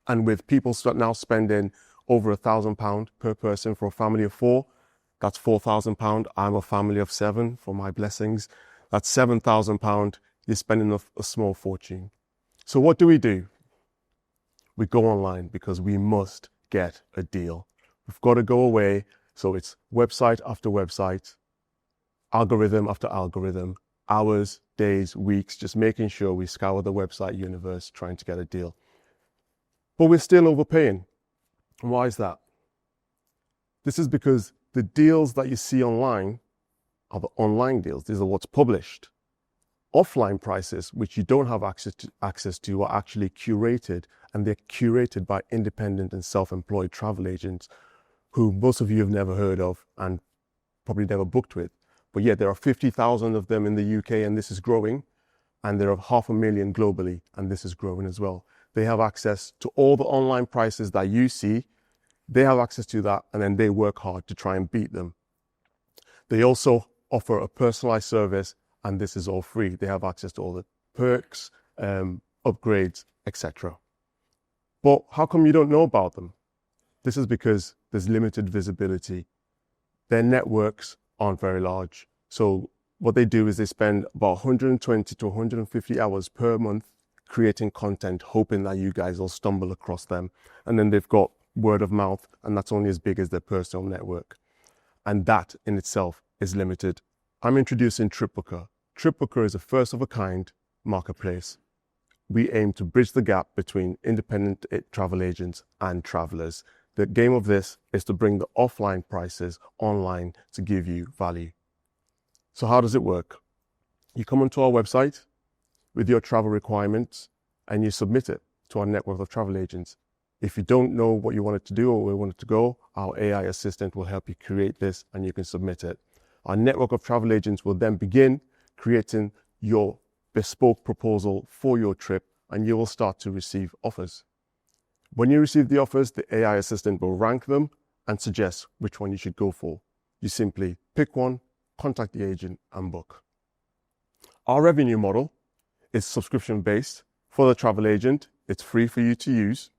And with people now spending over £1,000 per person for a family of 4, that's £4,000. I'm a family of 7 for my blessings. That's £7,000. You're spending a small fortune. So what do? We go online because we must get a deal. We've got to go away. So it's website after website, algorithm after algorithm, hours, days, weeks, just making sure we scour the website universe trying to get a deal. But we're still overpaying. And why is that? This is because the deals that you see online are the online deals. These are what's published. Offline prices, which you don't have access to, are actually curated, and they're curated by independent and self-employed travel agents who most of you have never heard of and probably never booked with. But yet there are 50,000 of them in the UK, and this is growing, and there are 500,000 globally, and this is growing as well. They have access to all the online prices that you see. They have access to that, and then they work hard to try and beat them. They also offer a personalized service, and this is all free. They have access to all the perks, upgrades, etc. But how come you don't know about them? This is because there's limited visibility. Their networks aren't very large. So what they do is they spend about 120 to 150 hours per month creating content, hoping that you guys will stumble across them. And then they've got word of mouth, and that's only as big as their personal network. And that in itself is limited. I'm introducing TripBooker. TripBooker is a first-of-a-kind marketplace. We aim to bridge the gap between independent travel agents and travelers. The game of this is to bring the offline prices online to give you value. So how does it work? You come onto our website with your travel requirements and you submit it to our network of travel agents. If you don't know what you want it to do or where you want it to go, our AI assistant will help you create this and you can submit it. Our network of travel agents will then begin creating your bespoke proposal for your trip, and you will start to receive offers. When you receive the offers, the AI assistant will rank them and suggest which one you should go for. You simply pick one, contact the agent, and book. Our revenue model is subscription-based for the travel agent. It's free for you to use.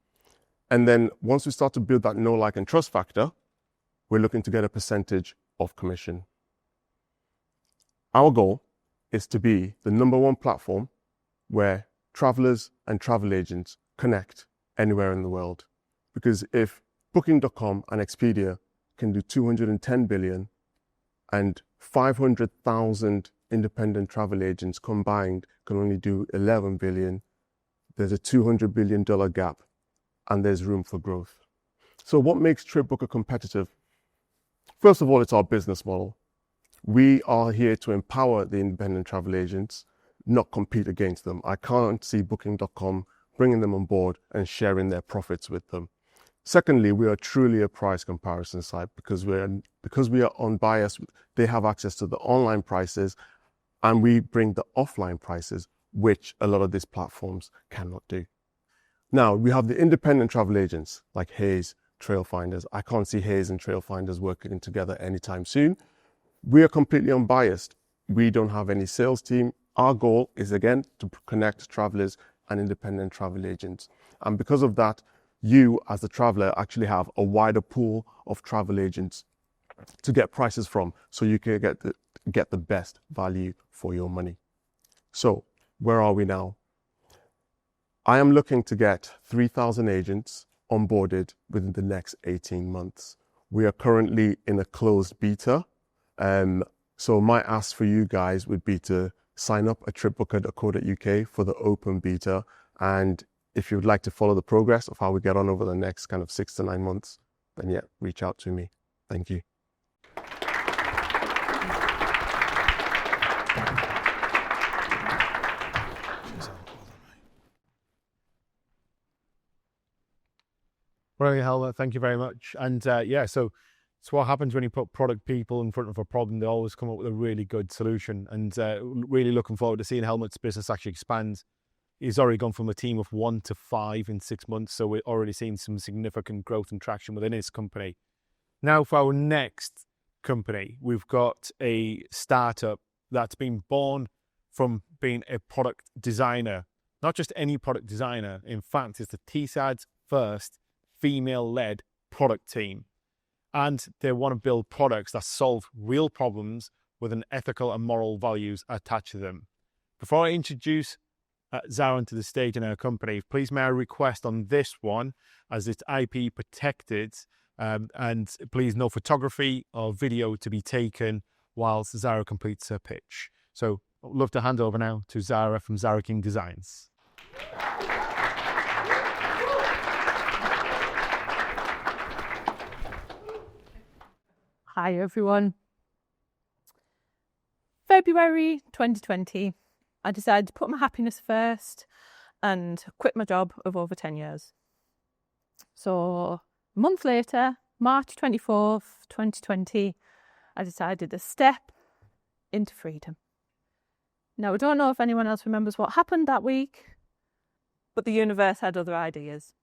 And then once we start to build that know, like, and trust factor, we're looking to get a percentage of commission. Our goal is to be the #1 platform where travelers and travel agents connect anywhere in the world. Because if Booking.com and Expedia can do 210 billion and 500,000 independent travel agents combined can only do 11 billion, there's a $200 billion gap and there's room for growth. So what makes TripBooker competitive? First of all, it's our business model. We are here to empower the independent travel agents, not compete against them. I can't see Booking.com bringing them on board and sharing their profits with them. Secondly, we are truly a price comparison site because we are unbiased. They have access to the online prices and we bring the offline prices, which a lot of these platforms cannot do. Now, we have the independent travel agents like Hays, Trailfinders. I can't see Hays and Trailfinders working together anytime soon. We are completely unbiased. We don't have any sales team. Our goal is, again, to connect travelers and independent travel agents. And because of that, you as the traveler actually have a wider pool of travel agents to get prices from, so you can get the best value for your money. So where are we now? I am looking to get 3,000 agents onboarded within the next 18 months. We are currently in a closed beta. So my ask for you guys would be to sign up at tripbooker.co.uk for the open beta. And if you would like to follow the progress of how we get on over the next kind of 6 to 9 months, then yeah, reach out to me. Thank you. Brilliant, Helmut. Thank you very much. And yeah, so So what happens when you put product people in front of a problem? They always come up with a really good solution, and really looking forward to seeing Helmut's business actually expand. He's already gone from a team of 1 to 5 in 6 months, so we're already seeing some significant growth and traction within his company. Now for our next company, we've got a startup that's been born from being a product designer. Not just any product designer, in fact, it's the Teesside's first female-led product team. And they want to build products that solve real problems with an ethical and moral values attached to them. Before I introduce Zara to the stage in our company, please may I request on this one, as it's IP protected, and please no photography or video to be taken whilst Zara completes her pitch. So I'd love to hand over now to Zara from Zara King Designs. Hi everyone. February 2020, I decided to put my happiness first and quit my job of over 10 years. So a month later, March 24th, 2020, I decided to step into freedom. Now, I don't know if anyone else remembers what happened that week, but the universe had other ideas.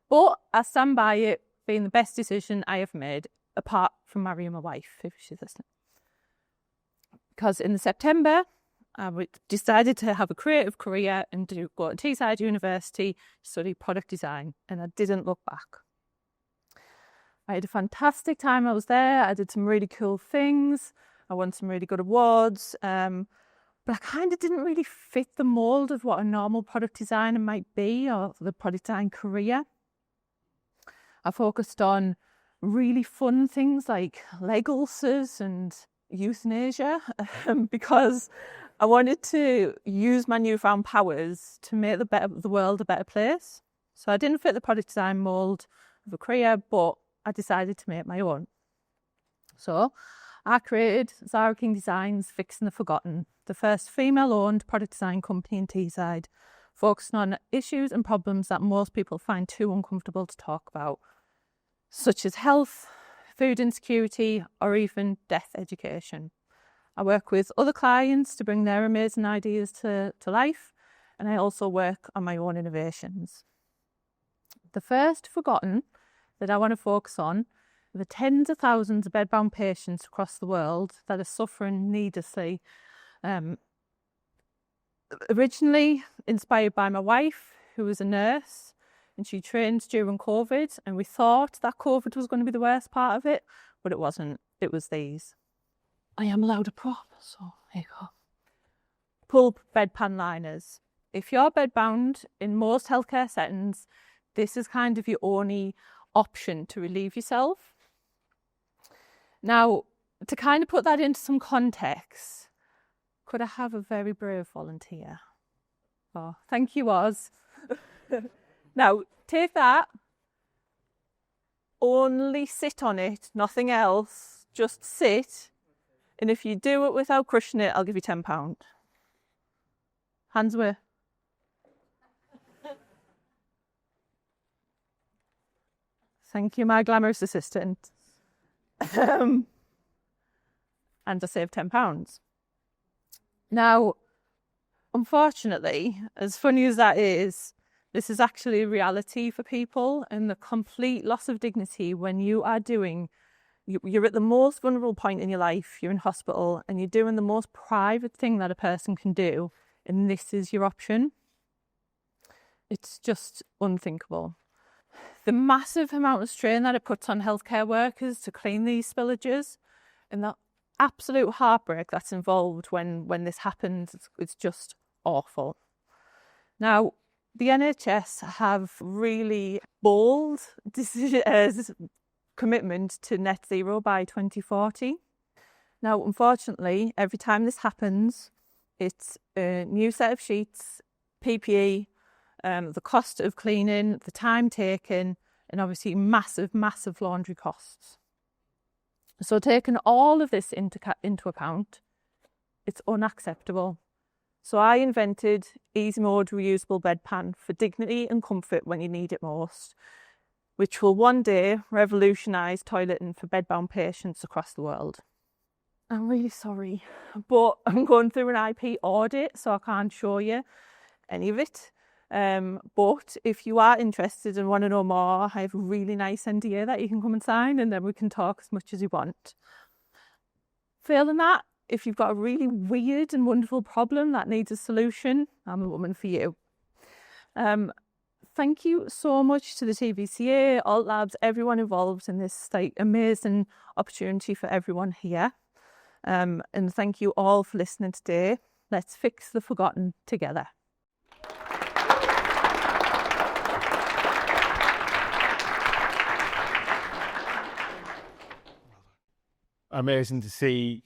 But I stand by it being the best decision I have made, apart from marrying my wife, if she's listening. Because in September, I decided to have a creative career and to go to Teesside University, study product design, and I didn't look back. I had a fantastic time. I was there. I did some really cool things. I won some really good awards, but I kind of didn't really fit the mould of what a normal product designer might be, or the product design career. I focused on really fun things like leg ulcers and euthanasia because I wanted to use my newfound powers to make the world a better place. So I didn't fit the product design mould of a career, but I decided to make my own. So I created Zara King Designs Fixing the Forgotten, the first female-owned product design company in Teesside, focusing on issues and problems that most people find too uncomfortable to talk about, such as health, food insecurity, or even death education. I work with other clients to bring their amazing ideas to life, and I also work on my own innovations. The first forgotten that I want to focus on are the tens of thousands of bedbound patients across the world that are suffering needlessly. Originally inspired by my wife, who was a nurse, and she trained during COVID, and we thought that COVID was going to be the worst part of it, but it wasn't. It was these. I am allowed a prop, so here you go. Pull bedpan liners. If you're bedbound, in most healthcare settings, this is kind of your only option to relieve yourself. Now, to kind of put that into some context, could I have a very brave volunteer? Oh, thank you, Oz. Now, take that, only sit on it, nothing else, just sit, and if you do it without crushing it, I'll give you £10. Hands away. Thank you, my glamorous assistant. And I saved £10. Now, unfortunately, as funny as that is, this is actually a reality for people, and the complete loss of dignity when you're at the most vulnerable point in your life, you're in hospital, and you're doing the most private thing that a person can do, and this is your option. It's just unthinkable. The massive amount of strain that it puts on healthcare workers to clean these spillages, and that absolute heartbreak that's involved when this happens, it's just awful. Now, the NHS have really bold commitment to net zero by 2040. Now, unfortunately, every time this happens, it's a new set of sheets, PPE, the cost of cleaning, the time taken, and obviously massive, massive laundry costs. So taking all of this into account, it's unacceptable. So I invented easy mode reusable bedpan for dignity and comfort when you need it most. which will one day revolutionise toileting for bedbound patients across the world. I'm really sorry, but I'm going through an IP audit, so I can't show you any of it. But if you are interested and want to know more, I have a really nice NDA that you can come and sign, and then we can talk as much as you want. Failing that, if you've got a really weird and wonderful problem that needs a solution, I'm a woman for you. Thank you so much to the TVCA, Alt Labs, everyone involved in this amazing opportunity for everyone here. And thank you all for listening today. Let's fix the forgotten together. Amazing to see,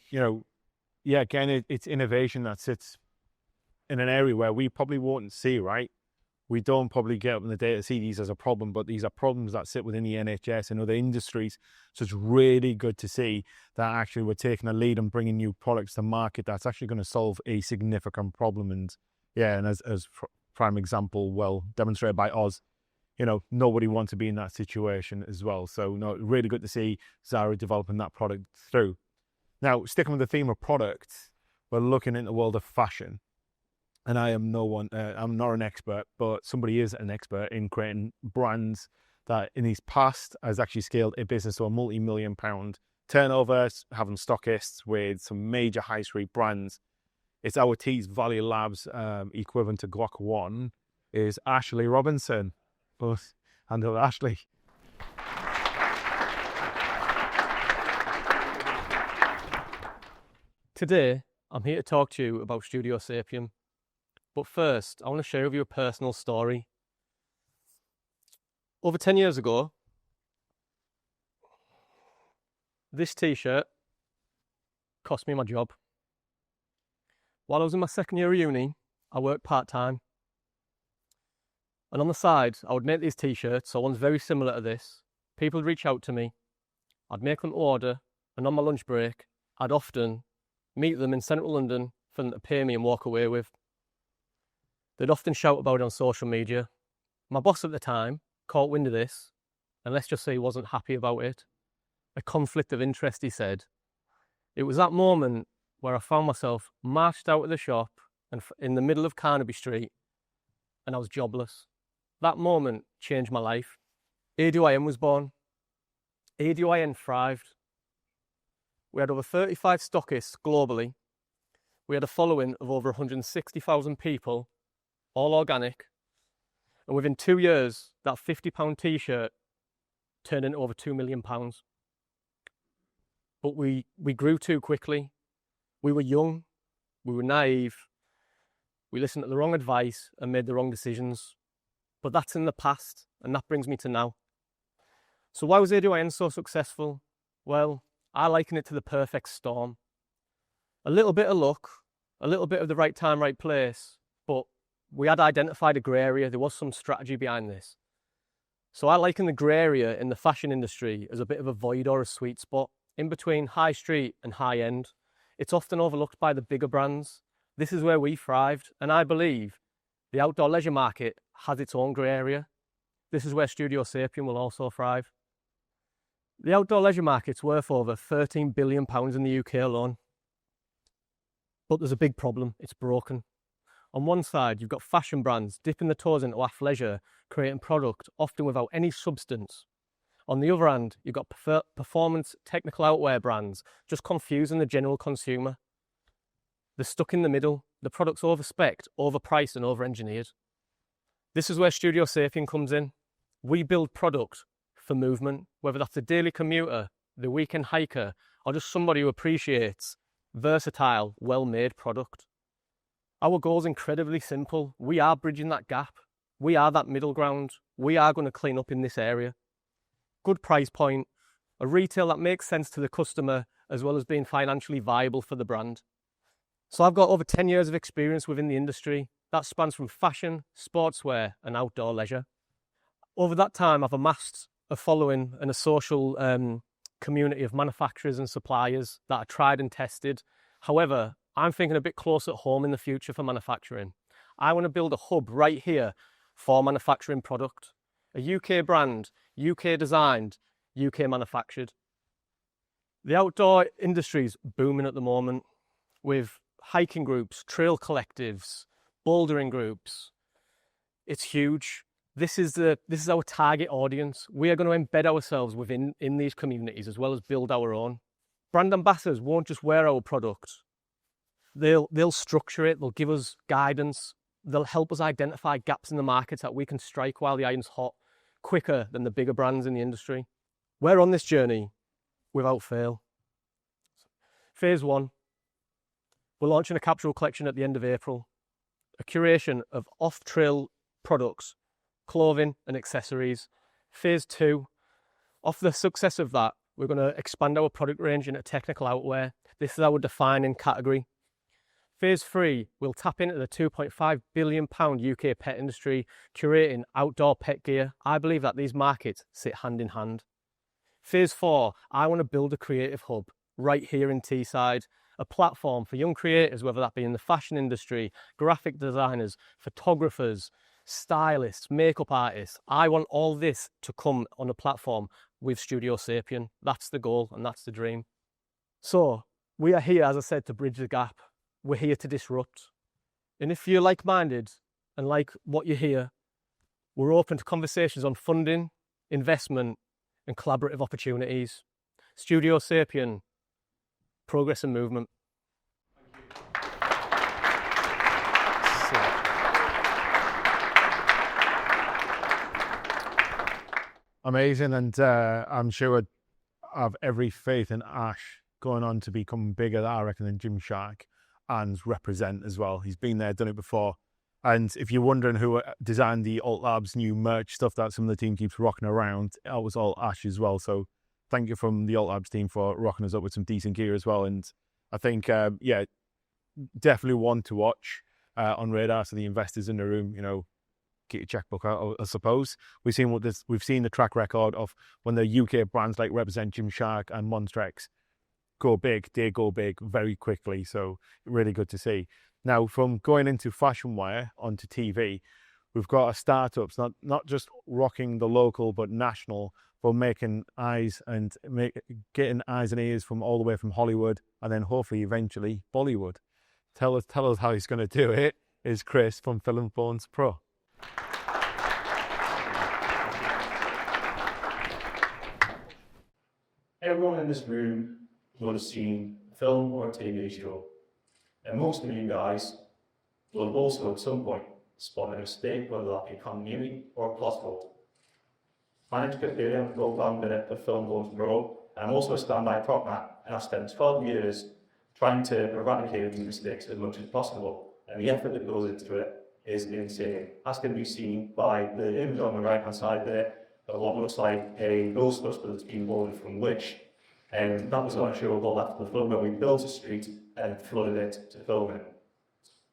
again, it's innovation that sits in an area where we probably won't see, right? We don't probably get up in the day to see these as a problem, but these are problems that sit within the NHS and other industries. So it's really good to see that actually we're taking a lead and bringing new products to market that's actually going to solve a significant problem. And as prime example, well demonstrated by Oz, nobody wants to be in that situation as well. So really good to see Zara developing that product through. Now, sticking with the theme of products, we're looking in the world of fashion. And I am I'm not an expert, but somebody is an expert in creating brands that in his past has actually scaled a business to a multi-million-pound turnover, having stockists with some major high street brands. It's our Tees Valley Labs equivalent to Glock 1 is Ashley Robinson. And Ashley. Today, I'm here to talk to you about Studio Sapien. But first, I want to share with you a personal story. Over 10 years ago, this t-shirt cost me my job. While I was in my second year of uni, I worked part-time. And on the side, I would make these t-shirts, so one's very similar to this. People would reach out to me. I'd make them to order, and on my lunch break, I'd often meet them in central London for them to pay me and walk away with. They'd often shout about it on social media. My boss at the time caught wind of this, and let's just say he wasn't happy about it. A conflict of interest, he said. It was that moment where I found myself marched out of the shop and in the middle of Carnaby Street, and I was jobless. That moment changed my life. ADYN was born. ADYN thrived. We had over 35 stockists globally. We had a following of over 160,000 people, all organic. And within 2 years, that £50 t-shirt turned into over £2 million. But we grew too quickly. We were young. We were naive. We listened to the wrong advice and made the wrong decisions. But that's in the past, and that brings me to now. So why was ADYN so successful? Well, I liken it to the perfect storm. A little bit of luck, a little bit of the right time, right place, but we had identified a grey area. There was some strategy behind this. So I liken the grey area in the fashion industry as a bit of a void or a sweet spot in between high street and high end. It's often overlooked by the bigger brands. This is where we thrived, and I believe the outdoor leisure market has its own grey area. This is where Studio Sapien will also thrive. The outdoor leisure market's worth over £13 billion in the UK alone. But there's a big problem. It's broken. On one side, you've got fashion brands dipping their toes into athleisure, creating product often without any substance. On the other hand, you've got performance technical outwear brands just confusing the general consumer. They're stuck in the middle. The product's over-spec'd, overpriced and over-engineered. This is where Studio Sapien comes in. We build product for movement, whether that's a daily commuter, the weekend hiker, or just somebody who appreciates versatile, well-made product. Our goal is incredibly simple. We are bridging that gap. We are that middle ground. We are going to clean up in this area. Good price point, a retail that makes sense to the customer as well as being financially viable for the brand. So I've got over 10 years of experience within the industry. That spans from fashion, sportswear and outdoor leisure. Over that time, I've amassed a following and a social community of manufacturers and suppliers that are tried and tested. However, I'm thinking a bit closer at home in the future for manufacturing. I want to build a hub right here for manufacturing product. A UK brand UK designed, UK manufactured. The outdoor industry is booming at the moment with hiking groups, trail collectives, bouldering groups. It's huge. This is our target audience. We are going to embed ourselves within these communities as well as build our own. Brand ambassadors won't just wear our product. They'll structure it, they'll give us guidance, they'll help us identify gaps in the market that we can strike while the iron's hot quicker than the bigger brands in the industry. We're on this journey without fail. Phase 1, we're launching a capsule collection at the end of April, a curation of off-trail products, clothing and accessories. Phase 2, off the success of that, we're going to expand our product range into technical outwear. This is our defining category. Phase 3, we'll tap into the £2.5 billion UK pet industry, curating outdoor pet gear. I believe that these markets sit hand in hand. Phase 4, I want to build a creative hub right here in Teesside, a platform for young creators, whether that be in the fashion industry, graphic designers, photographers, stylists, makeup artists. I want all this to come on a platform with Studio Sapien. That's the goal and that's the dream. So we are here, as I said, to bridge the gap. We're here to disrupt. And if you're like-minded and like what you hear, we're open to conversations on funding, investment, and collaborative opportunities. Studio Sapien, progress and movement. Amazing, and I'm sure I have every faith in Ash going on to become bigger, I reckon, than Gymshark and represent as well. He's been there, done it before. And if you're wondering who designed the Alt Labs new merch stuff that some of the team keeps rocking around, that was all Ash as well. So thank you from the Alt Labs team for rocking us up with some decent gear as well. And I think, yeah, definitely one to watch on radar. So the investors in the room, you know, get your checkbook out, I suppose. We've seen the track record of when the UK brands like Represent, Gymshark and Monstrex go big, they go big very quickly. So really good to see. Now, from going into fashion wear onto TV, we've got our startups, not just rocking the local, but national, but making eyes and getting eyes and ears from all the way from Hollywood and then hopefully eventually Bollywood. Tell us how he's going to do it is Chris from Film Phones Pro. Everyone in this room will have seen a film or a TV show, and most of you guys will have also at some point spotted a mistake, whether that be continuity or a plot hole. My name's Chris, I'm the co-founder of Film Phones Pro, and I'm also a standby partner, and I've spent 12 years trying to eradicate these mistakes as much as possible, and the effort that goes into it is insane. As can be seen by the image on the right hand side there of what looks like a Ghostbuster that's been boarded from Wish. And that was on a show called After the Flood, where we built a street and flooded it to film it.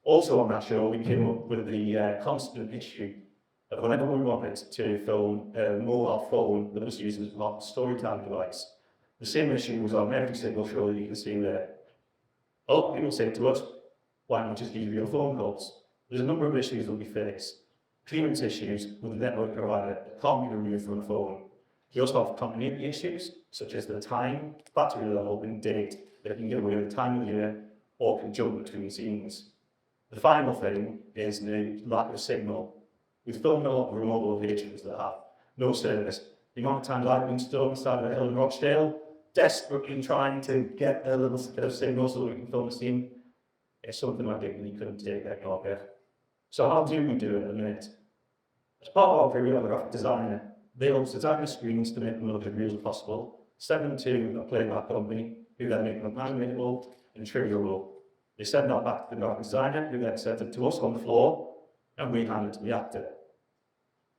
Also on that show, we came up with the constant issue of whenever we wanted to film a mobile phone that was used as a storytelling device, the same issue was on every single show that you can see there. Oh, people say to us, why not just use your phone calls? There's a number of issues that we face. Clearance issues with the network provider that can't be removed from the phone. We also have continuity issues, such as the time, battery level, and date that can give away the time of the year or can jump between scenes. The final thing is the lack of signal. We've filmed a lot of remote locations that have no service. The amount of times I've been stood on the side of a hill in Rochdale, desperately trying to get a little bit of signal so that we can film a scene, it's something I think we couldn't take any longer. So how do we do it at the minute? As part of our career, we have a graphic designer. They help design the screens to make them look as real as possible, send them to a playback company, who then make them animatable and triggerable. They send that back to the graphic designer, who then sends it to us on the floor, and we hand it to the actor.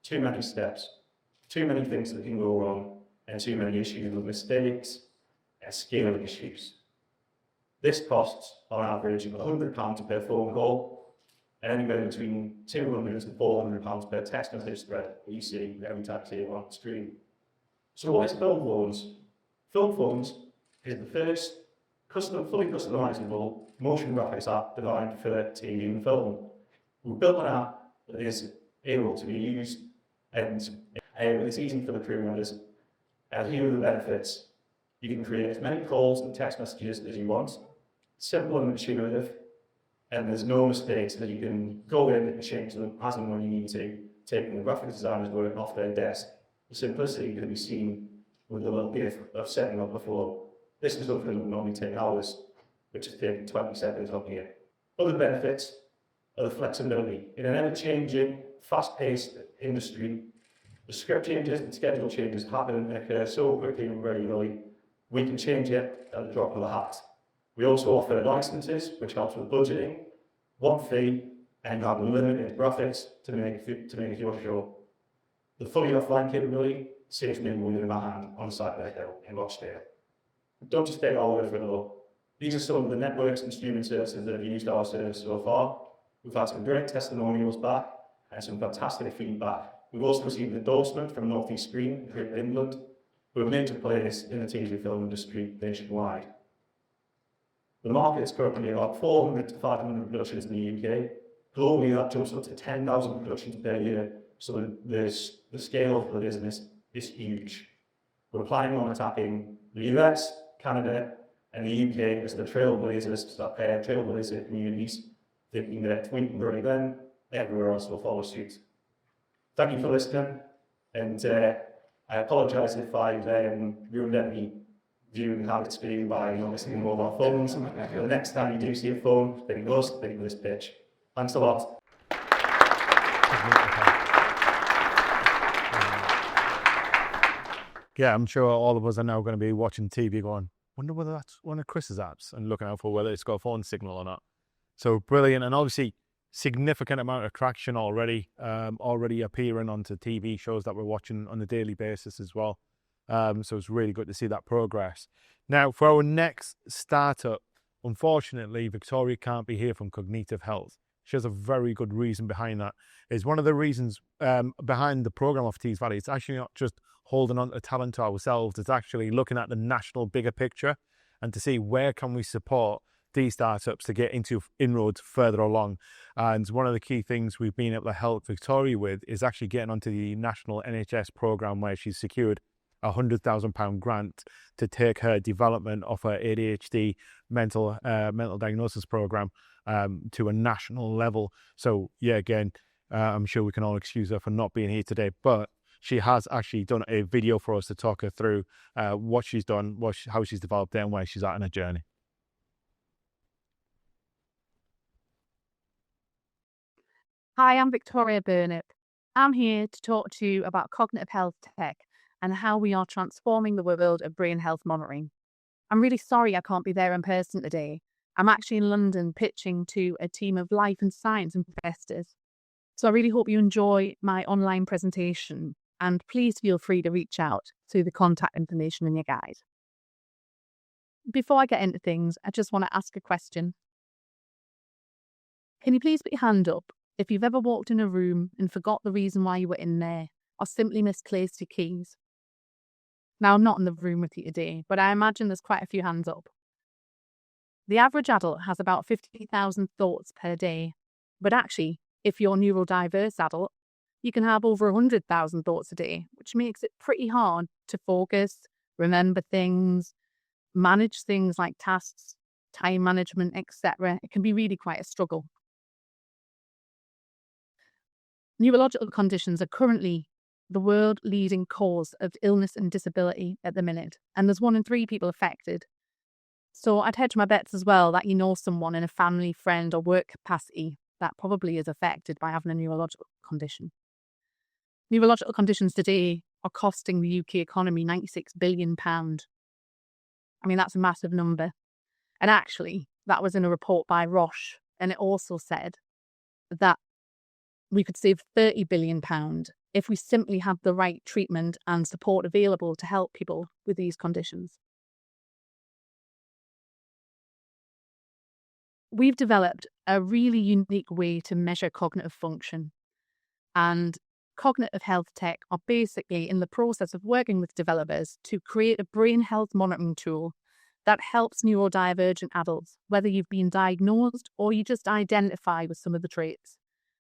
Too many steps, too many things that can go wrong, and too many issues with mistakes and scaling issues. This costs, on average, £100 per phone call, and anywhere between £200 and £400 per text message thread that you see every time you see it on the screen. So what is Film Phones? Film Phones is the first fully customizable motion graphics app designed for TV and film. We built an app that is able to be used, and It's easy for the crew members. Here are the benefits. You can create as many calls and text messages as you want. Simple and intuitive. And there's no mistakes that you can go in and change them as and when you need to, taking the graphic designer's work off their desk. The simplicity can be seen with the little GIF of setting up before. This is something that would normally take hours, which is taking 20 seconds on here. Other benefits are the flexibility. In an ever-changing, fast-paced industry, the script changes and schedule changes happen and occur so quickly and regularly, we can change it at the drop of a hat. We also offer licenses, which helps with budgeting, one fee, and have unlimited graphics to make your show. The fully offline capability saves me money in my hand on the side of the hill in Rochdale. Don't just take our word for it though. These are some of the networks and streaming services that have used our service so far. We've had some great testimonials back and some fantastic feedback. We've also received endorsement from North East Screen in Great England, who are major players in the TV film industry nationwide. The market is currently about 400 to 500 productions in the UK. Globally, that jumps up to 10,000 productions per year, so the scale of the business is huge. We're planning on attacking the US, Canada, and the UK as the trailblazer communities, thinking that we can grow them, everywhere else will follow suit. Thank you for listening, and I apologise if I've ruined any viewing habits for you by not listening to mobile phones. The next time you do see a phone, think of us, think of this pitch. Thanks a lot. Yeah, I'm sure all of us are now going to be watching TV going, wonder whether that's one of Chris's apps, and looking out for whether it's got a phone signal or not. So brilliant, and obviously significant amount of traction already appearing onto TV shows that we're watching on a daily basis as well. So it's really good to see that progress. Now, for our next startup, unfortunately, Victoria can't be here from Cognitive Health. She has a very good reason behind that. It's one of the reasons behind the program of Tees Valley. It's actually not just holding on to talent to ourselves. It's actually looking at the national bigger picture and to see where can we support these startups to get into inroads further along. And one of the key things we've been able to help Victoria with is actually getting onto the national NHS program, where she's secured a £100,000 grant to take her development of her ADHD mental diagnosis program to a national level. So yeah, again, I'm sure we can all excuse her for not being here today, but she has actually done a video for us to talk her through what she's done, how she's developed it, and where she's at in her journey. Hi, I'm Victoria Burnett. I'm here to talk to you about cognitive health tech and how we are transforming the world of brain health monitoring. I'm really sorry I can't be there in person today. I'm actually in London pitching to a team of life and science investors. So I really hope you enjoy my online presentation, and please feel free to reach out through the contact information in your guide. Before I get into things, I just want to ask a question. Can you please put your hand up if you've ever walked in a room and forgot the reason why you were in there, or simply misplaced your keys? Now, I'm not in the room with you today, but I imagine there's quite a few hands up. The average adult has about 50,000 thoughts per day, but actually, if you're a neurodiverse adult, you can have over 100,000 thoughts a day, which makes it pretty hard to focus, remember things, manage things like tasks, time management, etc. It can be really quite a struggle. Neurological conditions are currently the world-leading cause of illness and disability at the minute, and there's 1 in 3 people affected. So I'd hedge my bets as well that you know someone in a family, friend, or work capacity that probably is affected by having a neurological condition. Neurological conditions today are costing the UK economy £96 billion. I mean, that's a massive number. And actually, that was in a report by Roche, and it also said that we could save £30 billion if we simply have the right treatment and support available to help people with these conditions. We've developed a really unique way to measure cognitive function, and cognitive health tech are basically in the process of working with developers to create a brain health monitoring tool that helps neurodivergent adults, whether you've been diagnosed or you just identify with some of the traits,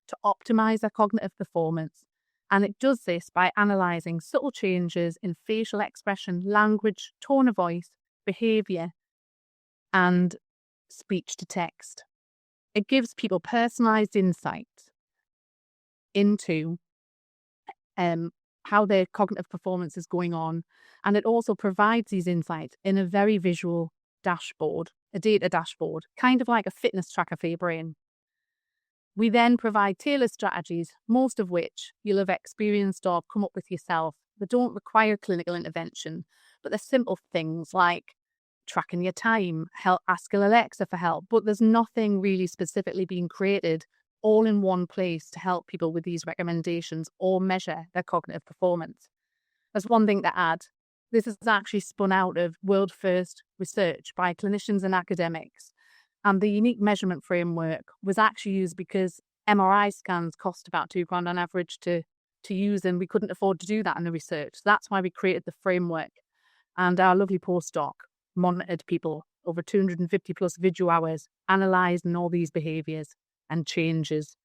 to optimize their cognitive performance And it does this by analysing subtle changes in facial expression, language, tone of voice, behaviour, and speech to text. It gives people personalised insights into how their cognitive performance is going on. And it also provides these insights in a very visual dashboard, a data dashboard, kind of like a fitness tracker for your brain. We then provide tailored strategies, most of which you'll have experienced or come up with yourself, that don't require clinical intervention, but they're simple things like tracking your time, asking Alexa for help, but there's nothing really specifically being created all in one place to help people with these recommendations or measure their cognitive performance. There's one thing to add. This is actually spun out of world-first research by clinicians and academics. And the unique measurement framework was actually used because MRI scans cost about £2 on average to use, and we couldn't afford to do that in the research. So that's why we created the framework. And our lovely postdoc monitored people over 250 plus video hours, analysing all these behaviours and changes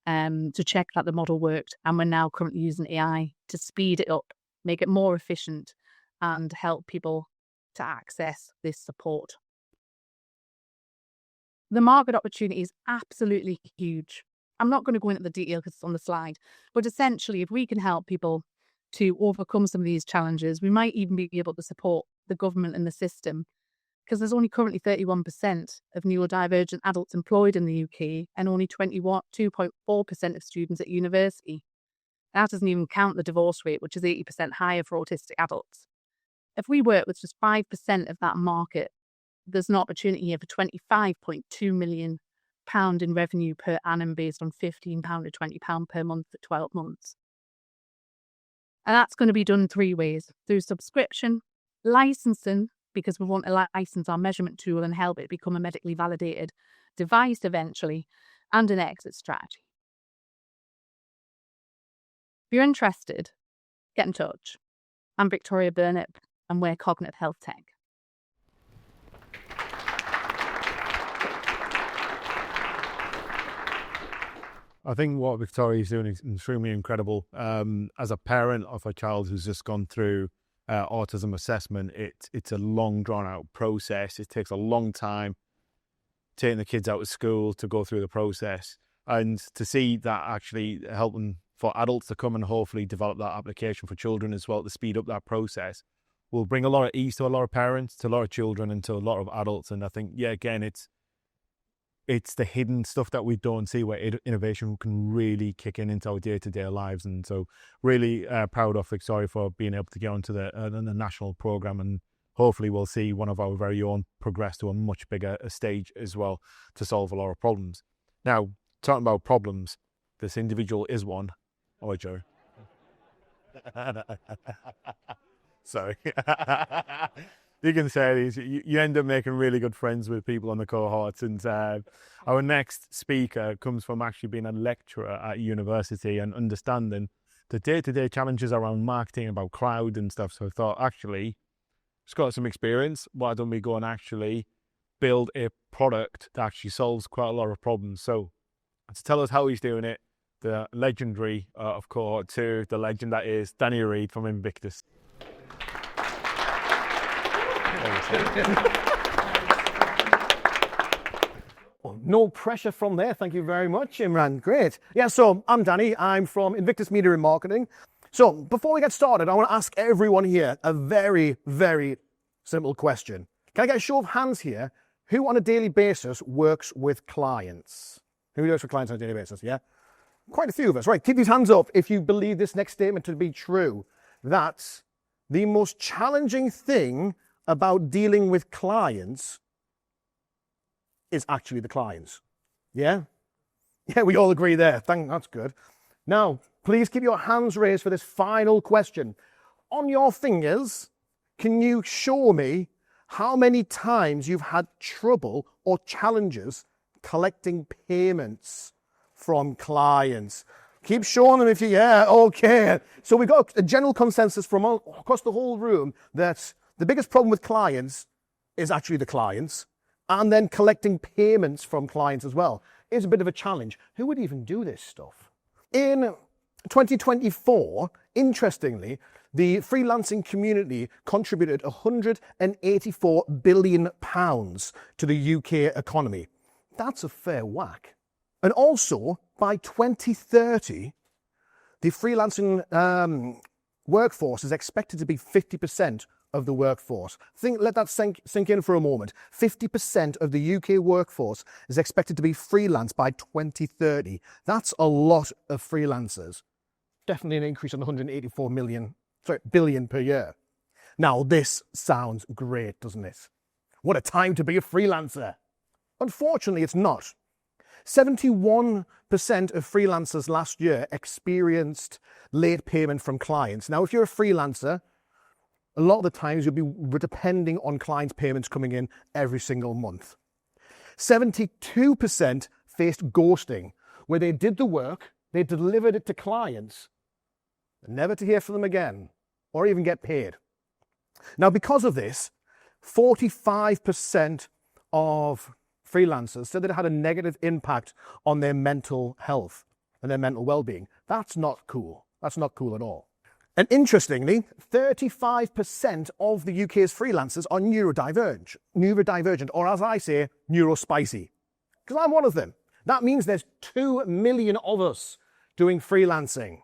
to check that the model worked. And we're now currently using AI to speed it up, make it more efficient, and help people to access this support. The market opportunity is absolutely huge. I'm not going to go into the detail because it's on the slide, but essentially, if we can help people to overcome some of these challenges, we might even be able to support the government and the system, because there's only currently 31% of neurodivergent adults employed in the UK and only 2.4% of students at university. That doesn't even count the divorce rate, which is 80% higher for autistic adults. If we work with just 5% of that market, there's an opportunity here for £25.2 million in revenue per annum based on £15 to £20 per month for 12 months. And that's going to be done 3 ways: through subscription, licensing, because we want to license our measurement tool and help it become a medically validated device eventually, and an exit strategy. If you're interested, get in touch. I'm Victoria Burnett, and we're Cognitive Health Tech. I think what Victoria is doing is extremely incredible. As a parent of a child who's just gone through autism assessment, it's a long, drawn-out process. It takes a long time taking the kids out of school to go through the process. And to see that actually helping for adults to come and hopefully develop that application for children as well, to speed up that process, will bring a lot of ease to a lot of parents, to a lot of children, and to a lot of adults. And I think, yeah, again, it's the hidden stuff that we don't see where innovation can really kick into our day-to-day lives. And so really proud of Victoria for being able to get onto the national programme, and hopefully we'll see one of our very own progress to a much bigger stage as well to solve a lot of problems. Now, talking about problems, this individual is one. Oh, Joe. Sorry. You can say these, you end up making really good friends with people on the cohorts. And our next speaker comes from actually being a lecturer at university and understanding the day-to-day challenges around marketing, about crowd and stuff. So I thought, actually, he's got some experience. Why don't we go and actually build a product that actually solves quite a lot of problems? So to tell us how he's doing it, the legendary of cohort 2, the legend that is Danny Reid from Invictus. Well, no pressure from there. Thank you very much, Imran. Great. Yeah, so I'm Danny. I'm from Invictus Media and Marketing. So before we get started, I want to ask everyone here a very, very simple question. Can I get a show of hands here? Who on a daily basis works with clients? Who works with clients on a daily basis? Yeah? Quite a few of us. Right, keep these hands up if you believe this next statement to be true. That the most challenging thing about dealing with clients is actually the clients. Yeah? Yeah, we all agree there. That's good. Now, please keep your hands raised for this final question. On your fingers, can you show me how many times you've had trouble or challenges collecting payments from clients? Keep showing them if you, yeah, okay. So we've got a general consensus from all across the whole room that the biggest problem with clients is actually the clients, and then collecting payments from clients as well is a bit of a challenge. Who would even do this stuff? In 2024, interestingly, the freelancing community contributed £184 billion to the UK economy. That's a fair whack. And also, by 2030, the freelancing workforce is expected to be 50% of the workforce. Let that sink in for a moment. 50% of the UK workforce is expected to be freelance by 2030. That's a lot of freelancers. Definitely an increase on 184 billion per year. Now, this sounds great, doesn't it? What a time to be a freelancer. Unfortunately, it's not. 71% of freelancers last year experienced late payment from clients. Now, if you're a freelancer, a lot of the times you'll be depending on clients' payments coming in every single month. 72% faced ghosting, where they did the work, they delivered it to clients, never to hear from them again, or even get paid. Now, because of this, 45% of freelancers said that it had a negative impact on their mental health and their mental well-being. That's not cool. That's not cool at all. And interestingly, 35% of the UK's freelancers are neurodivergent, or as I say, neurospicy. Because I'm one of them. That means there's 2 million of us doing freelancing.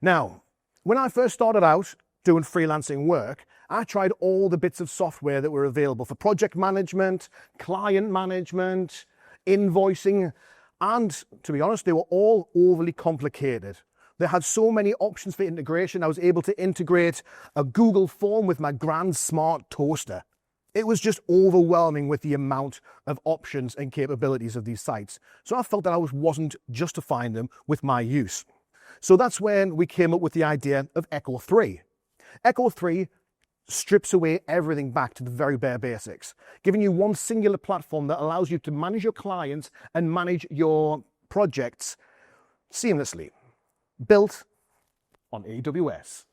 Now, when I first started out doing freelancing work, I tried all the bits of software that were available for project management, client management, invoicing, and to be honest, they were all overly complicated. They had so many options for integration. I was able to integrate a Google form with my grand smart toaster. It was just overwhelming with the amount of options and capabilities of these sites. So I felt that I wasn't justifying them with my use. So that's when we came up with the idea of Echo 3. Echo 3 strips away everything back to the very bare basics, giving you one singular platform that allows you to manage your clients and manage your projects seamlessly. Built on AWS.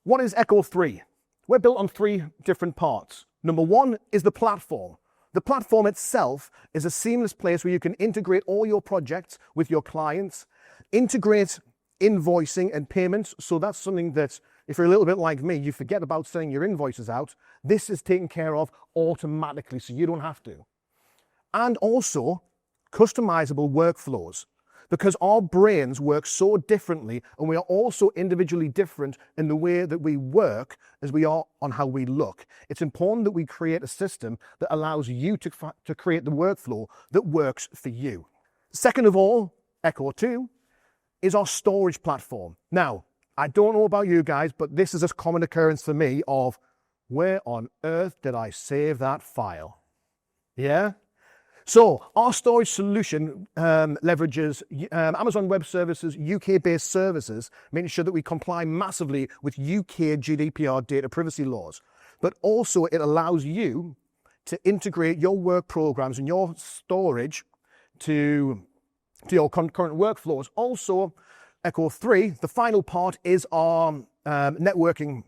What is Echo 3? We're built on 3 different parts. Number 1 is the platform. The platform itself is a seamless place where you can integrate all your projects with your clients, integrate invoicing and payments. So that's something that, if you're a little bit like me, you forget about sending your invoices out. This is taken care of automatically, so you don't have to. And also customizable workflows, because our brains work so differently, and we are also individually different in the way that we work as we are on how we look. It's important that we create a system that allows you to create the workflow that works for you. Second of all, Echo 2 is our storage platform. Now, I don't know about you guys, but this is a common occurrence for me of, where on earth did I save that file? Yeah? So our storage solution leverages Amazon Web Services, UK-based services, making sure that we comply massively with UK GDPR data privacy laws. But also it allows you to integrate your work programs and your storage to your concurrent workflows. Also, Echo 3, the final part, is our networking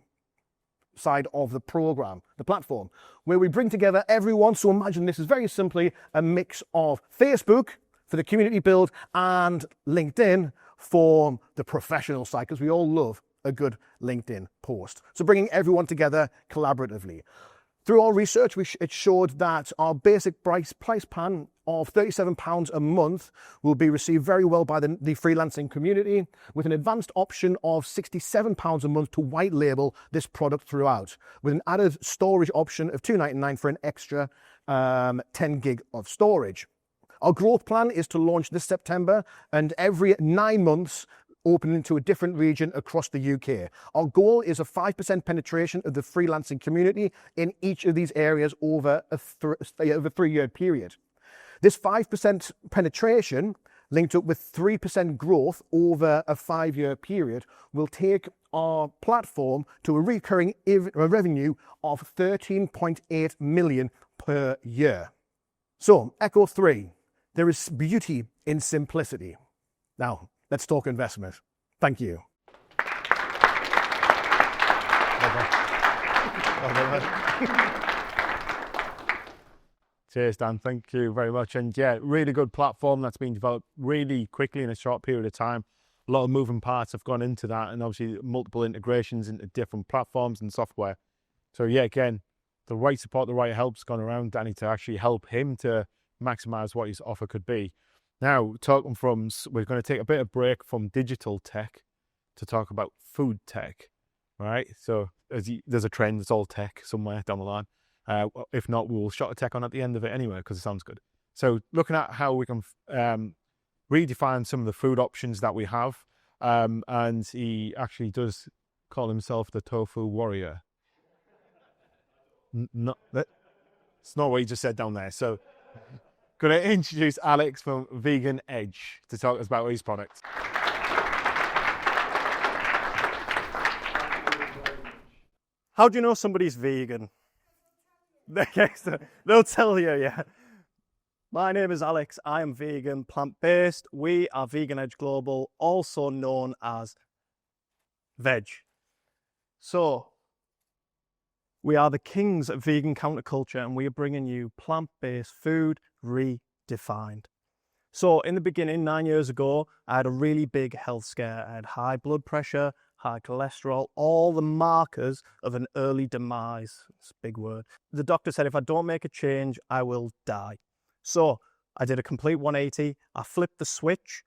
side of the program, the platform, where we bring together everyone. So imagine this is very simply a mix of Facebook for the community build and LinkedIn for the professional side, because we all love a good LinkedIn post. So bringing everyone together collaboratively. Through our research, it showed that our basic price plan of £37 a month will be received very well by the freelancing community, with an advanced option of £67 a month to white label this product throughout, with an added storage option of £2.99 for an extra 10 gig of storage. Our growth plan is to launch this September, and every 9 months open into a different region across the UK. Our goal is a 5% penetration of the freelancing community in each of these areas over a 3-year period. This 5% penetration, linked up with 3% growth over a 5-year period, will take our platform to a recurring revenue of 13.8 million per year. So, Echo 3, there is beauty in simplicity. Now, let's talk investment. Thank you. Cheers, Dan. Thank you very much. And yeah, really good platform that's been developed really quickly in a short period of time. a lot of moving parts have gone into that, and obviously multiple integrations into different platforms and software. So yeah, again, the right support, the right help's gone around Danny to actually help him to maximize what his offer could be. Now, we're going to take a bit of break from digital tech to talk about food tech, right? So there's a trend, it's all tech somewhere down the line. If not, we'll shot a tech on at the end of it anyway, because it sounds good. So looking at how we can redefine some of the food options that we have. And he actually does call himself the tofu warrior. It's not what he just said down there. So going to introduce Alex from Vegan Edge to talk to us about his products. How do you know somebody's vegan? They'll tell you, yeah. My name is Alex. I am vegan, plant-based. We are Vegan Edge Global, also known as Veg. So, we are the kings of vegan counterculture, and we are bringing you plant-based food redefined. So, in the beginning, 9 years ago, I had a really big health scare. I had high blood pressure, high cholesterol, all the markers of an early demise. It's a big word. The doctor said if I don't make a change, I will die. So I did a complete 180. I flipped the switch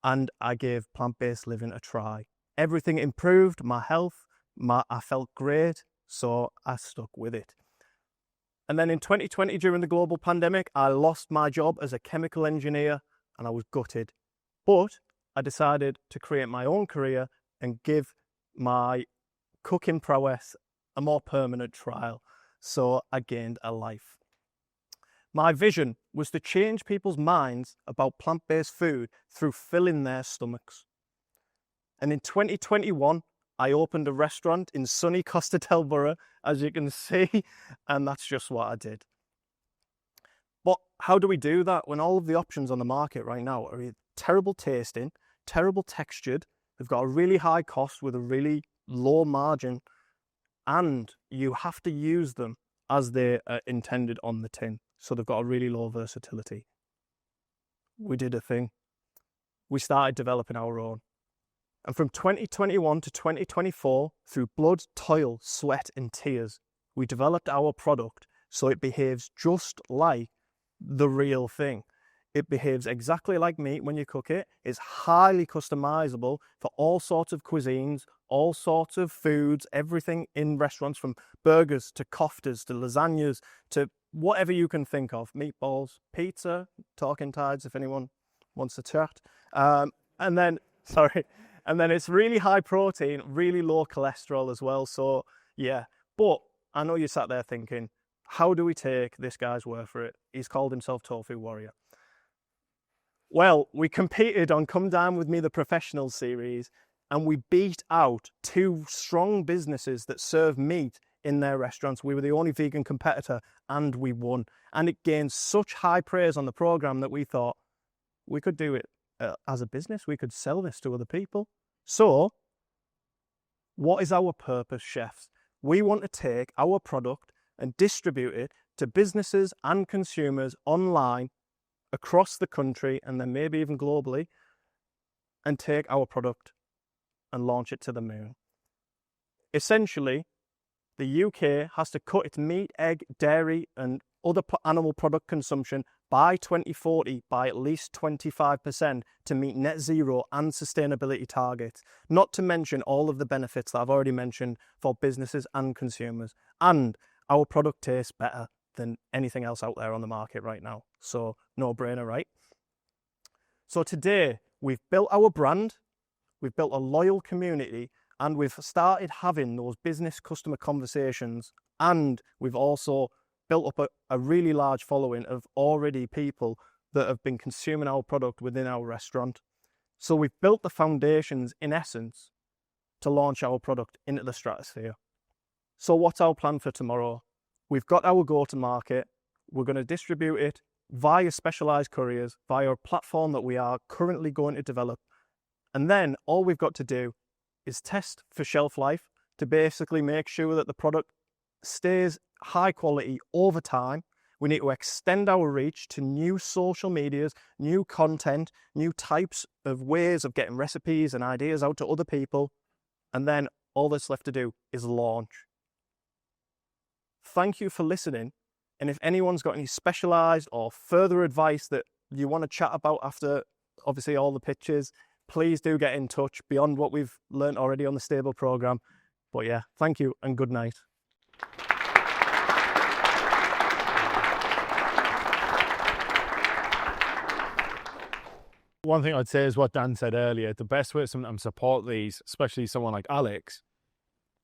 and I gave plant-based living a try. Everything improved, my health, I felt great, so I stuck with it. And then in 2020, during the global pandemic, I lost my job as a chemical engineer and I was gutted. But I decided to create my own career and give my cooking prowess a more permanent trial. So I gained a life. My vision was to change people's minds about plant-based food through filling their stomachs. And in 2021, I opened a restaurant in sunny Costa del Borough, as you can see, and that's just what I did. But how do we do that when all of the options on the market right now are terrible tasting, terrible textured, they've got a really high cost with a really low margin, and you have to use them as they are intended on the tin. So they've got a really low versatility. We did a thing. We started developing our own. And from 2021 to 2024, through blood, toil, sweat and tears, we developed our product so it behaves just like the real thing. It behaves exactly like meat when you cook it. It's highly customizable for all sorts of cuisines, all sorts of foods, everything in restaurants, from burgers to koftas to lasagnas to whatever you can think of. Meatballs, pizza, talking tides if anyone wants to chat. And then it's really high protein, really low cholesterol as well. So yeah, but I know you sat there thinking, how do we take this guy's word for it? He's called himself Tofu Warrior. Well, we competed on Come Down With Me, the Professional series, and we beat out two strong businesses that serve meat in their restaurants. We were the only vegan competitor and we won. And it gained such high praise on the program that we thought we could do it as a business. We could sell this to other people. So what is our purpose, chefs? We want to take our product and distribute it to businesses and consumers online across the country, and then maybe even globally, and take our product and launch it to the moon. Essentially, the UK has to cut its meat, egg, dairy and other animal product consumption by 2040 by at least 25% to meet net zero and sustainability targets, not to mention all of the benefits that I've already mentioned for businesses and consumers. And our product tastes better than anything else out there on the market right now. So no brainer, right? So today we've built our brand, we've built a loyal community, and we've started having those business customer conversations, and we've also built up a really large following of already people that have been consuming our product within our restaurant. So we've built the foundations, in essence, to launch our product into the stratosphere. So what's our plan for tomorrow? We've got our go-to-market. We're going to distribute it via specialized couriers, via a platform that we are currently going to develop. And then all we've got to do is test for shelf life to basically make sure that the product stays high quality over time. We need to extend our reach to new social medias, new content, new types of ways of getting recipes and ideas out to other people. And then all that's left to do is launch. Thank you for listening. And if anyone's got any specialized or further advice that you want to chat about after, obviously, all the pitches, please do get in touch beyond what we've learned already on the Stable program. But yeah, thank you and good night. One thing I'd say is what Dan said earlier. The best way to sometimes support these, especially someone like Alex,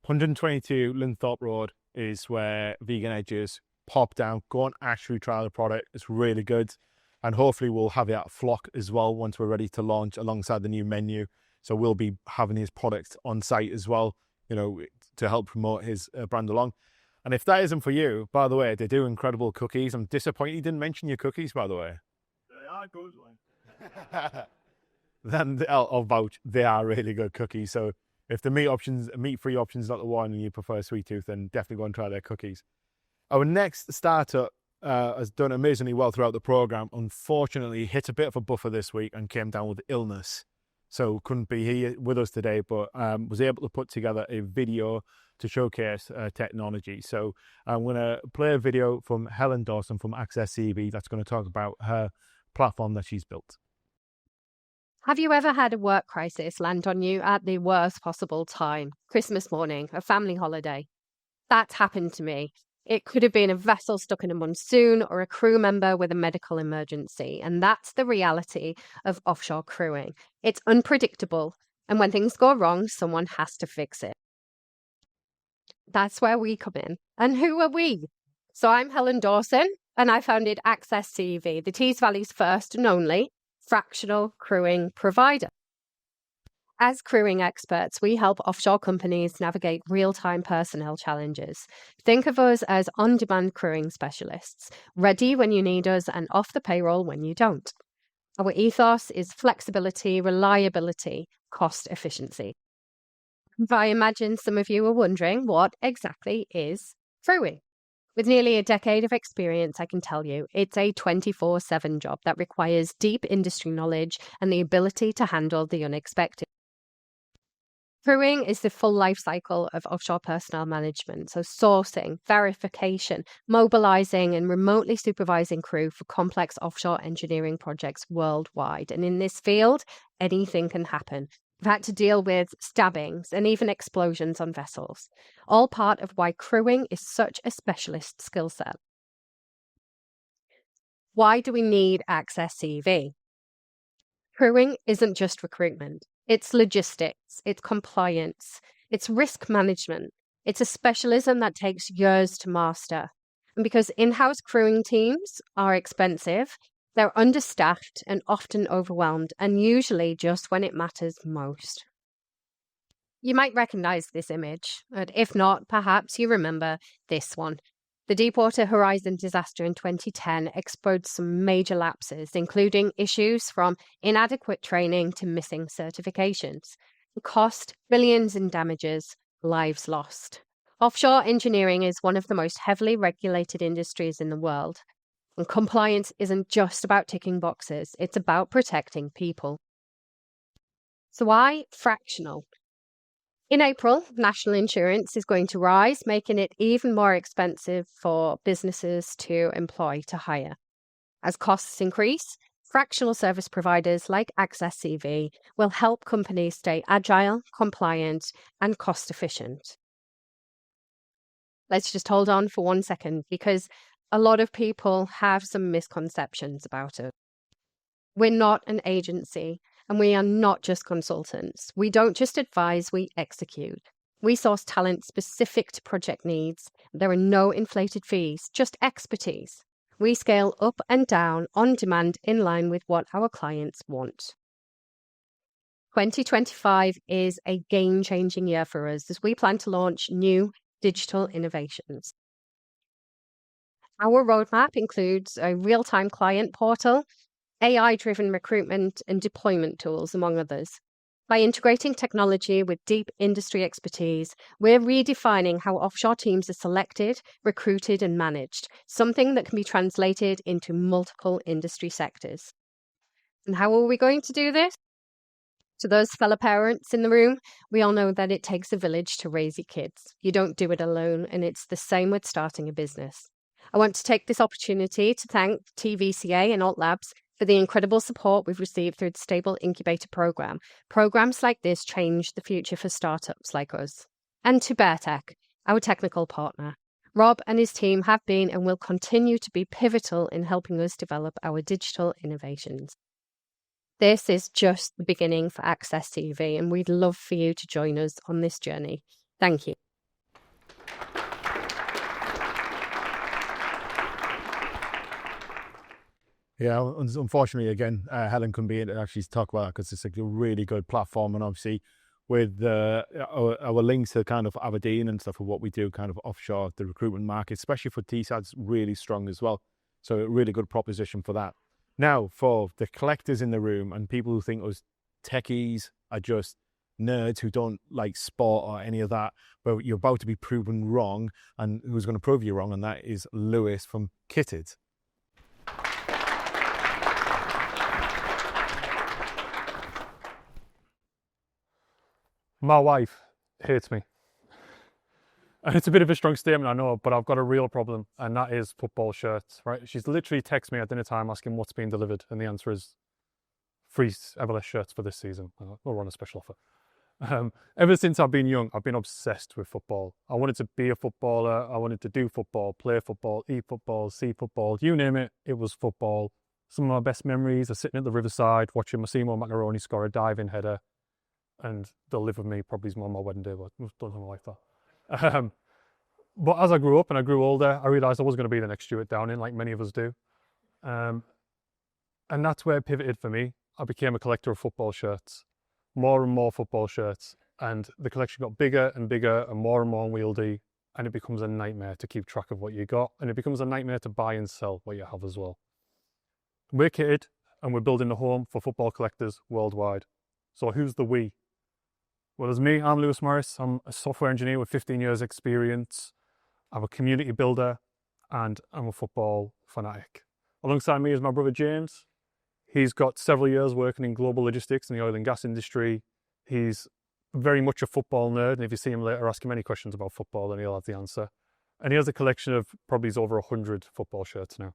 122 Linthorpe Road is where Vegan Edges pop down. Go and actually try the product. It's really good. And hopefully we'll have it at Flock as well once we're ready to launch alongside the new menu. So we'll be having his product on site as well, you know, to help promote his brand along. And if that isn't for you, by the way, they do incredible cookies. I'm disappointed you didn't mention your cookies, by the way. They are good ones. Then I'll vouch, they are really good cookies. So if the meat-free option's not the one and you prefer Sweet Tooth, then definitely go and try their cookies. Our next startup has done amazingly well throughout the program. Unfortunately, hit a bit of a buffer this week and came down with illness. So couldn't be here with us today, but was able to put together a video to showcase technology. So I'm going to play a video from Helen Dawson from Access CV that's going to talk about her platform that she's built. Have you ever had a work crisis land on you at the worst possible time? Christmas morning, a family holiday. That's happened to me. It could have been a vessel stuck in a monsoon or a crew member with a medical emergency. And that's the reality of offshore crewing. It's unpredictable. And when things go wrong, someone has to fix it. That's where we come in. And who are we? So I'm Helen Dawson, and I founded Access CV, the Tees Valley's first and only fractional crewing provider. As crewing experts, we help offshore companies navigate real-time personnel challenges. Think of us as on-demand crewing specialists, ready when you need us and off the payroll when you don't. Our ethos is flexibility, reliability, cost efficiency. I imagine some of you are wondering, what exactly is crewing? With nearly a decade of experience, I can tell you it's a 24/7 job that requires deep industry knowledge and the ability to handle the unexpected. Crewing is the full life cycle of offshore personnel management, so sourcing, verification, mobilizing and remotely supervising crew for complex offshore engineering projects worldwide. And in this field, anything can happen. I've had to deal with stabbings and even explosions on vessels, all part of why crewing is such a specialist skill set. Why do we need Access CV? Crewing isn't just recruitment. It's logistics, it's compliance, it's risk management. It's a specialism that takes years to master. And because in-house crewing teams are expensive, they're understaffed and often overwhelmed, and usually just when it matters most. You might recognize this image, and if not, perhaps you remember this one. The Deepwater Horizon disaster in 2010 exposed some major lapses, including issues from inadequate training to missing certifications. It cost billions in damages, lives lost. Offshore engineering is one of the most heavily regulated industries in the world. And compliance isn't just about ticking boxes, it's about protecting people. So why fractional? In April, national insurance is going to rise, making it even more expensive for businesses to employ, to hire. As costs increase, fractional service providers like Access CV will help companies stay agile, compliant, and cost efficient. Let's just hold on for 1 second, because a lot of people have some misconceptions about it. We're not an agency, and we are not just consultants. We don't just advise, we execute. We source talent specific to project needs. There are no inflated fees, just expertise. We scale up and down on demand in line with what our clients want. 2025 is a game-changing year for us as we plan to launch new digital innovations. Our roadmap includes a real-time client portal, AI-driven recruitment and deployment tools, among others. By integrating technology with deep industry expertise, we're redefining how offshore teams are selected, recruited, and managed, something that can be translated into multiple industry sectors. And how are we going to do this? To those fellow parents in the room, we all know that it takes a village to raise your kids. You don't do it alone, and it's the same with starting a business. I want to take this opportunity to thank TVCA and Alt Labs for the incredible support we've received through the Stable Incubator program. Programs like this change the future for startups like us. And to BearTech, our technical partner. Rob and his team have been and will continue to be pivotal in helping us develop our digital innovations. This is just the beginning for Access TV, and we'd love for you to join us on this journey. Thank you. Yeah, unfortunately, again, Helen couldn't be here to actually talk about that because it's a really good platform, and obviously with our links to kind of Aberdeen and stuff of what we do kind of offshore, the recruitment market, especially for TSAD's really strong as well. So a really good proposition for that. Now, for the collectors in the room and people who think us techies are just nerds who don't like sport or any of that, but you're about to be proven wrong, and who's going to prove you wrong, and that is Lewis from Kitted. My wife hates me. And it's a bit of a strong statement, I know, but I've got a real problem, and that is football shirts, right? She's literally texted me at dinner time asking what's being delivered, and the answer is free Everless shirts for this season. We're on a special offer. Ever since I've been young, I've been obsessed with football. I wanted to be a footballer. I wanted to do football, play football, eat football, see football, you name it, it was football. Some of my best memories are sitting at the riverside watching Massimo Macaroni score a diving header, and they'll live with me probably more on my wedding day, but I don't know my wife that. But as I grew up and I grew older, I realised I was going to be the next Stuart Downing, like many of us do. And that's where it pivoted for me. I became a collector of football shirts, more and more football shirts, and the collection got bigger and bigger and more unwieldy, and it becomes a nightmare to keep track of what you got, and it becomes a nightmare to buy and sell what you have as well. We're Kitted, and we're building a home for football collectors worldwide. So who's the we? Well, there's me, I'm Lewis Morris. I'm a software engineer with 15 years experience. I'm a community builder, and I'm a football fanatic. Alongside me is my brother James. He's got several years working in global logistics in the oil and gas industry. He's very much a football nerd, and if you see him later, ask him any questions about football and he'll have the answer. And he has a collection of probably over 100 football shirts now.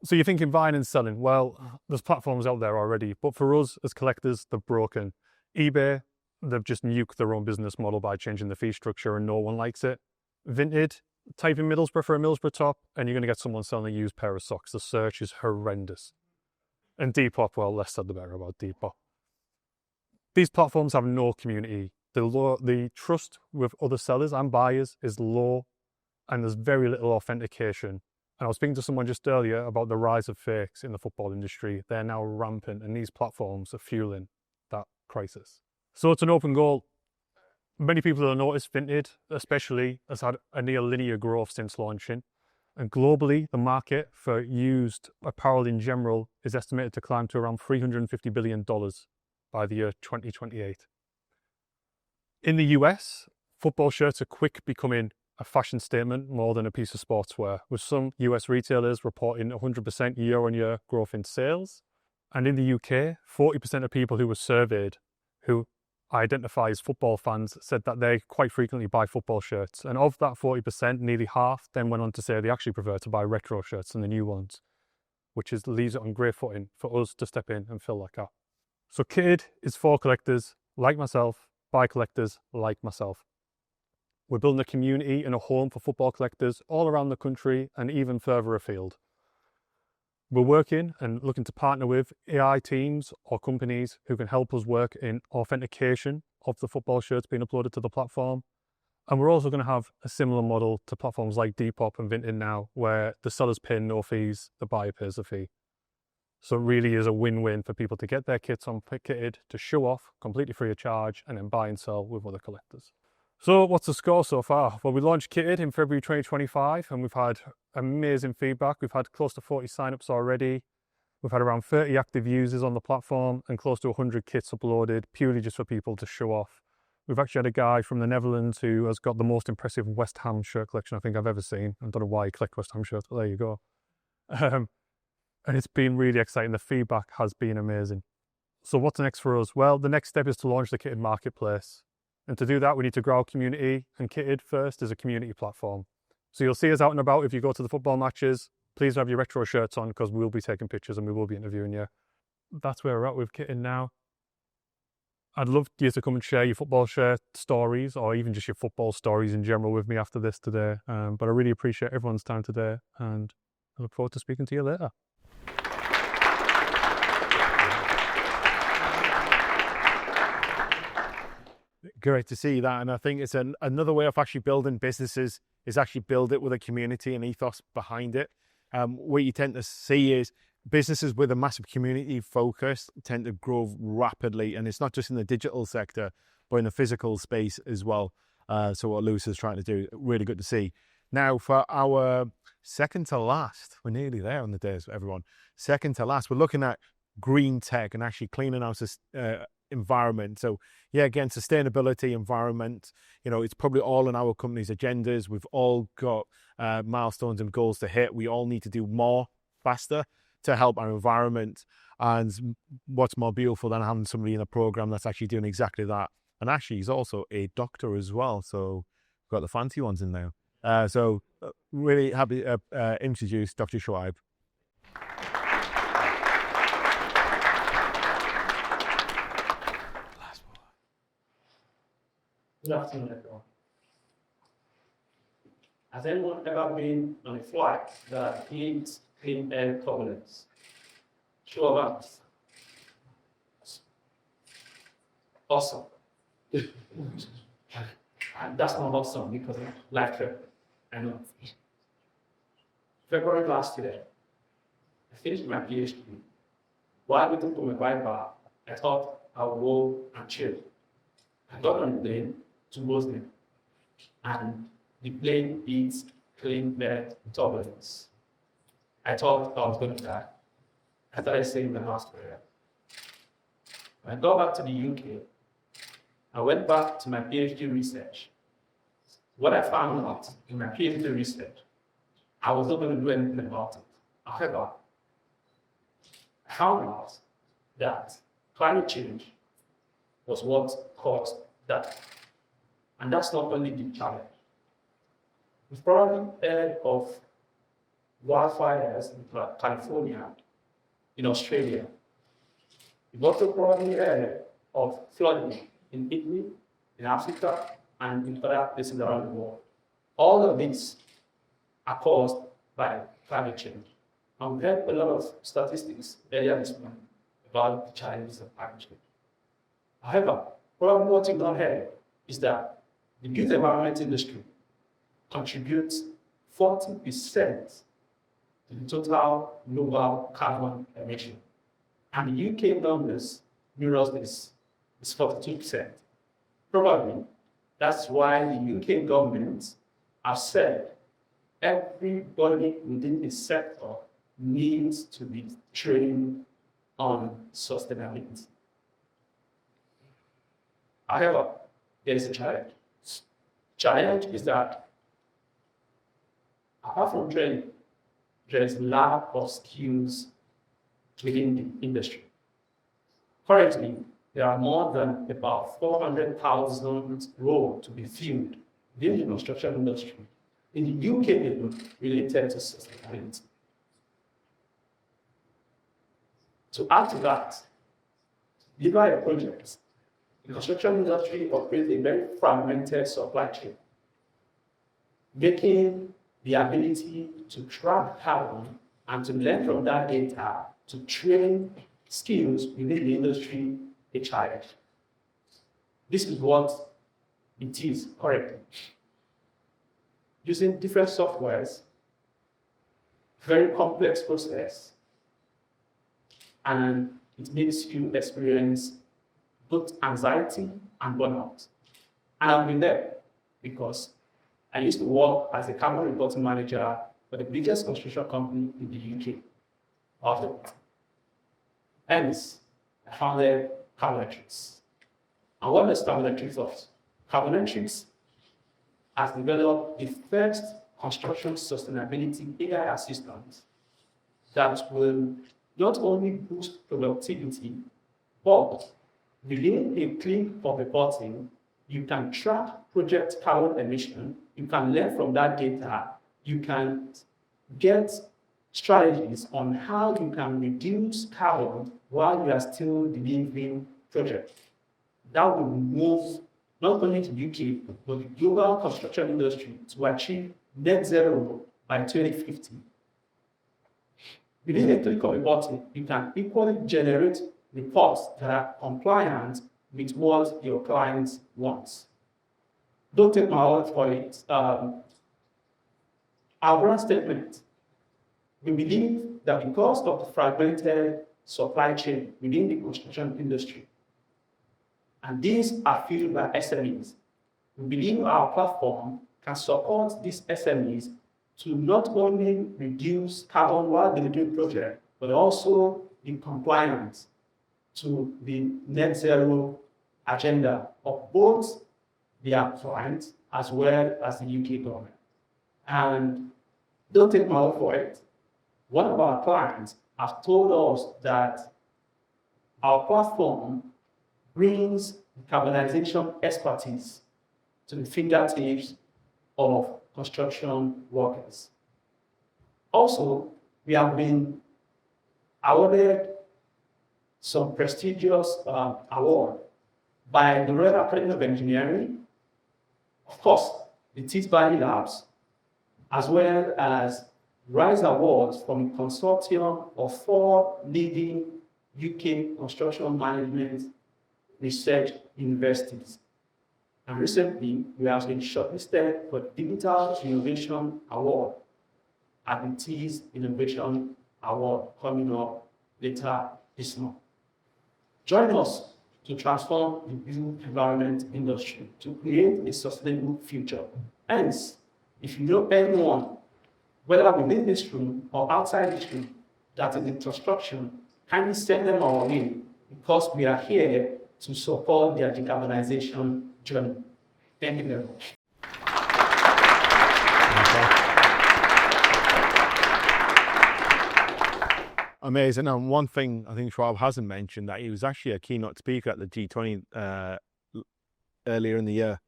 So you're thinking buying and selling. Well, there's platforms out there already, but for us as collectors, they're broken. eBay, they've just nuked their own business model by changing the fee structure and no one likes it. Vinted, type in Middlesbrough for a Middlesbrough top and you're going to get someone selling a used pair of socks. The search is horrendous. And Depop, well, less said the better about Depop. These platforms have no community. The trust with other sellers and buyers is low, and there's very little authentication. And I was speaking to someone just earlier about the rise of fakes in the football industry. They're now rampant, and these platforms are fueling that crisis. So it's an open goal. Many people have noticed Vinted, especially, has had a near linear growth since launching. And globally, the market for used apparel in general is estimated to climb to around $350 billion by the year 2028. In the US, football shirts are quick becoming a fashion statement more than a piece of sportswear, with some US retailers reporting 100% year-on-year growth in sales. And in the UK, 40% of people who were surveyed who identify as football fans said that they quite frequently buy football shirts. And of that 40%, nearly half then went on to say they actually prefer to buy retro shirts than the new ones, which leaves it on great footing for us to step in and fill that gap. So Kitted is for collectors like myself, by collectors like myself. We're building a community and a home for football collectors all around the country and even further afield. We're working and looking to partner with AI teams or companies who can help us work in authentication of the football shirts being uploaded to the platform. And we're also going to have a similar model to platforms like Depop and Vinted now, where the sellers pay no fees, the buyer pays a fee. So it really is a win-win for people to get their kits on Kitted, to show off completely free of charge, and then buy and sell with other collectors. So what's the score so far? Well, we launched Kitted in February 2025 and we've had amazing feedback. We've had close to 40 signups already. We've had around 30 active users on the platform and close to 100 kits uploaded, purely just for people to show off. We've actually had a guy from the Netherlands who has got the most impressive West Ham shirt collection I think I've ever seen. I don't know why he collects West Ham shirts, but there you go. And it's been really exciting. The feedback has been amazing. So what's next for us? Well, the next step is to launch the Kitted Marketplace. And to do that, we need to grow our community, and Kitted first is a community platform. So you'll see us out and about if you go to the football matches. Please have your retro shirts on because we'll be taking pictures and we will be interviewing you. That's where we're at with Kitted now. I'd love you to come and share your football shirt stories or even just your football stories in general with me after this today. But I really appreciate everyone's time today and I look forward to speaking to you later. Great to see that. And I think it's another way of actually building businesses is actually build it with a community and ethos behind it. What you tend to see is businesses with a massive community focus tend to grow rapidly. And it's not just in the digital sector, but in the physical space as well. So what Lewis is trying to do, really good to see. Now for our second to last, we're nearly there on the days, everyone. Second to last, we're looking at green tech and actually cleaning out this environment. So yeah, again, sustainability, environment, you know, it's probably all in our company's agendas. We've all got milestones and goals to hit. We all need to do more faster to help our environment. And what's more beautiful than having somebody in a program that's actually doing exactly that. And actually, he's also a doctor as well. So we've got the fancy ones in there. So really happy to introduce Dr. Shoaib. Good afternoon, everyone. Has anyone ever been on a flight that needs clean air turbulence? Show of hands. Awesome. And that's not awesome because of life trip. I know. February last year, I finished my PhD. While waiting for my Viva, I thought I would go and chill. I got on the plane to Bosnia, and the plane hits clean air turbulence. I thought I was going to die. I started saying the last prayer. When I got back to the UK, I went back to my PhD research. What I found out in my PhD research, I was not going to do anything about it. However, I found out that climate change was what caused that. And that's not only the challenge. We've probably heard of wildfires in California, in Australia. We've also probably heard of flooding in Italy, in Africa, and in other places around the world. All of these are caused by climate change. And we heard a lot of statistics earlier this morning about the challenges of climate change. However, probably what you've not heard is that the built environment industry contributes 40% to the total global carbon emission. And the UK numbers mirrors this, it's 42%. Probably that's why the UK government has said everybody within the sector needs to be trained on sustainability. However, there is a challenge. Challenge is that apart from training, there is lack of skills within the industry. Currently, there are more than about 400,000 roles to be filled within the construction industry in the UK alone related to sustainability. To add to that, deliver a project, the construction industry operates a very fragmented supply chain, making the ability to track carbon and to learn from that data to train skills within the industry a challenge. This is what it is currently. Using different softwares, very complex process, and it makes you experience both anxiety and burnout. And I've been there because I used to work as a carbon reporting manager for the biggest construction company in the UK. Hence, I founded Culmination. And what does Culmination do? Culmination has developed the first construction sustainability AI assistant that will not only boost productivity, but within a click of a button, you can track project carbon emission, you can learn from that data, you can get strategies on how you can reduce carbon while you are still delivering projects. That will move not only to UK, but the global construction industry to achieve net zero by 2050. Within a click of a button, you can equally generate reports that are compliant with what your clients want. Don't take my word for it. Our brand statement, we believe that because of the fragmented supply chain within the construction industry, and these are fueled by SMEs, we believe our platform can support these SMEs to not only reduce carbon while delivering projects, but also in compliance to the net zero agenda of both their clients as well as the UK government. And don't take my word for it. One of our clients has told us that our platform brings decarbonization expertise to the fingertips of construction workers. Also, we have been awarded some prestigious award by the Royal Academy of Engineering, of course, the Tees Valley Labs, as well as RISE Awards from a consortium of 4 leading UK construction management research universities. And recently, we have been shortlisted for the Digital Innovation Award at the Tees Innovation Award coming up later this month. Join us to transform the built environment industry to create a sustainable future. Hence, if you know anyone, whether within this room or outside this room, that is in construction, kindly send them our way because we are here to support their decarbonization journey. Thank you very much. Amazing. And one thing I think Schwab hasn't mentioned, that he was actually a keynote speaker at the G20 earlier in the year.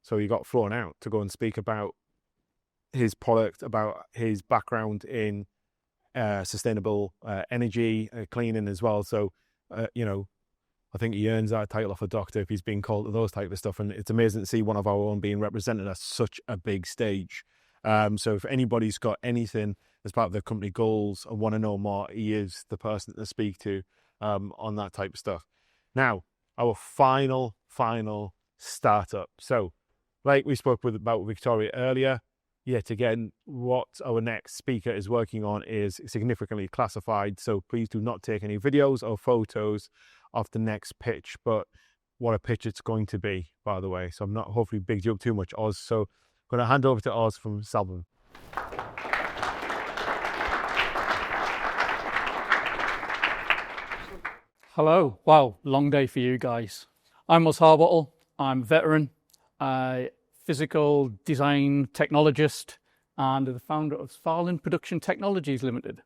So he got flown out to go and speak about his product, about his background in sustainable energy, cleaning as well. So, you know, I think he earns that title of a doctor if he's being called to those type of stuff. And it's amazing to see one of our own being represented at such a big stage. So if anybody's got anything as part of their company goals and want to know more, he is the person to speak to on that type of stuff. Now, our final startup. So, like we spoke about Victoria earlier, yet again, what our next speaker is working on is significantly classified. So please do not take any videos or photos of the next pitch, but what a pitch it's going to be, by the way. So I'm not hopefully bigged you up too much, Oz. So I'm going to hand over to Oz from Salmon. Hello. Wow, long day for you guys. I'm Oz Harbottle. I'm a veteran, physical design technologist, and the founder of Farland Production Technologies Limited.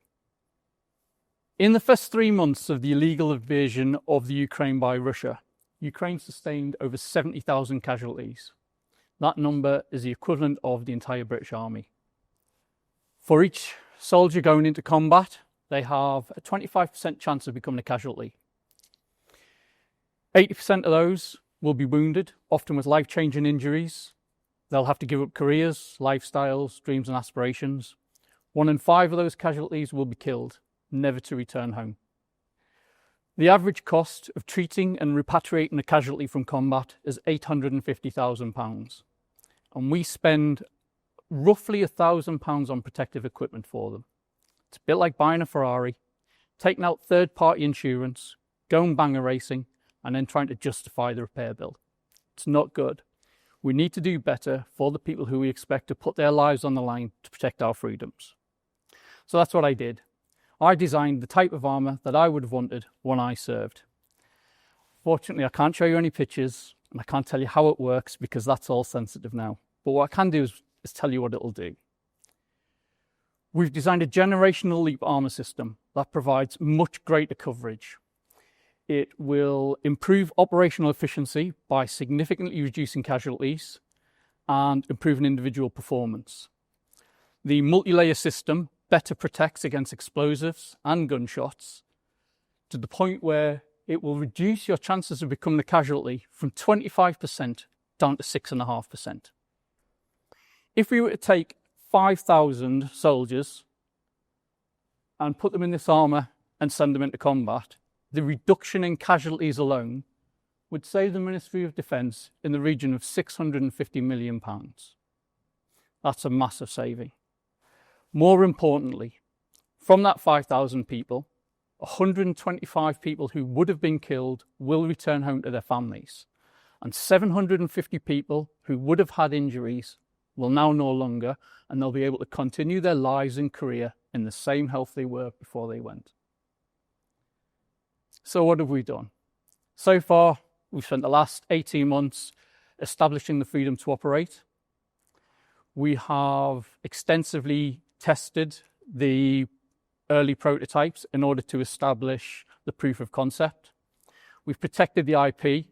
In the first 3 months of the illegal invasion of the Ukraine by Russia, Ukraine sustained over 70,000 casualties. That number is the equivalent of the entire British Army. For each soldier going into combat, they have a 25% chance of becoming a casualty. 80% of those will be wounded, often with life-changing injuries. They'll have to give up careers, lifestyles, dreams and aspirations. 1 in 5 of those casualties will be killed, never to return home. The average cost of treating and repatriating a casualty from combat is £850,000. And we spend roughly £1,000 on protective equipment for them. It's a bit like buying a Ferrari, taking out third-party insurance, going banger racing, and then trying to justify the repair bill. It's not good. We need to do better for the people who we expect to put their lives on the line to protect our freedoms. So that's what I did. I designed the type of armour that I would have wanted when I served. Fortunately, I can't show you any pictures and I can't tell you how it works because that's all sensitive now. But what I can do is tell you what it'll do. We've designed a generational leap armour system that provides much greater coverage. It will improve operational efficiency by significantly reducing casualties and improving individual performance. The multi-layer system better protects against explosives and gunshots to the point where it will reduce your chances of becoming a casualty from 25% down to 6.5%. If we were to take 5,000 soldiers and put them in this armour and send them into combat, the reduction in casualties alone would save the Ministry of Defence in the region of £650 million. That's a massive saving. More importantly, from that 5,000 people, 125 people who would have been killed will return home to their families, and 750 people who would have had injuries will now no longer, and they'll be able to continue their lives and career in the same health they were before they went. So what have we done? So far, we've spent the last 18 months establishing the freedom to operate. We have extensively tested the early prototypes in order to establish the proof of concept. We've protected the IP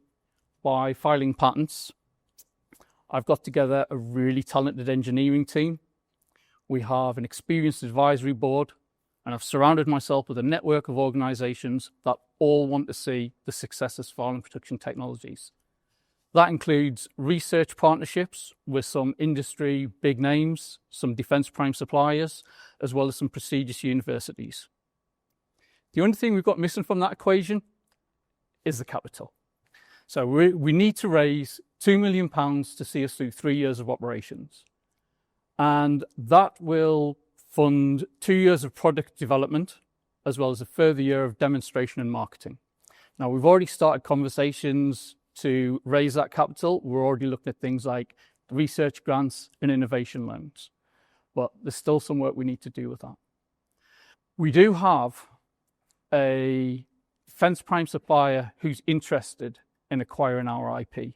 by filing patents. I've got together a really talented engineering team. We have an experienced advisory board, and I've surrounded myself with a network of organisations that all want to see the success of firearm protection technologies. That includes research partnerships with some industry big names, some defence prime suppliers, as well as some prestigious universities. The only thing we've got missing from that equation is the capital. So we need to raise £2 million to see us through 3 years of operations. And that will fund 2 years of product development, as well as a further year of demonstration and marketing. Now, we've already started conversations to raise that capital. We're already looking at things like research grants and innovation loans. But there's still some work we need to do with that. We do have a defence prime supplier who's interested in acquiring our IP.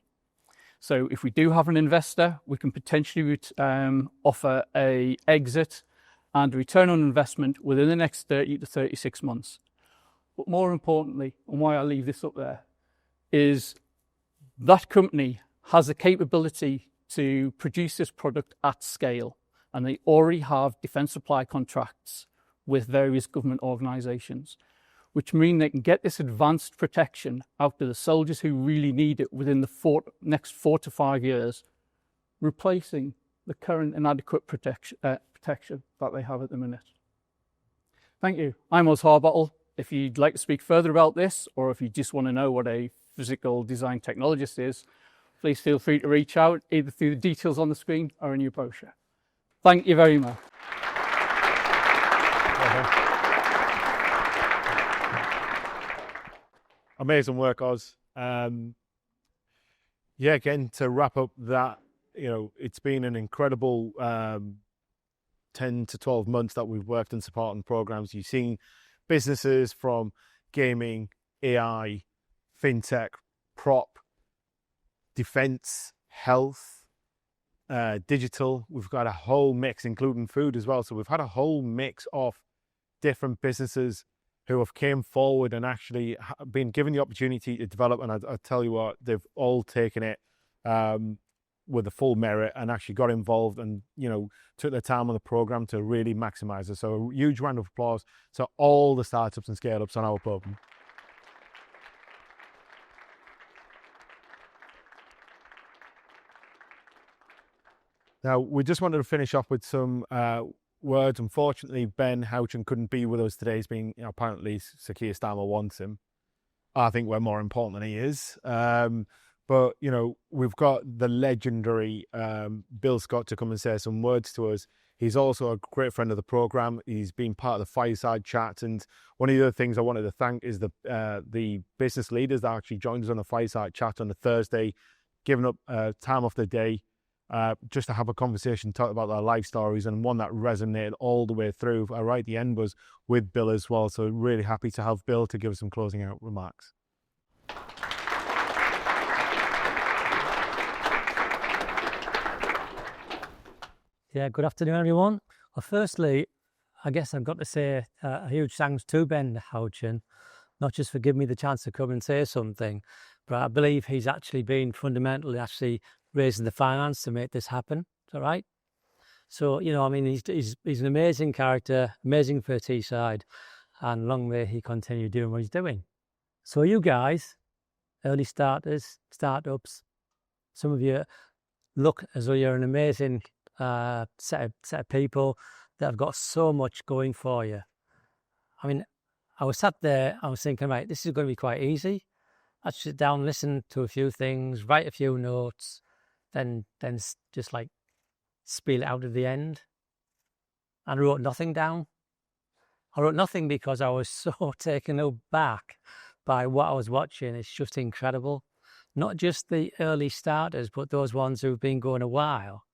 So if we do have an investor, we can potentially offer an exit and a return on investment within the next 30 to 36 months. But more importantly, and why I leave this up there, is that company has the capability to produce this product at scale, and they already have defence supply contracts with various government organisations, which mean they can get this advanced protection out to the soldiers who really need it within the next 4 to 5 years, replacing the current inadequate protection that they have at the minute. Thank you. I'm Oz Harbottle. If you'd like to speak further about this, or if you just want to know what a physical design technologist is, please feel free to reach out either through the details on the screen or in your brochure. Thank you very much. Amazing work, Oz. Yeah, again, to wrap up that, it's been an incredible 10 to 12 months that we've worked in supporting programs. You've seen businesses from gaming, AI, fintech, prop, defense, health, digital. We've got a whole mix, including food as well. So we've had a whole mix of different businesses who have came forward and actually been given the opportunity to develop. And I tell you what, they've all taken it with the full merit and actually got involved and, took their time on the program to really maximize it. So a huge round of applause to all the startups and scale-ups on our program. Now, we just wanted to finish off with some words. Unfortunately, Ben Houchin couldn't be with us today. He's been, apparently Sakir Starmer wants him. I think we're more important than he is. But, we've got the legendary Bill Scott to come and say some words to us. He's also a great friend of the program. He's been part of the fireside chat. And one of the other things I wanted to thank is the business leaders that actually joined us on the fireside chat on the Thursday, giving up time off the day just to have a conversation, talk about their life stories, and one that resonated all the way through. Right at the end was with Bill as well. So really happy to have Bill to give us some closing out remarks. Yeah, good afternoon, everyone. Well, firstly, I guess I've got to say a huge thanks to Ben Houchin, not just for giving me the chance to come and say something, but I believe he's actually been fundamentally raising the finance to make this happen. Is that right? So, you know, I mean, he's an amazing character, amazing for Teesside, and long may he continue doing what he's doing. So you guys, early starters, startups, some of you look as though you're an amazing set of people that have got so much going for you. I mean, I was sat there, I was thinking, right, this is going to be quite easy. I'd sit down, listen to a few things, write a few notes, then just like spiel it out at the end. And I wrote nothing down. I wrote nothing because I was so taken aback by what I was watching. It's just incredible. Not just the early starters, but those ones who've been going a while.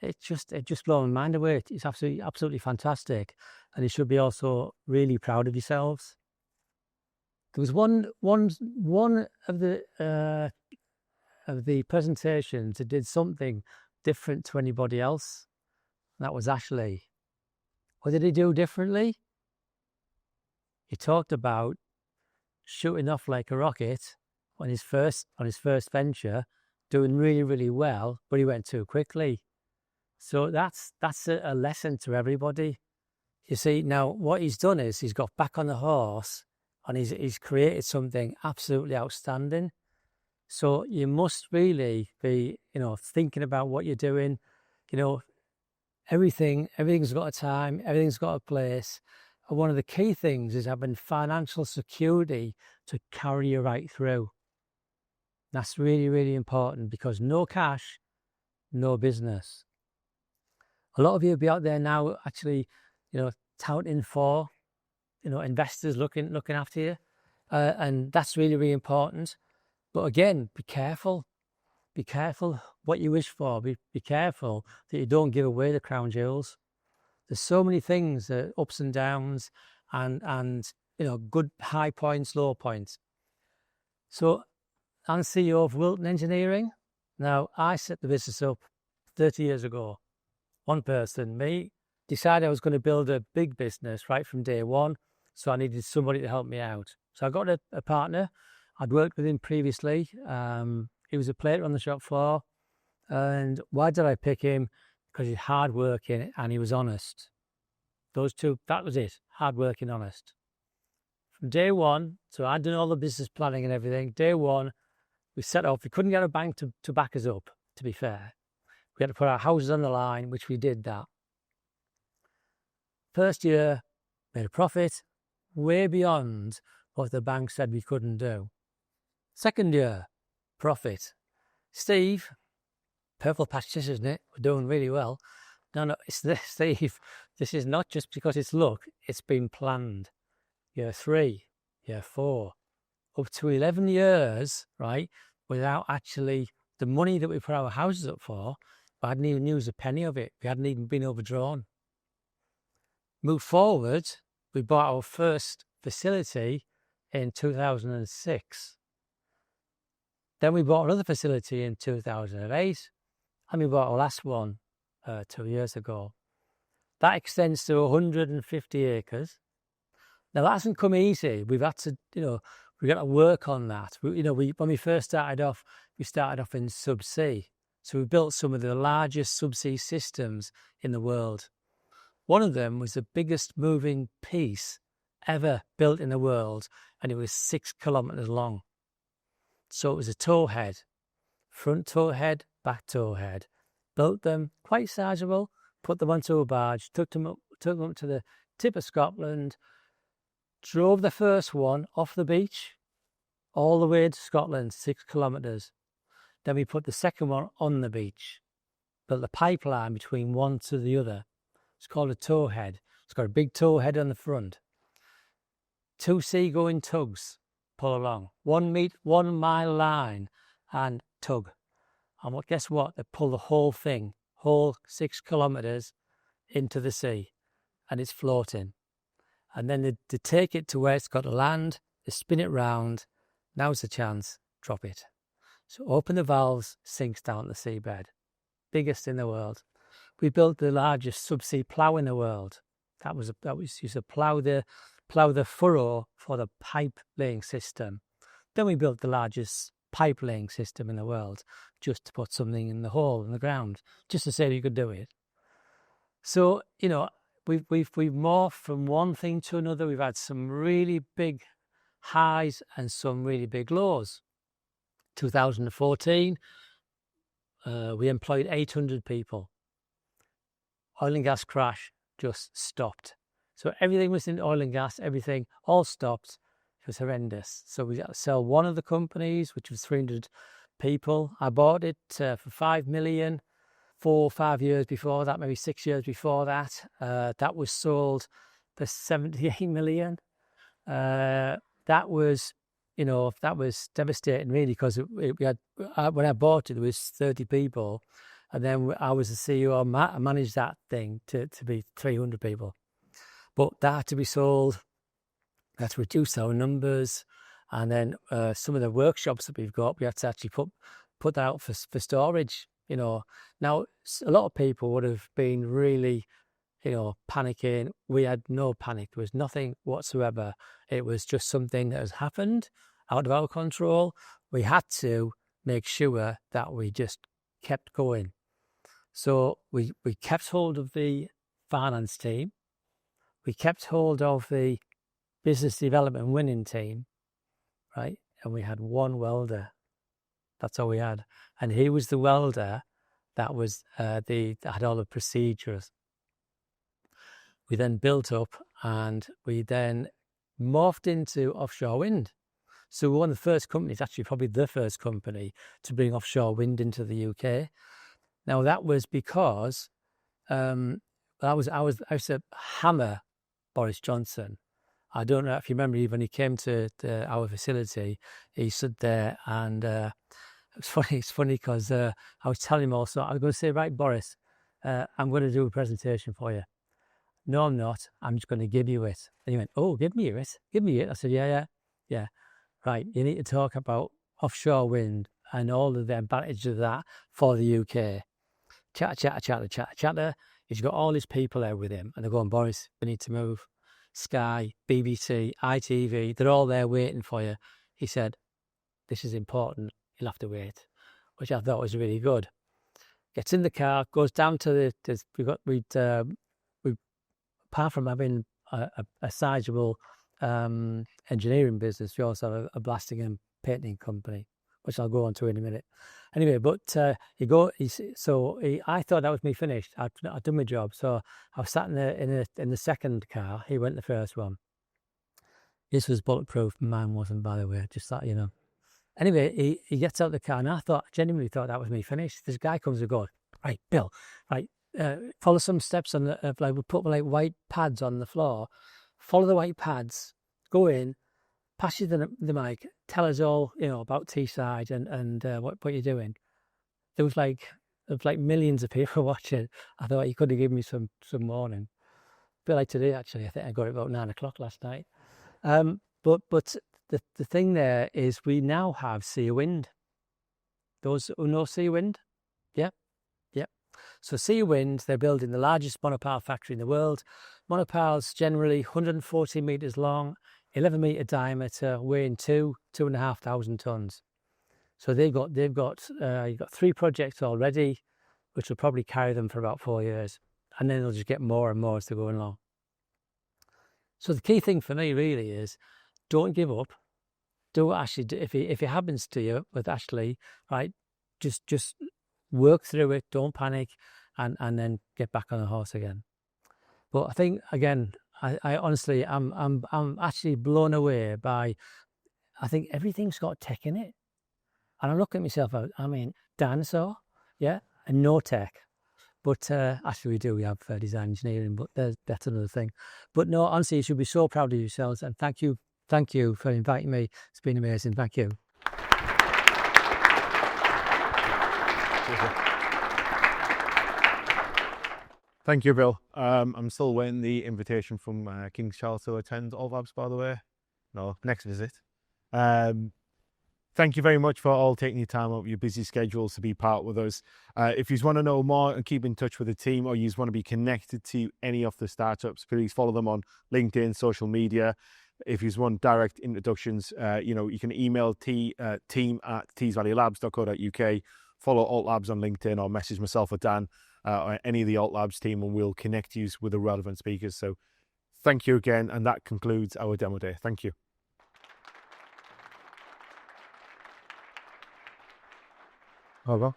It just blew my mind away. It's absolutely fantastic, and you should be also really proud of yourselves. There was one of the presentations that did something different to anybody else. And that was Ashley. What did he do differently? He talked about shooting off like a rocket on his first venture, doing really, really well, but he went too quickly. So that's a lesson to everybody. You see, now what he's done is he's got back on the horse and he's created something absolutely outstanding. So you must really be, you know, thinking about what you're doing. You know, everything's got a time, everything's got a place. And one of the key things is having financial security to carry you right through. That's really, really important, because no cash, no business. A lot of you will be out there now actually, you know, touting for, you know, investors looking after you. And that's really, really important. But again, be careful. Be careful what you wish for. Be careful that you don't give away the crown jewels. There's so many things, ups and downs, and you know, good high points, low points. So I'm CEO of Wilton Engineering. Now, I set the business up 30 years ago. One person, me, decided I was going to build a big business right from day one, so I needed somebody to help me out. So I got a partner. I'd worked with him previously. He was a plater on the shop floor. And why did I pick him? Because he's hardworking and he was honest. Those two, that was it. Hardworking, honest. From day one, so I'd done all the business planning and everything. Day one, we set off. We couldn't get a bank to back us up, to be fair. We had to put our houses on the line, which we did that. First year, made a profit, way beyond what the bank said we couldn't do. Second year, profit. Steve, purple patch this, isn't it? We're doing really well. No, it's this, Steve. This is not just because it's luck, it's been planned. Year 3, year 4, up to 11 years, right, without actually the money that we put our houses up for. I hadn't even used a penny of it. We hadn't even been overdrawn. Moved forward, we bought our first facility in 2006. Then we bought another facility in 2008, and we bought our last one 2 years ago. That extends to 150 acres. Now, that hasn't come easy. We've had to, you know, we've got to work on that. When we first started off, we started off in subsea. So we built some of the largest subsea systems in the world. One of them was the biggest moving piece ever built in the world, and it was 6 kilometers long. So it was a towhead, front towhead, back towhead. Built them, quite sizable, put them onto a barge, took them up to the tip of Scotland, drove the first one off the beach, all the way to Scotland, 6 kilometers. Then we put the second one on the beach, built a pipeline between one to the other. It's called a towhead. It's got a big towhead on the front. 2 seagoing tugs pull along, 1 mile line and tug. And guess what? They pull the whole thing, whole 6 kilometres into the sea, and it's floating. And then they take it to where it's got to land, they spin it round. Now's the chance, drop it. So open the valves, sinks down the seabed. Biggest in the world. We built the largest subsea plough in the world. That was used to plough the furrow for the pipe laying system. Then we built the largest pipe laying system in the world, just to put something in the hole in the ground, just to say that you could do it. So, you know, we've morphed from one thing to another. We've had some really big highs and some really big lows. 2014, we employed 800 people. Oil and gas crash just stopped. So everything was in oil and gas, everything all stopped. It was horrendous. So we got to sell one of the companies, which was 300 people. I bought it for 5 million. 4 or 5 years before that, maybe 6 years before that. That was sold for 78 million. That was, you know, that was devastating really, because we had, when I bought it, there was 30 people, and then I was the CEO. I managed that thing to be 300 people. But that had to be sold. We had to reduce our numbers, and then some of the workshops that we've got, we had to actually put that out for storage. You know, now a lot of people would have been really, you know, panicking. We had no panic. There was nothing whatsoever. It was just something that has happened out of our control. We had to make sure that we just kept going. So we kept hold of the finance team. We kept hold of the business development winning team, right? And we had one welder. That's all we had. And he was the welder that was that had all the procedures. We then built up, and we then morphed into offshore wind. So we were one of the first companies, actually probably the first company, to bring offshore wind into the UK. Now that was because I used to hammer Boris Johnson. I don't know if you remember, when he came to our facility, he stood there, and it's funny because I was telling him also, I was going to say, right, Boris, I'm going to do a presentation for you. No, I'm not. I'm just going to give you it. And he went, oh, give me it. Give me it. I said, yeah. Right, you need to talk about offshore wind and all of the advantages of that for the UK. Chatter. He's got all his people there with him, and they're going, Boris, we need to move. Sky, BBC, ITV, they're all there waiting for you. He said, this is important. You'll have to wait, which I thought was really good. Gets in the car, goes down to apart from having a sizable engineering business, we also have a blasting and painting company, which I'll go on to in a minute. Anyway, but I thought that was me finished. I'd done my job, so I was sat in the second car. He went the first one. This was bulletproof. Mine wasn't, by the way. Just that, you know. Anyway, he gets out of the car, and I genuinely thought that was me finished. This guy comes and goes, right, Bill, right, follow some steps on the, like, we'll put like white pads on the floor. Follow the white pads, go in, pass you the mic, tell us all, you know, about Teesside and what you're doing. There was like millions of people watching. I thought you could have given me some warning. A bit like today, actually. I think I got it about 9 o'clock last night. But the thing there is we now have sea wind. Those who know sea wind? Yep. So sea wind, they're building the largest monopile factory in the world. Monopiles generally 140 metres long, 11 metre diameter, weighing 2,500 tons. So you've got 3 projects already, which will probably carry them for about 4 years. And then they'll just get more and more as they're going along. So the key thing for me really is, don't give up. Do actually, if it happens to you with Ashley, right, just work through it, don't panic, and then get back on the horse again. But I think, again, I honestly, I'm actually blown away by, I think everything's got tech in it. And I look at myself, I mean, dinosaur, yeah, and no tech. But actually we have design engineering, but that's another thing. But no, honestly, you should be so proud of yourselves, and thank you for inviting me. It's been amazing. Thank you. Thank you, Bill. I'm still waiting the invitation from King Charles to attend All Labs, by the way. No, next visit. Thank you very much for all taking your time out of your busy schedules to be part with us. If you want to know more and keep in touch with the team, or you just want to be connected to any of the startups, please follow them on LinkedIn, social media. If you just want direct introductions, you can email team@teesvalleylabs.co.uk, follow Alt Labs on LinkedIn, or message myself or Dan or any of the Alt Labs team, and we'll connect you with the relevant speakers. So thank you again, and that concludes our demo day. Thank you. Over.